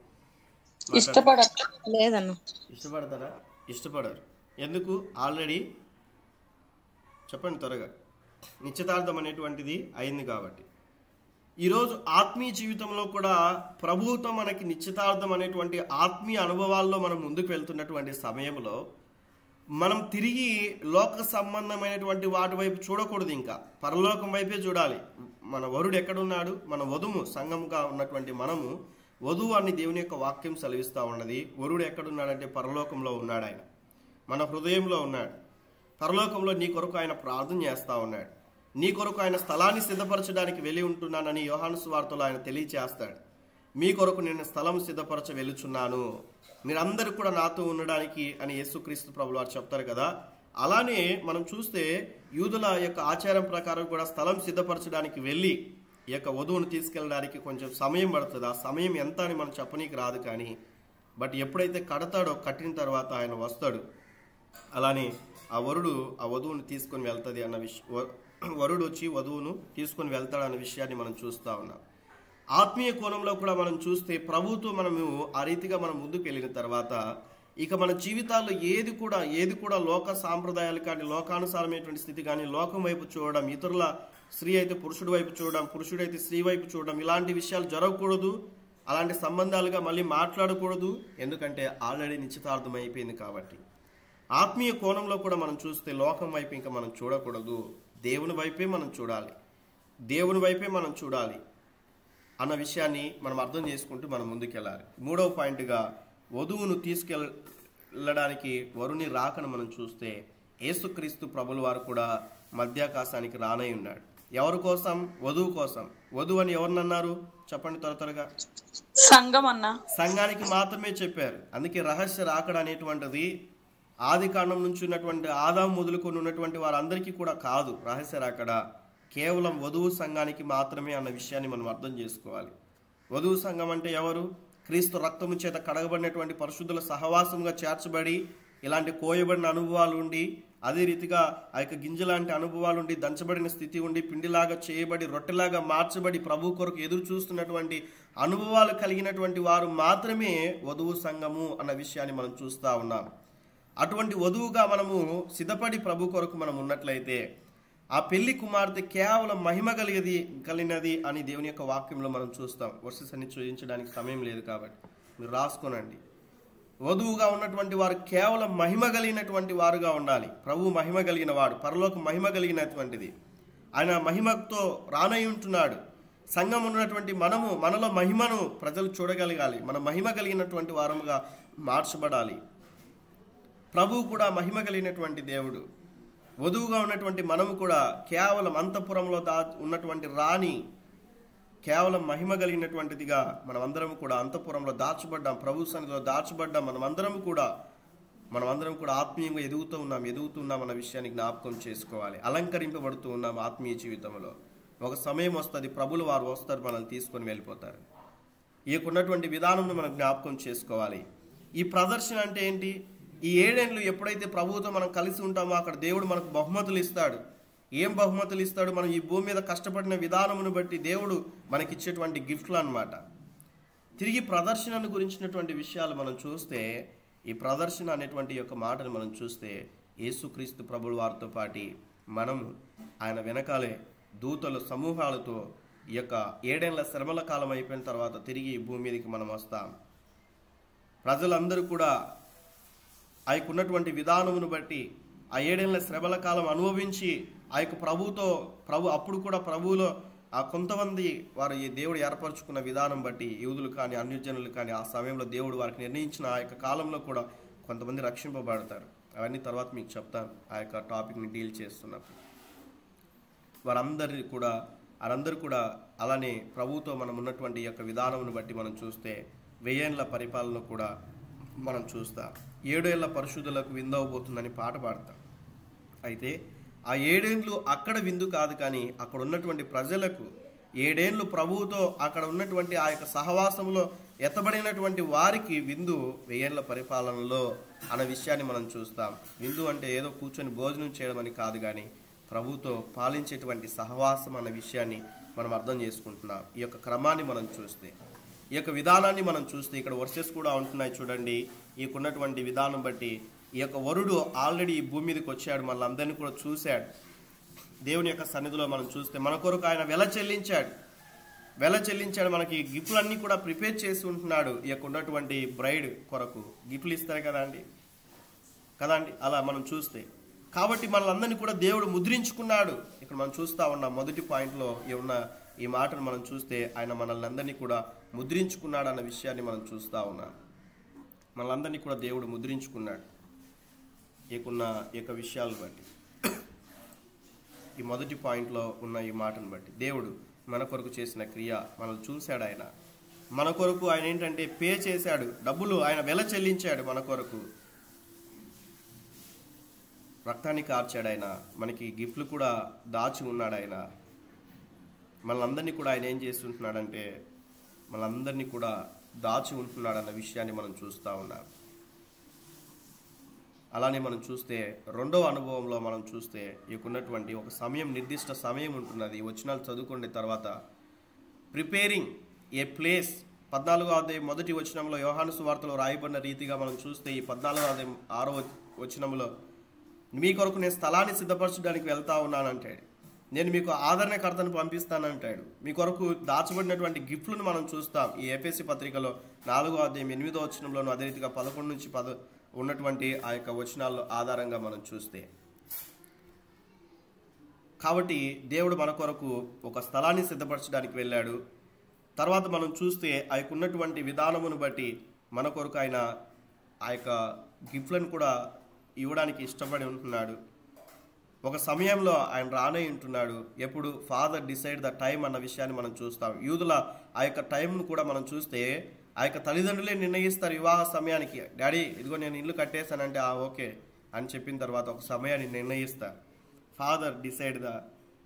ఇష్టపడతారా? ఇష్టపడరు. ఎందుకు? ఆల్రెడీ చెప్పండి త్వరగా. నిశ్చితార్థం అనేటువంటిది అయింది కాబట్టి ఈరోజు ఆత్మీయ జీవితంలో కూడా ప్రభువుతో మనకి నిశ్చితార్థం అనేటువంటి ఆత్మీయ అనుభవాల్లో మనం ముందుకు వెళ్తున్నటువంటి సమయంలో మనం తిరిగి లోక సంబంధమైనటువంటి వాటి వైపు చూడకూడదు, ఇంకా పరలోకం వైపే చూడాలి. మన వరుడు ఎక్కడున్నాడు? మన వధువు సంఘముగా ఉన్నటువంటి మనము వధువు అని దేవుని యొక్క వాక్యం సెలవిస్తూ ఉన్నది. వరుడు ఎక్కడున్నాడంటే పరలోకంలో ఉన్నాడు. ఆయన మన హృదయంలో ఉన్నాడు. పరలోకంలో నీ కొరకు ఆయన ప్రార్థన చేస్తూ ఉన్నాడు. నీ కొరకు ఆయన స్థలాన్ని సిద్ధపరచడానికి వెళ్ళి ఉంటున్నానని యోహాను సువార్తలో ఆయన తెలియచేస్తాడు. మీ కొరకు నేను స్థలం సిద్ధపరచ వెళ్ళుచున్నాను, మీరందరూ కూడా నాతో ఉండడానికి అని యేసుక్రీస్తు ప్రభువు వారు చెప్తారు కదా. అలానే మనం చూస్తే యూదుల యొక్క ఆచారం ప్రకారం కూడా స్థలం సిద్ధపరచడానికి వెళ్ళి ఈ యొక్క వధువును తీసుకెళ్ళడానికి కొంచెం సమయం పడుతుంది. ఆ సమయం ఎంత అని మనం చెప్పనీకి రాదు, కానీ బట్ ఎప్పుడైతే కడతాడో కట్టిన తర్వాత ఆయన వస్తాడు. అలానే ఆ వరుడు ఆ వధువును తీసుకొని వెళ్తుంది అన్న వరుడు వచ్చి వధువును తీసుకొని వెళ్తాడన్న విషయాన్ని మనం చూస్తూ ఉన్నాం. ఆత్మీయ కోణంలో కూడా మనం చూస్తే ప్రభువుతో మనము ఆ రీతిగా మనం ముందుకు వెళ్ళిన తర్వాత ఇక మన జీవితాల్లో ఏది కూడా లోక సాంప్రదాయాలు కానీ లోకానుసారమైనటువంటి స్థితి కానీ లోకం వైపు చూడడం, ఇతరుల స్త్రీ అయితే పురుషుడి వైపు చూడడం, పురుషుడైతే స్త్రీ వైపు చూడడం, ఇలాంటి విషయాలు జరగకూడదు. అలాంటి సంబంధాలుగా మళ్ళీ మాట్లాడకూడదు, ఎందుకంటే ఆల్రెడీ నిశ్చితార్థం అయిపోయింది కాబట్టి. ఆత్మీయ కోణంలో కూడా మనం చూస్తే లోకం వైపు ఇంకా మనం చూడకూడదు, దేవుని వైపే మనం చూడాలి అన్న విషయాన్ని మనం అర్థం చేసుకుంటూ మనం ముందుకెళ్ళాలి. మూడవ పాయింట్గా వధువును తీసుకెళ్ళడానికి వరుని రాకను మనం చూస్తే యేసుక్రీస్తు ప్రభుల వారు కూడా మధ్యాకాశానికి రానై ఉన్నాడు. ఎవరి కోసం? వధువు కోసం. వధువు అని ఎవరినన్నారు చెప్పండి త్వరగా? సంఘం అన్న. సంఘానికి మాత్రమే చెప్పారు. అందుకే రహస్య రాకడ అనేటువంటిది ఆది కాండం నుంచి ఉన్నటువంటి ఆదాము మొదలుకొని ఉన్నటువంటి వారందరికీ కూడా కాదు. రహస్య రాకడ కేవలం వధువు సంఘానికి మాత్రమే అన్న విషయాన్ని మనం అర్థం చేసుకోవాలి. వధువు సంఘం అంటే ఎవరు? క్రీస్తు రక్తము చేత కడగబడినటువంటి పరిశుద్ధుల సహవాసంగా చేర్చబడి ఇలాంటి కోయబడిన అనుభవాలు ఉండి, అదే రీతిగా ఆ యొక్క గింజలాంటి అనుభవాలు ఉండి, దంచబడిన స్థితి ఉండి, పిండిలాగా చేయబడి రొట్టెలాగా మార్చబడి ప్రభు కొరకు ఎదురు చూస్తున్నటువంటి అనుభవాలు కలిగినటువంటి వారు మాత్రమే వధువు సంఘము అన్న విషయాన్ని మనం చూస్తూ ఉన్నాం. అటువంటి వధువుగా మనము సిద్ధపడి ప్రభు కొరకు మనం ఉన్నట్లయితే ఆ పెళ్లి కుమార్తె కేవలం మహిమ కలిగినది అని దేవుని యొక్క వాక్యంలో మనం చూస్తాం. వర్సెస్ అన్ని చూపించడానికి సమయం లేదు కాబట్టి మీరు రాసుకోనండి. వధువుగా ఉన్నటువంటి వారు కేవలం మహిమ కలిగినటువంటి వారుగా ఉండాలి. ప్రభు మహిమ కలిగిన వాడు, పరలోక మహిమ కలిగినటువంటిది. ఆయన మహిమతో రానై ఉంటున్నాడు. సంఘం ఉన్నటువంటి మనలో మహిమను ప్రజలు చూడగలగాలి. మన మహిమ కలిగినటువంటి వారముగా మార్చబడాలి. ప్రభువు కూడా మహిమ కలిగినటువంటి దేవుడు. వధువుగా ఉన్నటువంటి మనము కూడా కేవలం అంతఃపురంలో ఉన్నటువంటి రాణి, కేవలం మహిమ కలిగినటువంటిదిగా మనమందరం కూడా అంతఃపురంలో దాచబడ్డాం, ప్రభు సన్నిధిలో దాచబడ్డాం. మనమందరం కూడా ఆత్మీయంగా ఎదుగుతున్నాం అన్న విషయాన్ని జ్ఞాపకం చేసుకోవాలి. అలంకరింపబడుతూ ఉన్నాం ఆత్మీయ జీవితంలో. ఒక సమయం వస్తుంది, ప్రభులు వారు వస్తారు, మనల్ని తీసుకొని వెళ్ళిపోతారు. ఈకున్నటువంటి విధానంను మనం జ్ఞాపకం చేసుకోవాలి. ఈ ప్రదర్శన అంటే ఏంటి? ఈ 7 ఏళ్ళు ఎప్పుడైతే ప్రభువుతో మనం కలిసి ఉంటామో అక్కడ దేవుడు మనకు బహుమతులు ఇస్తాడు. ఏం బహుమతులు ఇస్తాడు? మనం ఈ భూమి మీద కష్టపడిన విధానమును బట్టి దేవుడు మనకిచ్చేటువంటి గిఫ్ట్లు అన్నమాట. తిరిగి ప్రదర్శనను గురించినటువంటి విషయాలు మనం చూస్తే, ఈ ప్రదర్శన అనేటువంటి యొక్క మాటను మనం చూస్తే యేసుక్రీస్తు ప్రభుల వారితో పాటి మనము ఆయన వెనకాలే దూతల సమూహాలతో ఈ యొక్క 7 ఏళ్ల శ్రమల కాలం అయిపోయిన తర్వాత తిరిగి ఈ భూమి మీదకి మనం వస్తాం. ప్రజలందరూ కూడా ఆ యొక్క ఉన్నటువంటి విధానమును బట్టి ఆ 7 ఏళ్ల శ్రమల కాలం అనుభవించి ఆ యొక్క అప్పుడు కూడా ప్రభువులో ఆ కొంతమంది వారు ఈ దేవుడు ఏర్పరచుకున్న విధానం బట్టి యూదులు కానీ అన్యజనులు కానీ ఆ సమయంలో దేవుడు వారికి నిర్ణయించిన ఆ యొక్క కాలంలో కూడా కొంతమంది రక్షింపబడతారు. అవన్నీ తర్వాత మీకు చెప్తాను ఆ యొక్క టాపిక్ని డీల్ చేస్తున్నప్పుడు. వారందరూ కూడా అలానే ప్రభువుతో మనం ఉన్నటువంటి యొక్క విధానమును బట్టి మనం చూస్తే 1000 ఏళ్ల పరిపాలన కూడా మనం చూస్తాం. 7 ఏళ్ల పరిశుద్ధులకు విందవబోతుందని పాట పాడతాం. అయితే ఆ 7 ఏళ్ళు అక్కడ విందు కాదు, కానీ అక్కడ ఉన్నటువంటి ప్రజలకు 7 ఏళ్ళు ప్రభువుతో అక్కడ ఉన్నటువంటి ఆ యొక్క సహవాసంలో ఎత్తబడినటువంటి వారికి విందు 1000 ఏళ్ల పరిపాలనలో అన్న విషయాన్ని మనం చూస్తాం. విందు అంటే ఏదో కూర్చొని భోజనం చేయడం అని కాదు, కానీ ప్రభువుతో పాలించేటువంటి సహవాసం అన్న విషయాన్ని మనం అర్థం చేసుకుంటున్నాం. ఈ యొక్క క్రమాన్ని మనం చూస్తే, ఈ యొక్క విధానాన్ని మనం చూస్తే ఇక్కడ వర్సెస్ కూడా ఉంటున్నాయి చూడండి. ఈ ఉన్నటువంటి విధానం బట్టి ఈ యొక్క వరుడు ఆల్రెడీ ఈ భూమి మీదకి వచ్చాడు, మళ్ళీ అందరినీ కూడా చూశాడు. దేవుని యొక్క సన్నిధిలో మనం చూస్తే మన కొరకు ఆయన వెల చెల్లించాడు. మనకి గిఫ్ట్లన్నీ కూడా ప్రిపేర్ చేసి ఉంటున్నాడు. ఈ యొక్క ఉన్నటువంటి బ్రైడ్ కొరకు గిఫ్ట్లు ఇస్తారు కదండి. అలా మనం చూస్తే కాబట్టి మనల్ని కూడా దేవుడు ముద్రించుకున్నాడు. ఇక్కడ మనం చూస్తూ ఉన్నాం మొదటి పాయింట్లో ఉన్న ఈ మాటను మనం చూస్తే ఆయన మనల్ని అందరినీ కూడా ముద్రించుకున్నాడు అన్న విషయాన్ని మనం చూస్తూ ఉన్నాం. మనల్ని కూడా దేవుడు ముద్రించుకున్నాడు ఈ యొక్క విషయాలను బట్టి. ఈ మొదటి పాయింట్లో ఉన్న ఈ మాటను బట్టి దేవుడు మన కొరకు చేసిన క్రియ మనల్ని చూశాడు. ఆయన మన కొరకు ఆయన ఏంటంటే పే చేశాడు, డబ్బులు ఆయన వెల చెల్లించాడు. మన కొరకు రక్తాన్ని కార్చాడు. ఆయన మనకి గిఫ్ట్లు కూడా దాచి ఉన్నాడు. ఆయన మనలందరినీ కూడా ఆయన ఏం చేస్తుంటున్నాడంటే మనందరినీ కూడా దాచి ఉంటున్నాడు అన్న విషయాన్ని మనం చూస్తూ ఉన్నాం. అలానే మనం చూస్తే రెండవ అనుభవంలో మనం చూస్తే ఇకున్నటువంటి ఒక సమయం, నిర్దిష్ట సమయం ఉంటున్నది. వచనాలు చదువుకునే తర్వాత ప్రిపేరింగ్ ఏ ప్లేస్ 14వ అధ్యాయం మొదటి వచనంలో యోహాను సువార్తలో రాయబడిన రీతిగా మనం చూస్తే ఈ 14వ అధ్యాయం 6వ వచనంలో మీ కొరకు నేను స్థలాన్ని సిద్ధపరచడానికి వెళ్తా ఉన్నానంటాడు. నేను మీకు ఆదరణకర్తను పంపిస్తానంటాడు. మీ కొరకు దాచబడినటువంటి గిఫ్ట్లను మనం చూస్తాం. ఈ ఎఫెసీ పత్రికలో 4వ అధ్యాయం 8వ వచనంలోను అదే రీతిగా 11 నుంచి 10 ఉన్నటువంటి ఆ యొక్క వచనాల ఆధారంగా మనం చూస్తే కాబట్టి దేవుడు మన కొరకు ఒక స్థలాన్ని సిద్ధపరచడానికి వెళ్ళాడు. తర్వాత మనం చూస్తే ఆ యొక్క ఉన్నటువంటి విధానమును బట్టి మన కొరకు ఆయన ఆ యొక్క గిఫ్ట్లను కూడా ఇవ్వడానికి ఇష్టపడి ఉంటున్నాడు. ఒక సమయంలో ఆయన రానే ఉంటున్నాడు. ఎప్పుడు ఫాదర్ డిసైడ్ ద టైం అన్న విషయాన్ని మనం చూస్తాం. యూదుల ఆ యొక్క టైంను కూడా మనం చూస్తే ఆ యొక్క తల్లిదండ్రులే నిర్ణయిస్తారు వివాహ సమయానికి. డాడీ ఇదిగో నేను ఇల్లు కట్టేశానంటే ఓకే అని చెప్పిన తర్వాత ఒక సమయాన్ని నిర్ణయిస్తారు. ఫాదర్ డిసైడ్ ద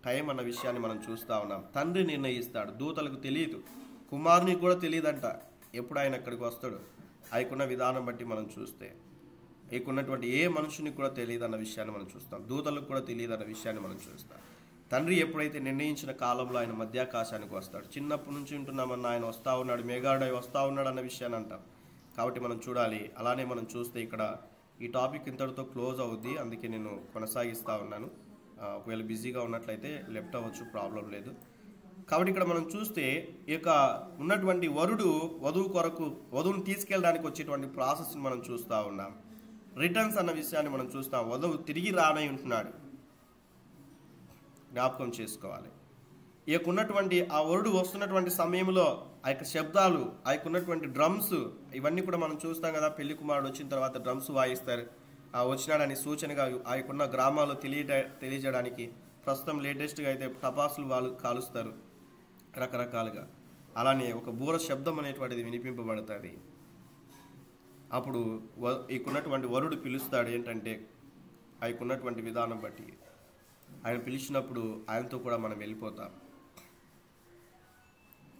టైం అన్న విషయాన్ని మనం చూస్తూ ఉన్నాం. తండ్రి నిర్ణయిస్తాడు. దూతలకు తెలియదు, కుమారునికి కూడా తెలియదంట ఎప్పుడు ఆయన అక్కడికి వస్తాడు. ఆయకున్న విధానం బట్టి మనం చూస్తే ఆయకున్నటువంటి ఏ మనుషునికి కూడా తెలియదు అన్న విషయాన్ని మనం చూస్తాం. దూతలకు కూడా తెలియదు అన్న విషయాన్ని మనం చూస్తాం. తండ్రి ఎప్పుడైతే నిర్ణయించిన కాలంలో ఆయన మధ్యాకాశానికి వస్తాడు. చిన్నప్పటి నుంచి ఉంటున్నామన్న ఆయన వస్తూ ఉన్నాడు, మేఘాడై వస్తూ ఉన్నాడు అన్న విషయాన్ని అంటాం. కాబట్టి మనం చూడాలి. అలానే మనం చూస్తే ఇక్కడ ఈ టాపిక్ ఇంతటితో క్లోజ్ అవుద్ది. అందుకే నేను కొనసాగిస్తూ ఉన్నాను. ఒకవేళ బిజీగా ఉన్నట్లయితే లెఫ్ట్ అవ్వచ్చు, ప్రాబ్లం లేదు. కాబట్టి ఇక్కడ మనం చూస్తే ఈ యొక్క ఉన్నటువంటి వధువు కొరకు వధువుని తీసుకెళ్ళడానికి వచ్చేటువంటి ప్రాసెస్ని మనం చూస్తూ ఉన్నాం. రిటర్న్స్ అన్న విషయాన్ని మనం చూస్తాం. వధువు తిరిగి రానై ఉంటున్నాడు, జ్ఞాపకం చేసుకోవాలి. ఈ యొక్క ఉన్నటువంటి ఆ వరుడు వస్తున్నటువంటి సమయంలో ఆ యొక్క శబ్దాలు, ఆ యొక్క ఉన్నటువంటి డ్రమ్స్, ఇవన్నీ కూడా మనం చూస్తాం కదా. పెళ్లి కుమారుడు వచ్చిన తర్వాత డ్రమ్స్ వాయిస్తారు. వచ్చినాడని సూచనగా ఆ యొక్క గ్రామాల్లో తెలియజేయడానికి. ప్రస్తుతం లేటెస్ట్గా అయితే టపాసులు వాళ్ళు కాలుస్తారు రకరకాలుగా. అలానే ఒక బూర శబ్దం అనేటువంటిది వినిపింపబడుతుంది. అప్పుడు ఈకున్నటువంటి వరుడు పిలుస్తాడు. ఏంటంటే ఆయనకున్నటువంటి విధానం బట్టి ఆయన పిలిచినప్పుడు ఆయనతో కూడా మనం వెళ్ళిపోతాం.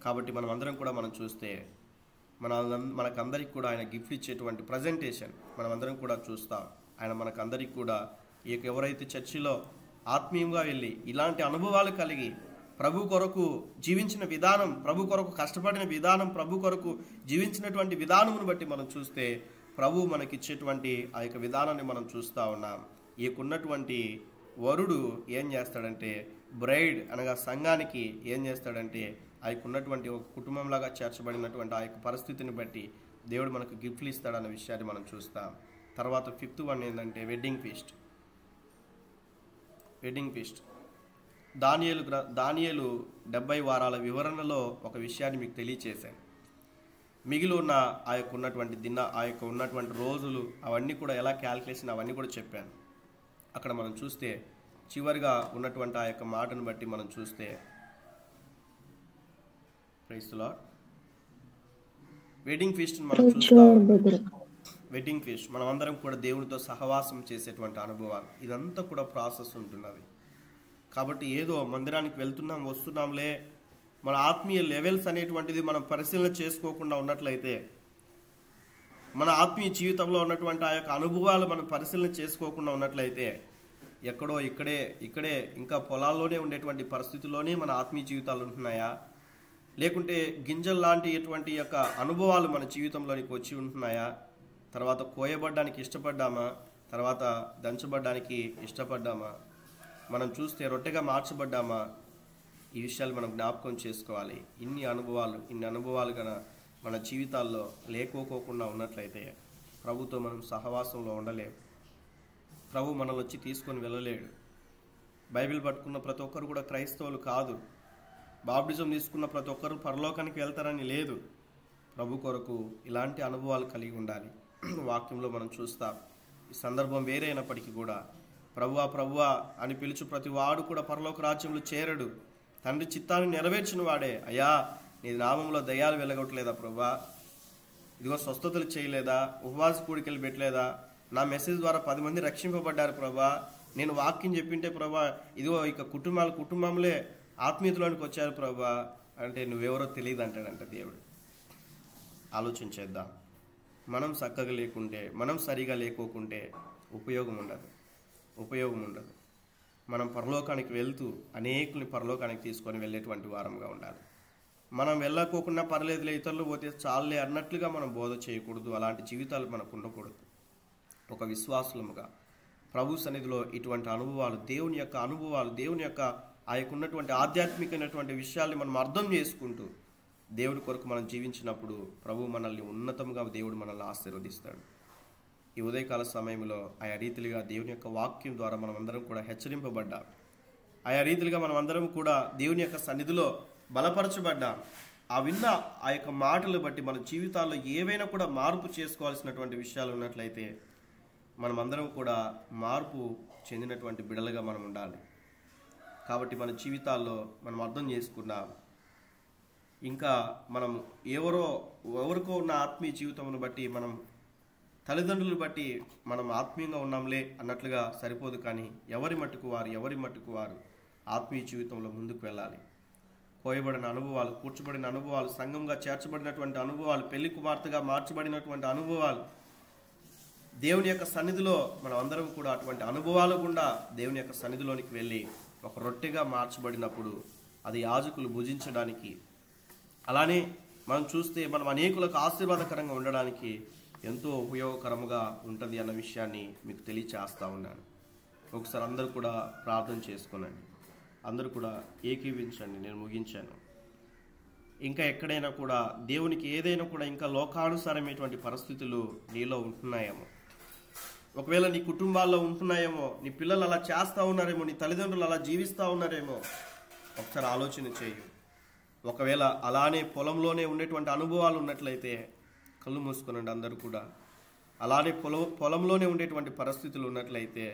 కాబట్టి మనం అందరం కూడా మనం చూస్తే మనకందరికి కూడా ఆయన గిఫ్ట్ ఇచ్చేటువంటి ప్రజెంటేషన్ మనం అందరం కూడా చూస్తాం. ఆయన మనకందరికి కూడా ఎవరైతే చర్చిలో ఆత్మీయంగా వెళ్ళి ఇలాంటి అనుభవాలు కలిగి ప్రభు కొరకు జీవించిన విధానం, ప్రభు కొరకు కష్టపడిన విధానం, ప్రభు కొరకు జీవించినటువంటి విధానమును బట్టి మనం చూస్తే ప్రభు మనకిచ్చేటువంటి ఆ యొక్క విధానాన్ని మనం చూస్తూ ఉన్నాం. ఈకున్నటువంటి వరుడు ఏం చేస్తాడంటే బ్రైడ్ అనగా సంఘానికి ఏం చేస్తాడంటే ఆ యొక్క ఉన్నటువంటి ఒక కుటుంబంలాగా చేర్చబడినటువంటి ఆ యొక్క పరిస్థితిని బట్టి దేవుడు మనకు గిఫ్ట్లు ఇస్తాడన్న విషయాన్ని మనం చూస్తాం. తర్వాత 5th వన్ ఏంటంటే వెడ్డింగ్ ఫీస్ట్. దానియేలు 70 వారాల వివరణలో ఒక విషయాన్ని మీకు తెలియచేశాను. మిగిలి ఉన్న ఆ యొక్క ఉన్నటువంటి రోజులు అవన్నీ కూడా ఎలా క్యాల్కులేషన్ అవన్నీ కూడా చెప్పాను. అక్కడ మనం చూస్తే చివరిగా ఉన్నటువంటి ఆ యొక్క మాటను బట్టి మనం చూస్తే praise the lord. Wedding feast మనం చూస్తాం. వెడ్డింగ్ ఫీస్ట్ మనం అందరం కూడా దేవునితో సహవాసం చేసేటువంటి అనుభవాలు. ఇదంతా కూడా ప్రాసెస్ ఉంటున్నది. కాబట్టి ఏదో మందిరానికి వెళ్తున్నాం వస్తున్నాంలే, మన ఆత్మీయ లెవెల్స్ అనేటువంటిది మనం పరిశీలన చేసుకోకుండా ఉన్నట్లయితే, మన ఆత్మీయ జీవితంలో ఉన్నటువంటి ఆ యొక్క అనుభవాలు మనం పరిశీలన చేసుకోకుండా ఉన్నట్లయితే ఎక్కడో ఇక్కడే ఇంకా పొలాల్లోనే ఉండేటువంటి పరిస్థితుల్లోనే మన ఆత్మీయ జీవితాలు ఉంటున్నాయా, లేకుంటే గింజలు లాంటి ఎటువంటి యొక్క అనుభవాలు మన జీవితంలోనికి వచ్చి ఉంటున్నాయా, తర్వాత కోయబడ్డానికి ఇష్టపడ్డామా, తర్వాత దంచబడ్డానికి ఇష్టపడ్డామా, మనం చూస్తే రొట్టెగా మార్చబడ్డామా? ఈ విషయాలు మనం జ్ఞాపకం చేసుకోవాలి. ఇన్ని అనుభవాలు కన్నా మన జీవితాల్లో లేకోకుండా ఉన్నట్లయితే ప్రభుతో మనం సహవాసంలో ఉండలేము. ప్రభు మనల్ని వచ్చి తీసుకొని వెళ్ళలేడు. బైబిల్ పట్టుకున్న ప్రతి ఒక్కరు కూడా క్రైస్తవులు కాదు. బాప్టిజం తీసుకున్న ప్రతి ఒక్కరు పరలోకానికి వెళ్తారని లేదు. ప్రభు కొరకు ఇలాంటి అనుభవాలు కలిగి ఉండాలి. వాక్యంలో మనం చూస్తాం. ఈ సందర్భం వేరే అయినప్పటికీ కూడా ప్రభువా అని పిలుచు ప్రతి వాడు కూడా పరలోక రాజ్యంలో చేరడు. తండ్రి చిత్తాన్ని నెరవేర్చిన వాడే. అయ్యా, నీ నామంలో దయ్యాలు వెలగొట్టలేదా ప్రభువా? ఇదిగో స్వస్థతలు చేయలేదా? ఉపవాస కూడికలు పెట్టలేదా? నా మెసేజ్ ద్వారా 10 మంది రక్షింపబడ్డారు ప్రభా. నేను వాక్యం చెప్పింటే ప్రభా, ఇదిగో ఇక కుటుంబంలే ఆత్మీయతలోనికి వచ్చారు ప్రభా అంటే నువ్వెవరో తెలియదు అంటాడంట దేవుడు. ఆలోచన చేద్దాం. మనం చక్కగా లేకుంటే, మనం సరిగా లేకోకుంటే ఉపయోగం ఉండదు. మనం పరలోకానికి వెళ్తూ అనేకుల్ని పరలోకానికి తీసుకొని వెళ్ళేటువంటి వారంగా ఉండాలి. మనం వెళ్ళకోకుండా పర్లేదులే, ఇతరులు పోతే చాలే అన్నట్లుగా మనం బోధ చేయకూడదు. అలాంటి జీవితాలు మనకు ఉండకూడదు. ఒక విశ్వాసులముగా ప్రభు సన్నిధిలో ఇటువంటి అనుభవాలు, దేవుని యొక్క ఆ యొక్క ఉన్నటువంటి ఆధ్యాత్మికమైనటువంటి విషయాల్ని మనం అర్థం చేసుకుంటూ దేవుడి కొరకు మనం జీవించినప్పుడు ప్రభు మనల్ని ఉన్నతంగా దేవుడు మనల్ని ఆశీర్వదిస్తాడు. ఈ ఉదయకాల సమయంలో ఆయా రీతిలుగా దేవుని యొక్క వాక్యం ద్వారా మనం అందరం కూడా హెచ్చరింపబడ్డాం. ఆయా రీతిలుగా మనం అందరం కూడా దేవుని యొక్క సన్నిధిలో బలపరచబడ్డాం. ఆ విన్న ఆ యొక్క మాటలు బట్టి మన జీవితాల్లో ఏవైనా కూడా మార్పు చేసుకోవాల్సినటువంటి విషయాలు ఉన్నట్లయితే మనమందరం కూడా మార్పు చెందినటువంటి బిడలుగా మనం ఉండాలి. కాబట్టి మన జీవితాల్లో మనం అర్థం చేసుకున్నాం. ఇంకా మనం ఎవరికో ఉన్న ఆత్మీయ జీవితమును బట్టి, మనం తల్లిదండ్రులు బట్టి మనం ఆత్మీయంగా ఉన్నాంలే అన్నట్లుగా సరిపోదు. కానీ ఎవరి మట్టుకు వారు ఆత్మీయ జీవితంలో ముందుకు వెళ్ళాలి. కోయబడిన అనుభవాలు, కూర్చబడిన అనుభవాలు, సంఘంగా చేర్చబడినటువంటి అనుభవాలు, పెళ్లి కుమార్తెగా మార్చబడినటువంటి అనుభవాలు, దేవుని యొక్క సన్నిధిలో మనం అందరం కూడా అటువంటి అనుభవాలు గుండా దేవుని యొక్క సన్నిధిలోనికి వెళ్ళి ఒక రొట్టెగా మార్చబడినప్పుడు అది యాజకులు భుజించడానికి, అలానే మనం చూస్తే మనం అనేకులకు ఆశీర్వాదకరంగా ఉండడానికి ఎంతో ఉపయోగకరంగా ఉంటుంది అన్న విషయాన్ని మీకు తెలియచేస్తా ఉన్నాను. ఒకసారి అందరూ కూడా ప్రార్థన చేసుకోనండి. అందరూ కూడా ఏకీవించండి. నేను ముగించాను. ఇంకా ఎక్కడైనా కూడా దేవునికి ఏదైనా కూడా ఇంకా లోకానుసారమైనటువంటి పరిస్థితులు నీలో ఉంటున్నాయేమో, ఒకవేళ నీ కుటుంబాల్లో ఉంటున్నాయేమో, నీ పిల్లలు అలా చేస్తూ ఉన్నారేమో, నీ తల్లిదండ్రులు అలా జీవిస్తూ ఉన్నారేమో, ఒకసారి ఆలోచన చేయు. ఒకవేళ అలానే పొలంలోనే ఉండేటువంటి అనుభవాలు ఉన్నట్లయితే కళ్ళు మూసుకునండి అందరూ కూడా. అలానే పొలంలోనే ఉండేటువంటి పరిస్థితులు ఉన్నట్లయితే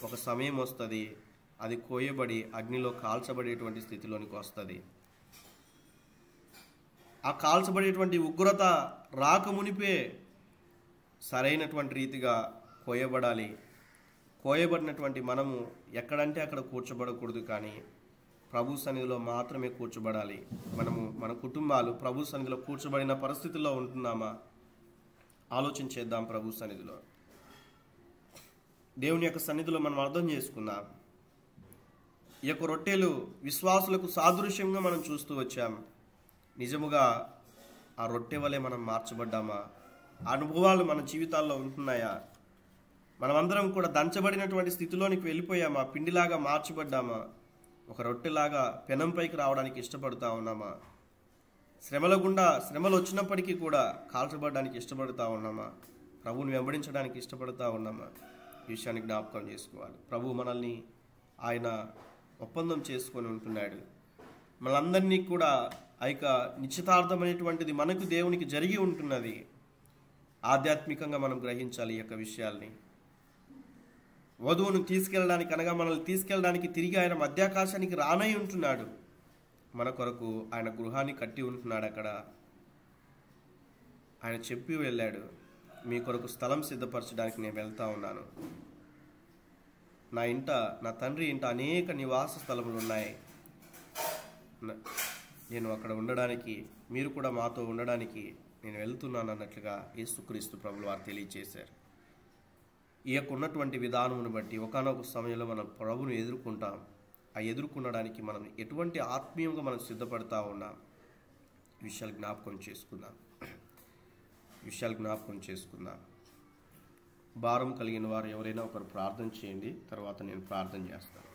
ఒక సమయం వస్తుంది, అది కోయబడి అగ్నిలో కాల్చబడేటువంటి స్థితిలోనికి వస్తుంది. ఆ కాల్చబడేటువంటి ఉగ్రత రాకమునిపే సరైనటువంటి రీతిగా కోయబడాలి. కోయబడినటువంటి మనము ఎక్కడంటే అక్కడ కూర్చోబడకూడదు, కానీ ప్రభు సన్నిధిలో మాత్రమే కూర్చోబడాలి. మన కుటుంబాలు ప్రభు సన్నిధిలో కూర్చోబడిన పరిస్థితుల్లో ఉంటున్నామా? ఆలోచన చేద్దాం. ప్రభు సన్నిధిలో, దేవుని యొక్క సన్నిధిలో మనం అర్థం చేసుకుందాం. ఈ యొక్క రొట్టెలు విశ్వాసులకు సాదృశ్యంగా మనం చూస్తూ వచ్చాం. నిజముగా ఆ రొట్టె వలె మనం మార్చబడ్డామా? అనుభవాలు మన జీవితాల్లో ఉంటున్నాయా? మనమందరం కూడా దంచబడినటువంటి స్థితిలోనికి వెళ్ళిపోయామా? పిండిలాగా మార్చబడ్డామా? ఒక రొట్టెలాగా పెనంపైకి రావడానికి ఇష్టపడుతూ ఉన్నామా? శ్రమలు వచ్చినప్పటికీ కూడా కాల్చబడడానికి ఇష్టపడుతూ ఉన్నామా? ప్రభువుని వెంబడించడానికి ఇష్టపడుతూ ఉన్నామా? ఈ విషయాన్ని జ్ఞాపకం చేసుకోవాలి. ప్రభు మనల్ని ఆయన ఒప్పందం చేసుకొని ఉంటున్నాడు. మనందరినీ కూడా ఆ యొక్క నిశ్చితార్థమైనటువంటిది మనకు దేవునికి జరిగి ఉంటున్నది. ఆధ్యాత్మికంగా మనం గ్రహించాలి ఈ యొక్క విషయాల్ని. వధువును తీసుకెళ్ళడానికి అనగా మనల్ని తీసుకెళ్ళడానికి తిరిగి ఆయన మధ్యాకాశానికి రానై ఉంటున్నాడు. మన కొరకు ఆయన గృహాన్ని కట్టి ఉంటున్నాడు. అక్కడ ఆయన చెప్పి వెళ్ళాడు, మీ కొరకు స్థలం సిద్ధపరచడానికి నేను వెళ్తా ఉన్నాను. నా తండ్రి ఇంట అనేక నివాస స్థలములు ఉన్నాయి. నేను అక్కడ ఉండడానికి, మీరు కూడా మాతో ఉండడానికి నేను వెళ్తున్నాను అన్నట్లుగా యేసుక్రీస్తు ప్రభువు వారు తెలియజేశారు. ఈ యొక్క ఉన్నటువంటి విధానమును బట్టి ఒకానొక సమయంలో మనం ప్రభువును ఎదుర్కొంటాం. ఆ ఎదుర్కొనడానికి మనం ఎటువంటి ఆత్మీయంగా మనం సిద్ధపడతా ఉన్నాం. విషయాలు జ్ఞాపకం చేసుకుందాం. భారం కలిగిన వారు ఎవరైనా ఒకరు ప్రార్థన చేయండి, తర్వాత నేను ప్రార్థన చేస్తాను.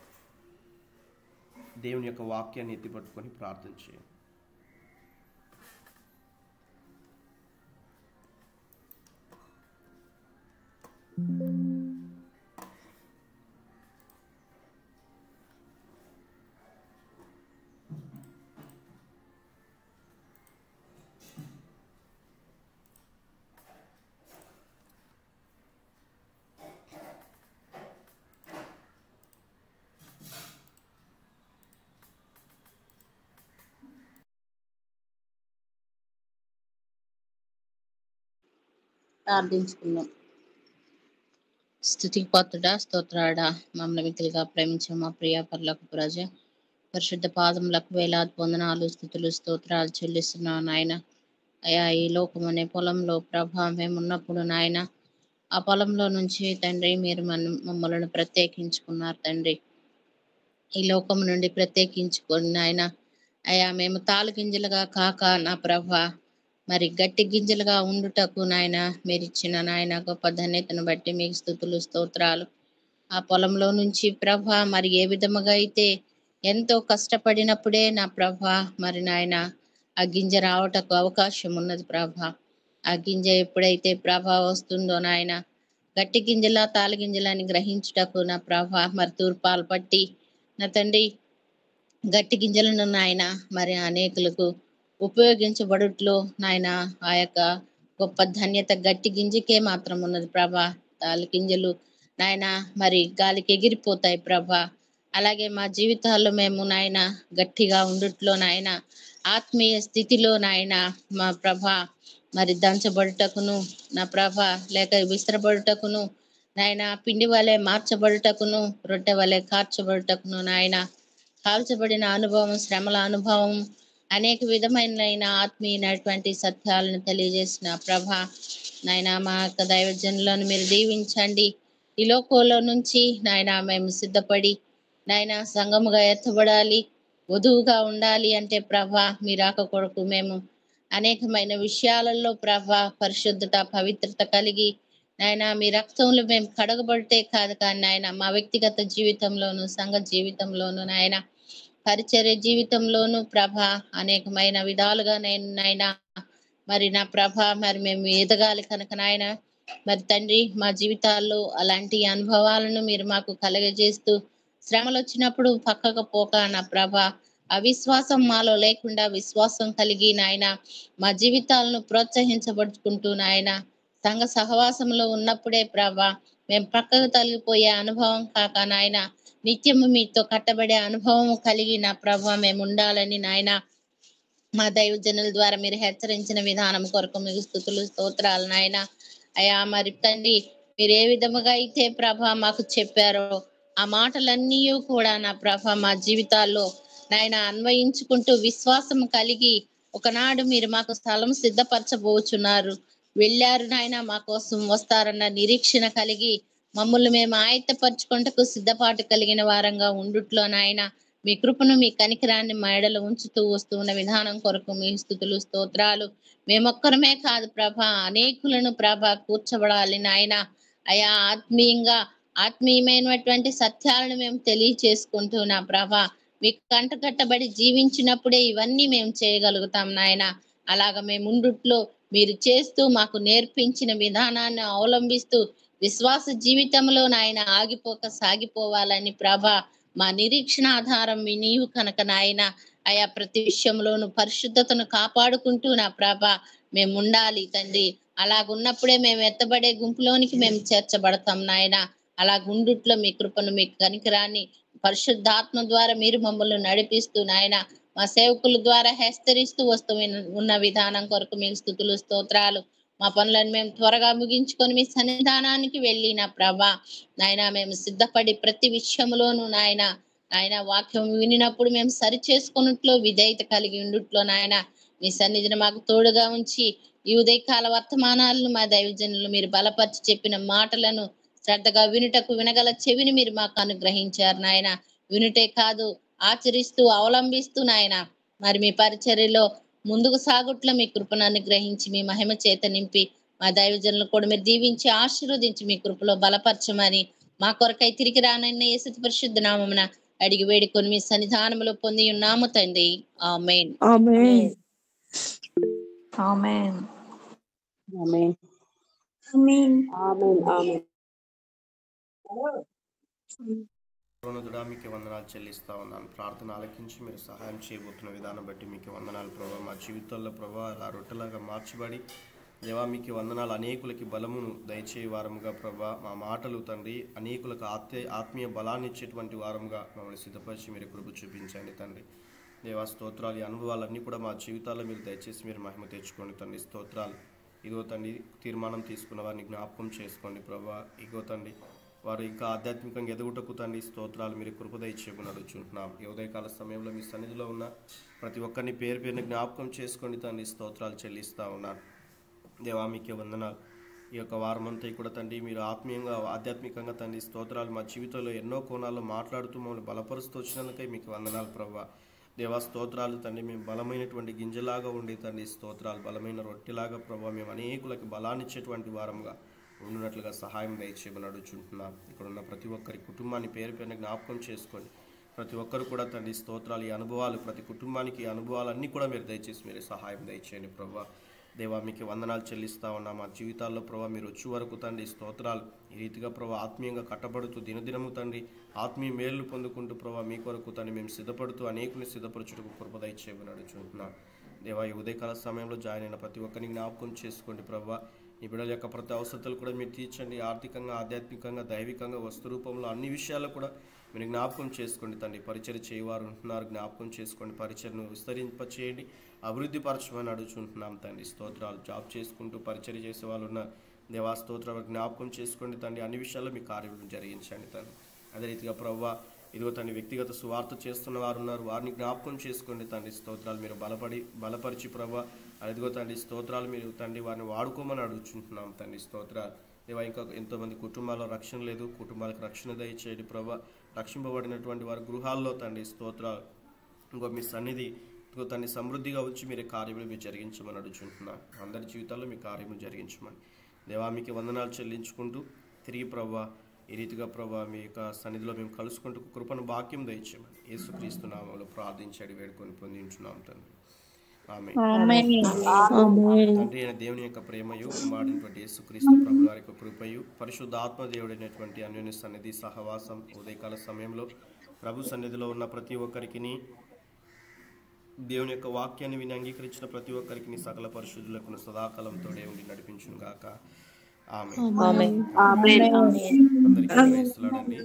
దేవుని యొక్క వాక్యాన్ని ఎత్తిపట్టుకొని ప్రార్థన చేయండి. ప్రార్థించుకుందాం. స్తుతికి పాత్రుడా, స్తోత్రాడా, మమ్మల్ని మిక్కిలిగా ప్రేమించే మా ప్రియ పరలోకపు రాజా, పరిశుద్ధ పాదములకు వేలాది వందనాలు, స్తుతులు, స్తోత్రాలు చెల్లిస్తున్నాం నాయన. అయా, ఈ లోకం అనే పొలంలో ప్రభా మేము ఉన్నప్పుడు నాయన, ఆ పొలంలో నుంచి తండ్రి మీరు మమ్మల్ని ప్రత్యేకించుకున్నారు తండ్రి. ఈ లోకం నుండి ప్రత్యేకించుకొని నాయన, అయా మేము తాలు గింజలుగా కాక నా ప్రభా మరి గట్టి గింజలుగా ఉండుటకు నాయన మీరు ఇచ్చిన నాయన గొప్ప ధన్యతను బట్టి మీకు స్తుతులు, స్తోత్రాలు. ఆ పొలంలో నుంచి ప్రభా మరి ఏ విధముగా అయితే ఎంతో కష్టపడినప్పుడే నా ప్రభా మరి నాయన ఆ గింజ రావటకు అవకాశం ఉన్నది ప్రభా. ఆ గింజ ఎప్పుడైతే ప్రభా వస్తుందో నాయన, గట్టి గింజల తాలు గింజలని గ్రహించుటకు నా ప్రభా మరి తూర్పాలు పట్టి నా తండ్రి గట్టి గింజలను నాయన మరి అనేకులకు ఉపయోగించబడుట్లో నాయన ఆ యొక్క గొప్ప ధన్యత గట్టి గింజకే మాత్రం ఉన్నది ప్రభా. తాలు గింజలు నాయన మరి గాలికి ఎగిరిపోతాయి ప్రభా. అలాగే మా జీవితాల్లో మేము నాయన గట్టిగా ఉండుట్లో నాయన ఆత్మీయ స్థితిలో నాయన మా ప్రభా మరి దంచబడుటకును నా ప్రభా లేక విసిరబడుటకును నాయన పిండి వలె మార్చబడుటకును రొట్టె వలె కార్చబడుటకును నాయన కాల్చబడిన అనుభవం, శ్రమల అనుభవం, అనేక విధమైన ఆత్మీయమైనటువంటి సత్యాలను తెలియజేసిన ప్రభా నాయన మా యొక్క దైవజనులను మీరు దీవించండి. ఈ లోకంలో నుంచి నాయన మేము సిద్ధపడి నాయన సంఘముగా ఎత్తబడాలి, వధువుగా ఉండాలి అంటే ప్రభా మీ రాక కొరకు మేము అనేకమైన విషయాలలో ప్రభా పరిశుద్ధత, పవిత్రత కలిగి నాయన మీ రక్తంలో మేము కడగబడితే కాదు కానీ నాయన మా వ్యక్తిగత జీవితంలోను, సంఘ జీవితంలోను నాయన పరిచర్య జీవితంలోను ప్రభా అనేకమైన విధాలుగా నేను నాయన మరి నా ప్రభా మరి మేము ఎదగాలి కనుక నాయన మరి తండ్రి మా జీవితాల్లో అలాంటి అనుభవాలను మీరు మాకు కలగజేస్తూ శ్రమలు వచ్చినప్పుడు పక్కకు పోక నా ప్రభా అవిశ్వాసం మాలో లేకుండా విశ్వాసం కలిగి నాయన మా జీవితాలను ప్రోత్సహించబడుకుంటూ నాయన సంఘ సహవాసంలో ఉన్నప్పుడే ప్రభా మేము పక్కకు తొలగిపోయే అనుభవం కాక నాయన నిత్యము మీతో కట్టబడే అనుభవం కలిగి నా ప్రభా మేము ఉండాలని నాయన మా దైవజనుల ద్వారా మీరు హెచ్చరించిన విధానం కొరకు మీకు స్తుతులు, స్తోత్రాలు నాయన. అయా మరి తండ్రి మీరు ఏ విధముగా అయితే ప్రభా మాకు చెప్పారో ఆ మాటలన్నీ కూడా నా ప్రభా మా జీవితాల్లో నాయన అన్వయించుకుంటూ విశ్వాసం కలిగి ఒకనాడు మీరు మాకు స్థలం సిద్ధపరచబోచున్నారు, వెళ్ళారు నాయన మా కోసం వస్తారన్న నిరీక్షణ కలిగి మమ్మల్ని మేము ఆయత్తపరచుకుంటకు సిద్ధపాటు కలిగిన వారంగా ఉండుట్లో నాయన మీ కృపను, మీ కనికరాన్ని మా ఎడలో ఉంచుతూ వస్తున్న విధానం కొరకు మీ స్తుతులు, స్తోత్రాలు. మేమొక్కరమే కాదు ప్రభా, అనేకులను ప్రభా కూర్చబడాలి నాయన. అయా ఆత్మీయమైనటువంటి సత్యాలను మేము తెలియచేసుకుంటూ నా ప్రభా మీకు కంటకట్టబడి జీవించినప్పుడే ఇవన్నీ మేము చేయగలుగుతాం నాయన. అలాగ మేము ఉండుట్లో మీరు చేస్తూ మాకు నేర్పించిన విధానాన్ని అవలంబిస్తూ విశ్వాస జీవితంలో నాయన ఆగిపోక సాగిపోవాలని ప్రభా మా నిరీక్షణ ఆధారం మీ నీవు కనుక నాయన అయా ప్రతి విషయంలోనూ పరిశుద్ధతను కాపాడుకుంటూ నా ప్రభా మేము ఉండాలి తండ్రి. అలాగున్నప్పుడే మేము ఎత్తబడే గుంపులోనికి మేము చేర్చబడతాం నాయన. అలాగుండుట్లో మీ కృపను, మీ కనికరాన్ని పరిశుద్ధాత్మ ద్వారా మీరు మమ్మల్ని నడిపిస్తూ నాయన మా సేవకుల ద్వారా హెచ్చరిస్తూ వస్తూ ఉన్న విధానం కొరకు మీకు స్తుతులు, స్తోత్రాలు. మా పనులను మేము త్వరగా ముగించుకొని మీ సన్నిధానానికి వెళ్ళి నా ప్రభా నాయన మేము సిద్ధపడి ప్రతి విషయంలోనూ నాయన వాక్యం వినినప్పుడు మేము సరి చేసుకున్నట్లో విధేయత కలిగి ఉండుట్లో నాయన మీ సన్నిధిని మాకు తోడుగా ఉంచి ఈ ఉదయకాల వర్తమానాలను మా దైవజనులు మీరు బలపరిచి చెప్పిన మాటలను శ్రద్ధగా వినుటకు వినగల చెవిని మీరు మాకు అనుగ్రహించారు నాయన. వినుటే కాదు ఆచరిస్తూ అవలంబిస్తూ నాయన మరి మీ పరిచర్యలో ముందుకు సాగుట్లో మీ కృపను అనుగ్రహించి మీ మహిమ చేత నింపి మా దైవజనులు కూడా మీరు దీవించి ఆశీర్వదించి మీ కృపలో బలపరచమని మా కొరకై తిరిగి రానన్న యేసు పరిశుద్ధ నామమున అడిగి వేడుకొని మీ సన్నిధానంలో పొంది ఉన్నాము తండ్రి. ఆమేన్. ఆమేన్. ఆమేన్. ఆమేన్. ఆమేన్. ఆమేన్. ఆమేన్. ప్రణుతుడా మీకు వందనాలు చెల్లిస్తా ఉన్నాను. ప్రార్థన ఆలకించి మీరు సహాయం చేయబోతున్న విధానం బట్టి మీకు వందనాలు ప్రభావ. మా జీవితాల్లో ప్రభావ ఆ రొట్టెలాగా మార్చబడి దేవా మీకు వందనాలు. అనేకులకి బలమును దయచేయ వారముగా ప్రభా, మా మాటలు తండ్రి అనేకులకు ఆత్మీయ బలాన్ని ఇచ్చేటువంటి వారముగా మమ్మల్ని సిద్ధపరిచి మీరు కృప చూపించండి తండ్రి. దేవా స్తోత్రాలు. ఈ అనుభవాలన్నీ కూడా మా జీవితాల్లో మీరు దయచేసి మీరు మహిమ తెచ్చుకోండి తండ్రి. స్తోత్రాలు. ఇగో తండ్రి తీర్మానం తీసుకున్న వారిని జ్ఞాపకం చేసుకోండి ప్రభా. ఇగో తండ్రి వారు ఇంకా ఆధ్యాత్మికంగా ఎదుగుటకు తండ్రి స్తోత్రాలు మీరు కృప దయచేయమని అడుగుచుంటున్నాం. ఈ ఉదయకాల సమయంలో మీ సన్నిధిలో ఉన్న ప్రతి ఒక్కరిని పేరు పేరుని జ్ఞాపకం చేసుకోండి తండ్రి. స్తోత్రాలు చెల్లిస్తూ ఉన్నాను దేవా మీకే వందనాలు. ఈ యొక్క వారమంతా కూడా తండ్రి మీరు ఆత్మీయంగా ఆధ్యాత్మికంగా తండ్రి స్తోత్రాలు మా జీవితంలో ఎన్నో కోణాల్లో మాట్లాడుతూ మమ్మల్ని బలపరుస్తూ వచ్చినందుకే మీకు వందనాలు ప్రభా. దేవా స్తోత్రాలు తండ్రి. మేము బలమైనటువంటి గింజలాగా ఉండి తండ్రి స్తోత్రాలు, బలమైన రొట్టెలాగా ప్రభా మేము అనేకులకు బలాన్ని ఇచ్చేటువంటి వారముగా ఉండినట్లుగా సహాయం దయచేయమని అడుగుచుంటున్నాం. ఇక్కడ ఉన్న ప్రతి ఒక్కరి కుటుంబాన్ని పేరు పేరున జ్ఞాపకం చేసుకోండి. ప్రతి ఒక్కరు కూడా తండ్రి స్తోత్రాలు. ఈ అనుభవాలు ప్రతి కుటుంబానికి ఈ అనుభవాలన్నీ కూడా మీరు దయచేసి మీరు సహాయం దయచేయండి ప్రభా. దేవా మీకు వందనాలు చెల్లిస్తా ఉన్నాం. మా జీవితాల్లో ప్రభా మీరు వచ్చే వరకు తండ్రి స్తోత్రాలు. ఈ రీతిగా ప్రభా ఆత్మీయంగా కట్టబడుతూ దినదినము తండ్రి ఆత్మీయ మేలు పొందుకుంటూ ప్రభా మీ కొరకు తండ్రి మేము సిద్ధపడుతూ అనేకుని సిద్ధపరచుటకు కృప దయచేయమని అడుగుచుంటున్నాం. దేవా ఈ ఉదయకాల సమయంలో జాయిన్ అయిన ప్రతి ఒక్కరిని జ్ఞాపకం చేసుకోండి ప్రభా. ఈ బిడ్డల యొక్క ప్రతి అవసరతలు కూడా మీరు తీర్చండి. ఆర్థికంగా, ఆధ్యాత్మికంగా, దైవికంగా, వస్తు రూపంలో అన్ని విషయాల్లో కూడా మీరు జ్ఞాపకం చేసుకోండి తండ్రి. పరిచయం చేయవారు ఉంటున్నారు, జ్ఞాపకం చేసుకోండి. పరిచయను విస్తరింపచేయండి, అభివృద్ధి పరచమని అడుగుచుంటున్నాం తండ్రి. స్తోత్రాలు. జాబ్ చేసుకుంటూ పరిచయం చేసే వాళ్ళు ఉన్న దేవా స్తోత్రాలు జ్ఞాపకం చేసుకోండి తండ్రి. అన్ని విషయాల్లో మీ కార్యక్రమం జరిగించండి తండ్రి. అదే రీతిగా ప్రవ్వా ఇదిగో తండ్రి వ్యక్తిగత సువార్త చేస్తున్న వారు ఉన్నారు, వారిని జ్ఞాపకం చేసుకోండి తండ్రి. స్తోత్రాలు. మీరు బలపరిచి ప్రభా అదిగో తండ్రి స్తోత్రాలు మీరు తండ్రి వారిని వాడుకోమని అడుగుచుంటున్నాం తండ్రి. స్తోత్రాలు. దేవా ఇంకా ఎంతోమంది కుటుంబాల్లో రక్షణ లేదు, కుటుంబాలకు రక్షణ దయచేయండి ప్రభా. రక్షింపబడినటువంటి వారి గృహాల్లో తండ్రి స్తోత్రాలు ఇంకో మీ సన్నిధి ఇంకో తండ్రి సమృద్ధిగా వచ్చి మీరు కార్యములు మీరు జరిగించమని అడుగుచుంటున్నాం. అందరి జీవితాల్లో మీ కార్యములు జరిగించమని దేవా మీకు వందనాలు చెల్లించుకుంటూ తిరిగి ప్రభా ఈ రీతిగా ప్రభా మీ యొక్క సన్నిధిలో మేము కలుసుకుంటూ కృపను భాగ్యం దయచేయమని యేసుక్రీస్తు నామములో ప్రార్థించి వేడుకొని పొందించున్నాం తండ్రి. ఆమేన్. తండ్రి అయిన దేవుని యొక్క ప్రేమయు, కుమారుడైనటువంటి యేసుక్రీస్తు ప్రభువు వారి యొక్క కృపయు, పరిశుద్ధ ఆత్మదేవుడైనటువంటి అన్యోన్య సన్నిధి సహవాసం ఉదయకాల సమయంలో ప్రభు సన్నిధిలో ఉన్న ప్రతి ఒక్కరికి, దేవుని యొక్క వాక్యాన్ని విని అంగీకరించిన ప్రతి ఒక్కరికి సకల పరిశుద్ధులకు సదాకాలంతో ఉండి నడిపించును గాక. ఆమేన్. అందరికీ ప్రైజ్ లార్డ్ అండి.